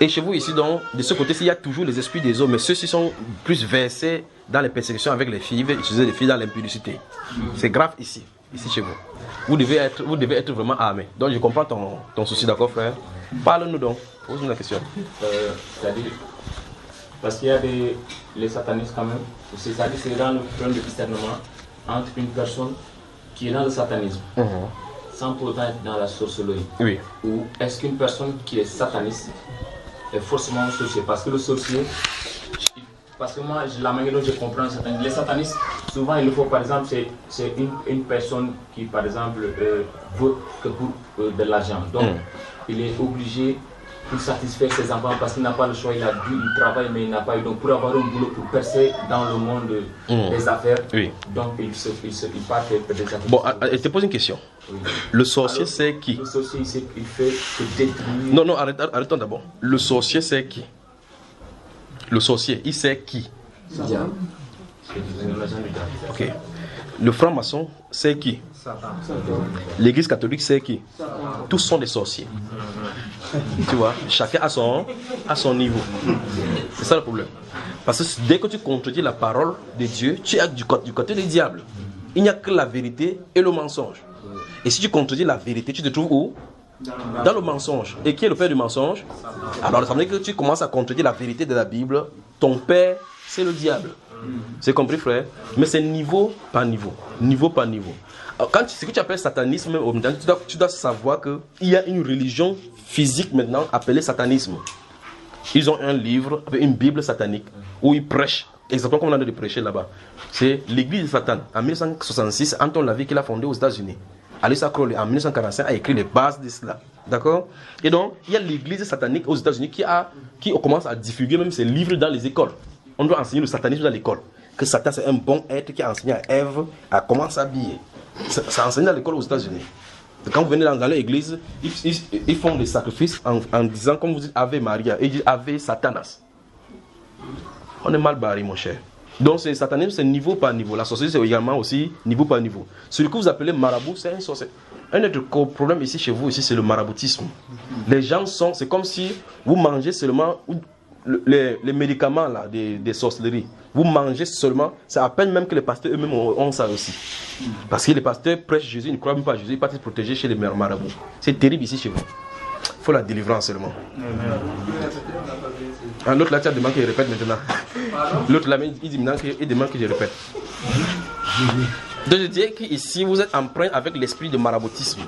Et chez vous ici, donc, de ce côté-ci, il y a toujours les esprits des eaux, mais ceux-ci sont plus versés dans les persécutions avec les filles, utiliser les filles dans l'impudicité. C'est grave ici chez vous. Vous devez être vraiment armé. Donc, je comprends ton souci, d'accord, frère? Parle-nous donc. Pose-nous la question. C'est-à-dire, parce qu'il y a les satanistes quand même, c'est-à-dire c'est dans le problème de discernement entre une personne qui est dans le satanisme, sans pour autant être dans la sorcellerie. Oui. Ou est-ce qu'une personne qui est sataniste est forcément un sorcier? Parce que le sorcier, parce que moi, la manière dont je comprends les satanistes, souvent il le faut, par exemple, c'est une personne qui, par exemple, veut que pour de l'argent. Donc, il est obligé pour satisfaire ses enfants parce qu'il n'a pas le choix, il travaille mais il n'a pas eu. Donc pour avoir un boulot, pour percer dans le monde des affaires, donc il part faire des affaires. Bon, je te pose une question. Oui. Le sorcier c'est qui? Le sorcier il fait que détruire. Non, arrêtons d'abord. Le sorcier c'est qui? Le sorcier, il sait qui? Diable. Ok. Le franc-maçon c'est qui? Satan. L'église catholique c'est qui? Tous sont des sorciers. Tu vois, chacun a son niveau. C'est ça le problème. Parce que dès que tu contredis la parole de Dieu, tu es du côté du diable. Il n'y a que la vérité et le mensonge. Et si tu contredis la vérité, tu te trouves où? Dans le mensonge. Et qui est le père du mensonge? Alors ça veut dire que tu commences à contredire la vérité de la Bible. Ton père, c'est le diable. C'est compris, frère? Mais c'est niveau par niveau. Niveau par niveau. Alors, ce que tu appelles satanisme, tu dois savoir qu'il y a une religion physique maintenant appelée satanisme. Ils ont un livre avec une Bible satanique où ils prêchent exactement comme on a de prêcher là-bas. C'est l'église de Satan. En 1966, Anton Lavey, qu'il a fondé aux États-Unis. Aleister Crowley, en 1945, a écrit les bases de cela. D'accord? Et donc, il y a l'église satanique aux États-Unis qui commence à divulguer même ses livres dans les écoles. On doit enseigner le satanisme dans l'école. Que Satan, c'est un bon être qui a enseigné à Ève à comment s'habiller. Ça enseigne dans l'école aux États-Unis. Quand vous venez dans l'église, ils font des sacrifices en disant, comme vous dites, Ave Maria, et ils disent Ave Satanas. On est mal barré, mon cher. Donc, c'est satanisme, c'est niveau par niveau. La sorcellerie, c'est également aussi niveau par niveau. Celui que vous appelez marabout, c'est un sorcier. Un autre problème ici, chez vous, ici, c'est le maraboutisme. Les gens sont, c'est comme si vous mangez seulement les médicaments là, des sorcelleries. Vous mangez seulement, c'est à peine même que les pasteurs eux-mêmes ont ça aussi. Parce que les pasteurs prêchent Jésus, ils ne croient même pas à Jésus, ils partent se protéger chez les marabouts. C'est terrible ici chez vous. Il faut la délivrance seulement. L'autre là, tu as demandé que je répète maintenant. L'autre là, il demande que je répète. Donc je dirais qu'ici, vous êtes empreint avec l'esprit de maraboutisme.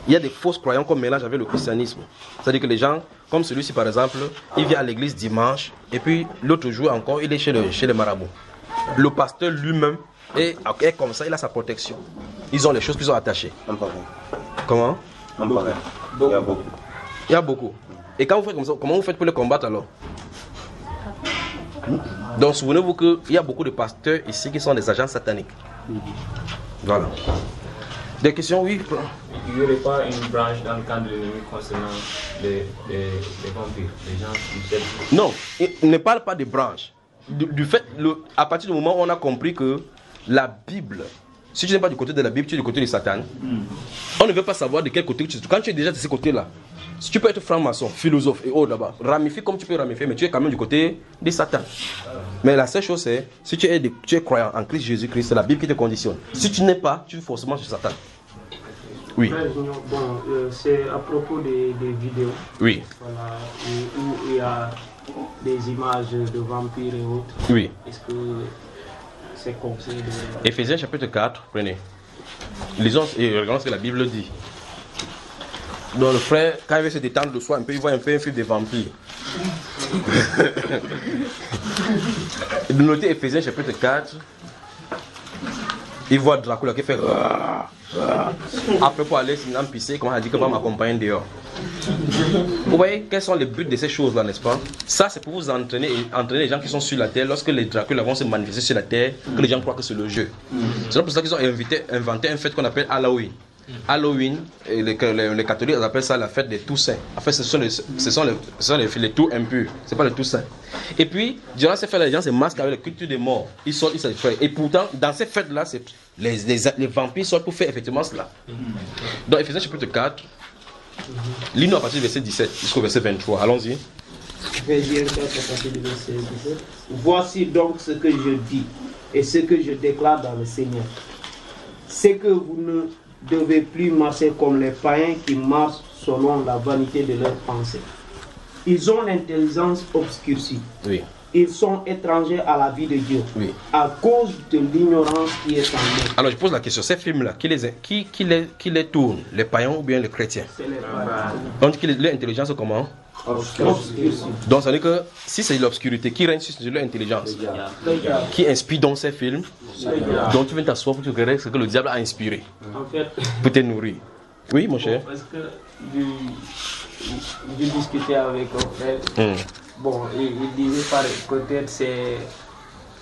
Il y a des fausses croyances qu'on mélange avec le christianisme. C'est-à-dire que les gens, comme celui-ci par exemple, il vient à l'église dimanche, et puis l'autre jour encore, il est chez les marabouts. Le pasteur lui-même est comme ça, il a sa protection. Ils ont les choses qu'ils ont attachées. Comment? Il y a beaucoup. Il y a beaucoup. Et quand vous faites comme ça, comment vous faites pour les combattre alors? Donc souvenez-vous qu'il y a beaucoup de pasteurs ici qui sont des agents sataniques. Voilà. Des questions, oui. Il n'y aurait pas une branche dans le camp de l'ennemi concernant les vampires, les gens qui cherchent? Non, il ne parle pas de branches. À partir du moment où on a compris que la Bible, si tu n'es pas du côté de la Bible, tu es du côté de Satan. On ne veut pas savoir de quel côté tu es. Quand tu es déjà de ce côté-là, si tu peux être franc-maçon, philosophe et autres là-bas, ramifie comme tu peux ramifier, mais tu es quand même du côté de Satan. Mais la seule chose c'est, si tu es croyant en Christ Jésus-Christ, c'est la Bible qui te conditionne. Si tu n'es pas, tu es forcément sur Satan. Oui. Bon, c'est à propos des vidéos. Oui. Voilà, où il y a des images de vampires et autres. Oui. Est-ce que c'est conseillé de... Éphésiens chapitre 4, prenez. Lisons et regardons ce que la Bible dit. Donc le frère, quand il veut se détendre de soi un peu, il voit un film des vampires. De noter Éphésiens chapitre 4, il voit Dracula qui fait... Après pour aller en pisser, comment on a dit que va m'accompagner dehors. Vous voyez quels sont les buts de ces choses-là, n'est-ce pas? Ça c'est pour vous entraîner les gens qui sont sur la terre. Lorsque les Dracula vont se manifester sur la terre, que les gens croient que c'est le jeu. C'est pour ça qu'ils ont inventé un fête qu'on appelle Halloween. Halloween, et les catholiques appellent ça la fête des Toussaints. En fait, ce sont les tout impurs, c'est pas les Toussaints. Et puis, durant ces fêtes, les gens se masquent avec la culture des morts. Ils sortent, ils se font. Et pourtant, dans ces fêtes-là, les vampires sortent pour faire effectivement cela. Dans Éphésiens chapitre 4, lis-nous à partir du verset 17 jusqu'au verset 23. Allons-y. Éphésiens 4, à partir du verset 17. Voici donc ce que je dis et ce que je déclare dans le Seigneur. C'est que vous ne devez plus marcher comme les païens qui marchent selon la vanité de leurs pensées. Ils ont l'intelligence obscurcie. Oui. Ils sont étrangers à la vie de Dieu. Oui. À cause de l'ignorance qui est en eux. Alors je pose la question, ces films-là, qui les tourne? Les païens ou bien les chrétiens? C'est les païens. Donc l'intelligence comment? Obscurcie. Donc ça veut dire que si c'est l'obscurité, qui règne sur leur intelligence? Qui inspire donc ces films? Donc tu viens t'asseoir pour te regarder ce que le diable a inspiré. En fait, pour te nourrir. Oui mon cher. Parce que j'ai discuté avec un frère. Bon, il disait peut-être c'est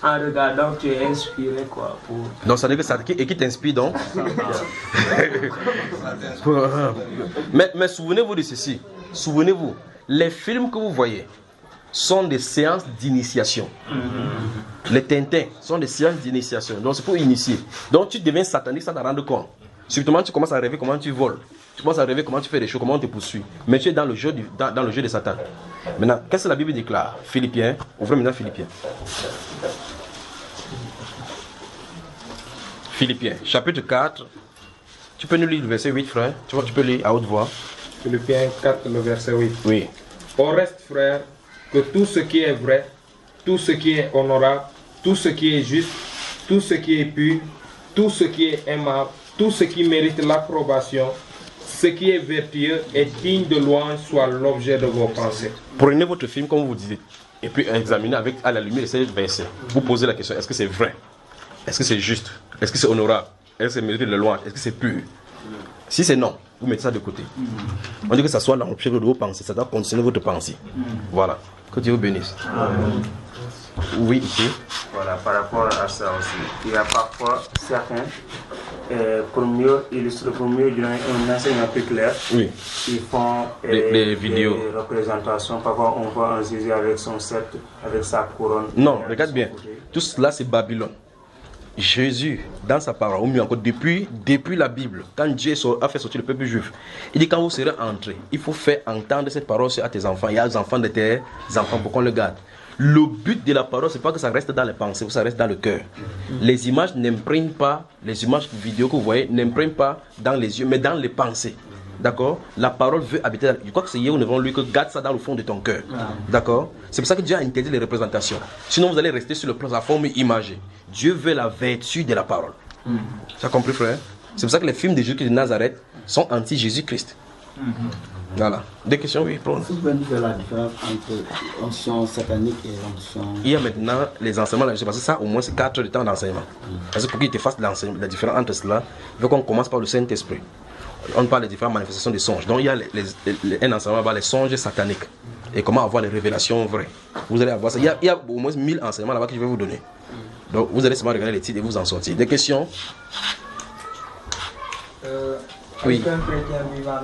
en regardant que tu es inspiré quoi. Donc ça veut dire que ça et qui t'inspire donc? mais souvenez-vous de ceci. Souvenez-vous, les films que vous voyez sont des séances d'initiation. Les Tintins sont des séances d'initiation. Donc c'est pour initier. Donc tu deviens satanique sans t'en rendre compte. Subtement tu commences à rêver comment tu voles. Tu commences à rêver comment tu fais des choses, comment on te poursuit. Mais tu es dans le jeu de Satan. Maintenant, qu'est-ce que la Bible déclare? Philippiens, ouvrez maintenant Philippiens. Philippiens, chapitre 4. Tu peux nous lire le verset 8, frère? Tu vois, tu peux lire à haute voix. Philippiens 4, le verset 8. Oui. Au reste, frère, que tout ce qui est vrai, tout ce qui est honorable, tout ce qui est juste, tout ce qui est pur, tout ce qui est aimable, tout ce qui mérite l'approbation, ce qui est vertueux et digne de louange soit l'objet de vos pensées. Prenez votre film comme vous disiez. et puis examiner à la lumière de ces versets. Vous posez la question, est-ce que c'est vrai? Est-ce que c'est juste? Est-ce que c'est honorable? Est-ce que c'est mérité de louange? Est-ce que c'est pur? Si c'est non, vous mettez ça de côté. On dit que ça soit l'empire de vos pensées, ça doit conditionner votre pensée. Voilà. Que Dieu vous bénisse. Oui, ici. Voilà, par rapport à ça aussi, il y a parfois certains, pour mieux illustrer, pour mieux donner un enseignement plus clair, oui, ils font les vidéos, des représentations. Parfois, on voit un Jésus avec son sceptre, avec sa couronne. Non, regarde bien. Tout cela, c'est Babylone. Jésus, dans sa parole, ou mieux encore, depuis la Bible, quand Dieu a fait sortir le peuple juif, il dit quand vous serez entrés, il faut faire entendre cette parole à tes enfants. Il y a les enfants de tes enfants pour qu'on le garde. Le but de la parole, c'est pas que ça reste dans les pensées, que ça reste dans le cœur. Les images n'impriment pas, les images vidéo que vous voyez n'impriment pas dans les yeux, mais dans les pensées. D'accord? La parole veut habiter. Je crois que c'est hier ou devant lui que garde ça dans le fond de ton cœur. D'accord? C'est pour ça que Dieu a interdit les représentations. Sinon, vous allez rester sur la forme imagée. Dieu veut la vertu de la parole. Tu as compris, frère? C'est pour ça que les films de Jésus de Nazareth sont anti-Jésus-Christ. Voilà. Des questions, oui, prends. Vous pouvez nous faire la différence entre onction satanique et onction. Il y a maintenant les enseignements, parce que ça, au moins, c'est 4 heures de temps d'enseignement. Parce que pour qu'il te fasse la différence entre cela, il faut qu'on commence par le Saint-Esprit. On parle des différentes manifestations des songes. Donc, il y a un enseignement là-bas, les songes sataniques. Et comment avoir les révélations vraies. Vous allez avoir ça. Il y a au moins 1000 enseignements là-bas que je vais vous donner. Donc, vous allez seulement regarder les titres et vous en sortir. Des questions? Oui. Un chrétien vivant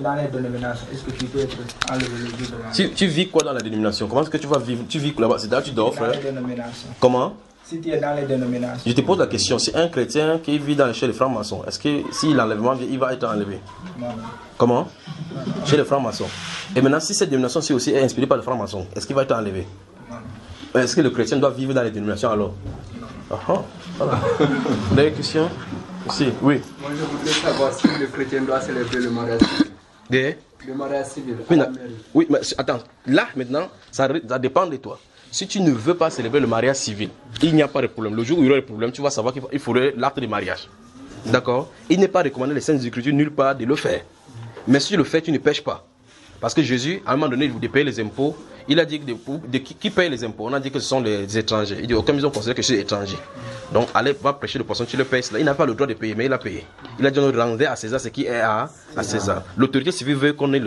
dans les dénominations, est-ce que tu peux être enlevé le Dieu de la... Tu vis quoi dans la dénomination? Comment est-ce que tu vas vivre? Tu vis là-bas? C'est là que tu dors, frère? Dans les dénominations. Comment? Si tu es dans les dénominations. Je te pose la question. C'est un chrétien qui vit chez les francs-maçons. Est-ce que si l'enlèvement vient, il va être enlevé? Non. Comment? Chez les francs-maçons. Et maintenant, si cette dénomination aussi est inspirée par les francs-maçons, est-ce qu'il va être enlevé? Non. Est-ce que le chrétien doit vivre dans les dénominations alors? Voilà. Vous avez des questions? Si, oui. Moi, je voudrais savoir si le chrétien doit célébrer le mariage civil. Le mariage civil. Oui, mais attends. Là, maintenant, ça dépend de toi. Si tu ne veux pas célébrer le mariage civil, il n'y a pas de problème. Le jour où il y aura des problèmes, tu vas savoir qu'il faudrait l'acte de mariage. D'accord? Il n'est pas recommandé les Saintes Écritures nulle part de le faire. Mais si tu le fais, tu ne pêches pas. Parce que Jésus, à un moment donné, il voulait payer les impôts. Il a dit que qui paye les impôts? On a dit que ce sont les étrangers. Il dit, comme ils ont considéré que je suis étranger. Donc, allez, va prêcher de poisson, tu le payes cela. Il n'a pas le droit de payer, mais il a payé. Il a dit, on rendait à César ce qui est à César. L'autorité civile veut qu'on ait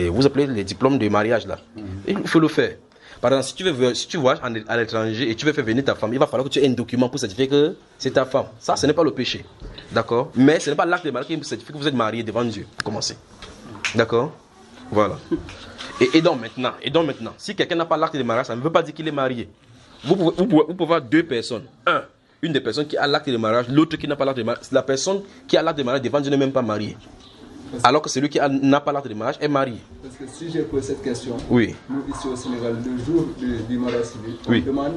vous appelez les diplômes de mariage là. Il faut le faire. Par exemple, si tu voyages à l'étranger et tu veux faire venir ta femme, il va falloir que tu aies un document pour certifier que c'est ta femme. Ça, ce n'est pas le péché. D'accord? Mais ce n'est pas l'acte de mariage qui certifie que vous êtes marié devant Dieu. Pour commencer. D'accord? Voilà. Et donc maintenant, si quelqu'un n'a pas l'acte de mariage, ça ne veut pas dire qu'il est marié. Vous pouvez avoir deux personnes. Une des personnes qui a l'acte de mariage, l'autre qui n'a pas l'acte de mariage. La personne qui a l'acte de mariage devant Dieu n'est même pas mariée. Alors que celui qui n'a pas l'acte de mariage est marié. Parce que si je pose cette question, oui. Nous ici au Sénégal, le jour du mariage civil, on demande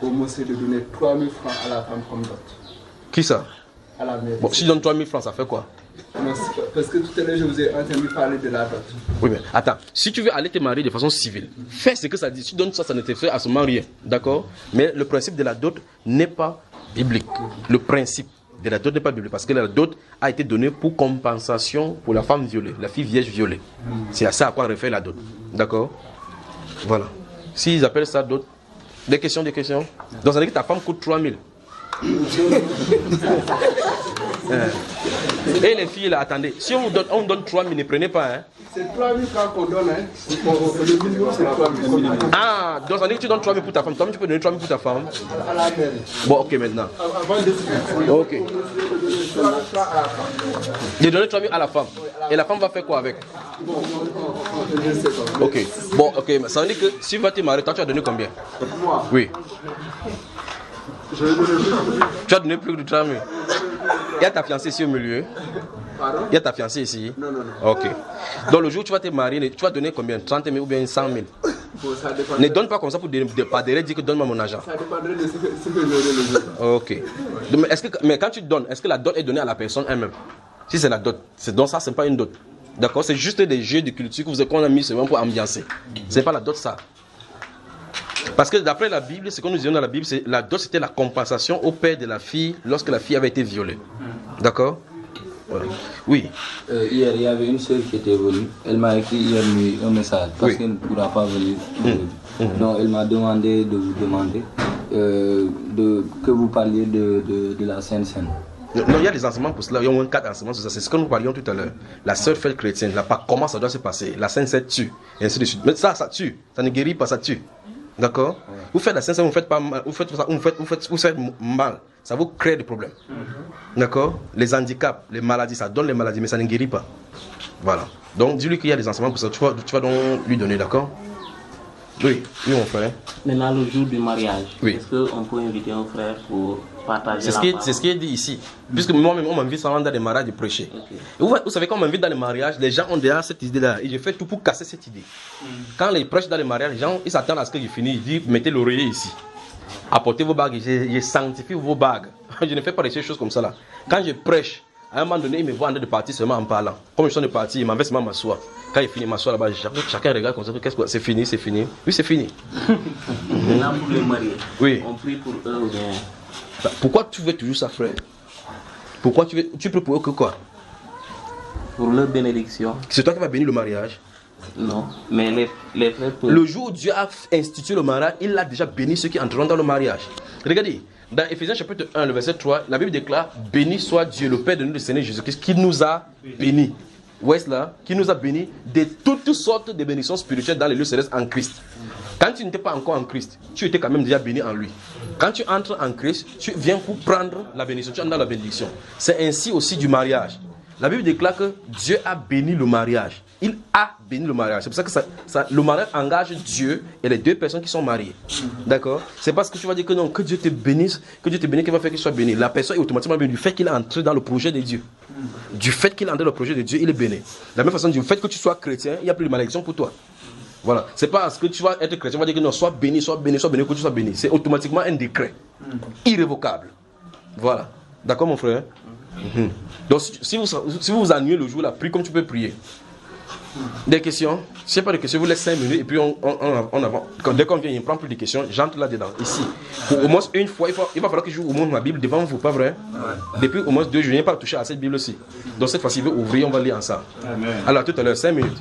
au monsieur de donner 3 000 francs à la femme comme dot. Qui ça? À la mairie. Bon, si je donne 3 000 francs, ça fait quoi? Non, parce que tout à l'heure, je vous ai entendu parler de la dot. Oui, mais attends, si tu veux aller te marier de façon civile, fais ce que ça dit. Si tu donnes ça, ça ne te fait absolument rien. D'accord? Mais le principe de la dot n'est pas biblique. Le principe de la dot n'est pas biblique parce que la dot a été donnée pour compensation pour la femme violée, la fille vierge violée. C'est à ça à quoi réfère la dot. D'accord? Voilà. S'ils appellent ça dot, des questions? Donc ça veut dire que ta femme coûte 3 000. Et les filles là, attendez, si on vous donne 3 000, ne prenez pas, hein. C'est 3 000 francs qu'on donne, hein. Le minimum, c'est 3 000. Ah, donc ça veut dire que tu donnes 3 000 pour ta femme. Toi-même, tu peux donner 3 000 pour ta femme. À la mairie. Bon, ok, maintenant. Avant de ok. De donner 3 000 à la femme. Et la femme va faire quoi avec? Ok. Bon, ok. Ça veut dire que si tu vas te marier, toi, tu vas donner combien? Moi. Oui. Tu as donné plus de 3 000. Il y a ta fiancée ici au milieu. Pardon? Il y a ta fiancée ici. Non. Ok. Donc le jour où tu vas te marier, tu vas donner combien? 30 000 ou bien 100 000? Bon, ça dépend. Ne donne pas comme ça pour pas dire que donne-moi mon argent. Ça dépendrait de ce que j'aurai le jour. Ok. Mais quand tu donnes, est-ce que la dot est donnée à la personne elle-même? Si c'est la dot, donc ça, c'est pas une dot. D'accord? C'est juste des jeux de culture qu'on a mis seulement pour ambiancer. C'est pas la dot, ça. Parce que d'après la Bible, ce que nous disons dans la Bible, la dot c'était la compensation au père de la fille lorsque la fille avait été violée. D'accord? Voilà. Oui. Hier, il y avait une sœur qui était venue. Elle m'a écrit hier nuit un message parce qu'elle ne pourra pas venir. Donc, elle m'a demandé de vous demander que vous parliez de la Sainte Seine. Non, il y a des enseignements pour cela. Il y a au moins 4 enseignements sur ça. C'est ce que nous parlions tout à l'heure. La sœur fait le chrétien. Comment ça doit se passer? La Sainte Seine tue. Et ainsi de suite. Mais ça tue. Ça ne guérit pas, ça tue. D'accord? Vous faites la Sainte Seine, vous faites pas mal. Vous faites mal. Ça vous crée des problèmes. D'accord? Les handicaps, les maladies, ça donne les maladies, mais ça ne guérit pas. Voilà. Donc, dis-lui qu'il y a des enseignements pour ça. Tu vas donc lui donner, d'accord? Oui, mon frère. Maintenant, le jour du mariage, oui. Est-ce qu'on peut inviter un frère pour partager c'est ce qui est dit ici. Puisque moi-même, on m'invite souvent dans les mariages de prêcher. Et vous savez, quand on m'invite dans les mariages, les gens ont déjà cette idée-là. Et je fais tout pour casser cette idée. Quand les prêches dans les mariages, les gens ils s'attendent à ce que je finisse. Ils disent, mettez l'oreiller ici. Apportez vos bagues. Je sanctifie vos bagues. Je ne fais pas ces choses comme ça là. Quand je prêche, à un moment donné, il me voit en train de partir seulement en parlant. Comme je suis en train de partir, il m'en seulement m'asseoir. Quand il finit m'asseoir là-bas, chacun regarde comme ça. C'est fini, c'est fini. Oui, c'est fini. Maintenant, pour les mariés, oui. On prie pour eux ou bien. Pourquoi tu veux toujours ça, frère? Pourquoi tu pries pour eux que quoi? Pour leur bénédiction. C'est toi qui vas bénir le mariage? Non, mais les frères peuvent. Le jour où Dieu a institué le mariage, il a déjà béni ceux qui entreront dans le mariage. Regardez, dans Ephésiens chapitre 1, le verset 3, la Bible déclare: béni soit Dieu, le Père de notre Seigneur Jésus-Christ, qui nous a bénis. Où est-ce là? Qui nous a bénis de toutes sortes de bénédictions spirituelles dans les lieux célestes en Christ. Quand tu n'étais pas encore en Christ, tu étais quand même déjà béni en lui. Quand tu entres en Christ, tu viens pour prendre la bénédiction, tu entres dans la bénédiction. C'est ainsi aussi du mariage. La Bible déclare que Dieu a béni le mariage. Il a béni le mariage. C'est pour ça que le mariage engage Dieu et les deux personnes qui sont mariées. D'accord? C'est parce que tu vas dire que non, que Dieu te bénisse, qu'il va faire qu'il soit béni. La personne est automatiquement bénie du fait qu'il est entré dans le projet de Dieu. Du fait qu'il est entré dans le projet de Dieu, il est béni. De la même façon, du fait que tu sois chrétien, il n'y a plus de malédiction pour toi. Voilà. C'est pas parce que tu vas être chrétien, on va dire que non, sois béni, que tu sois béni. C'est automatiquement un décret. Irrévocable. Voilà. D'accord, mon frère? Donc, si vous vous ennuyez le jour là, prie comme tu peux prier. Des questions? Si il n'y a pas de questions, vous laissez 5 minutes et puis on avance. Dès qu'on vient, il ne prend plus de questions, j'entre là-dedans, ici. Pour au moins une fois, il va falloir que je joue au moins ma Bible devant vous, pas vrai? Depuis au moins 2 jours, je n'ai pas touché à cette Bible-ci. Donc cette fois-ci, il veut ouvrir, on va lire ensemble. Alors, tout à l'heure, 5 minutes.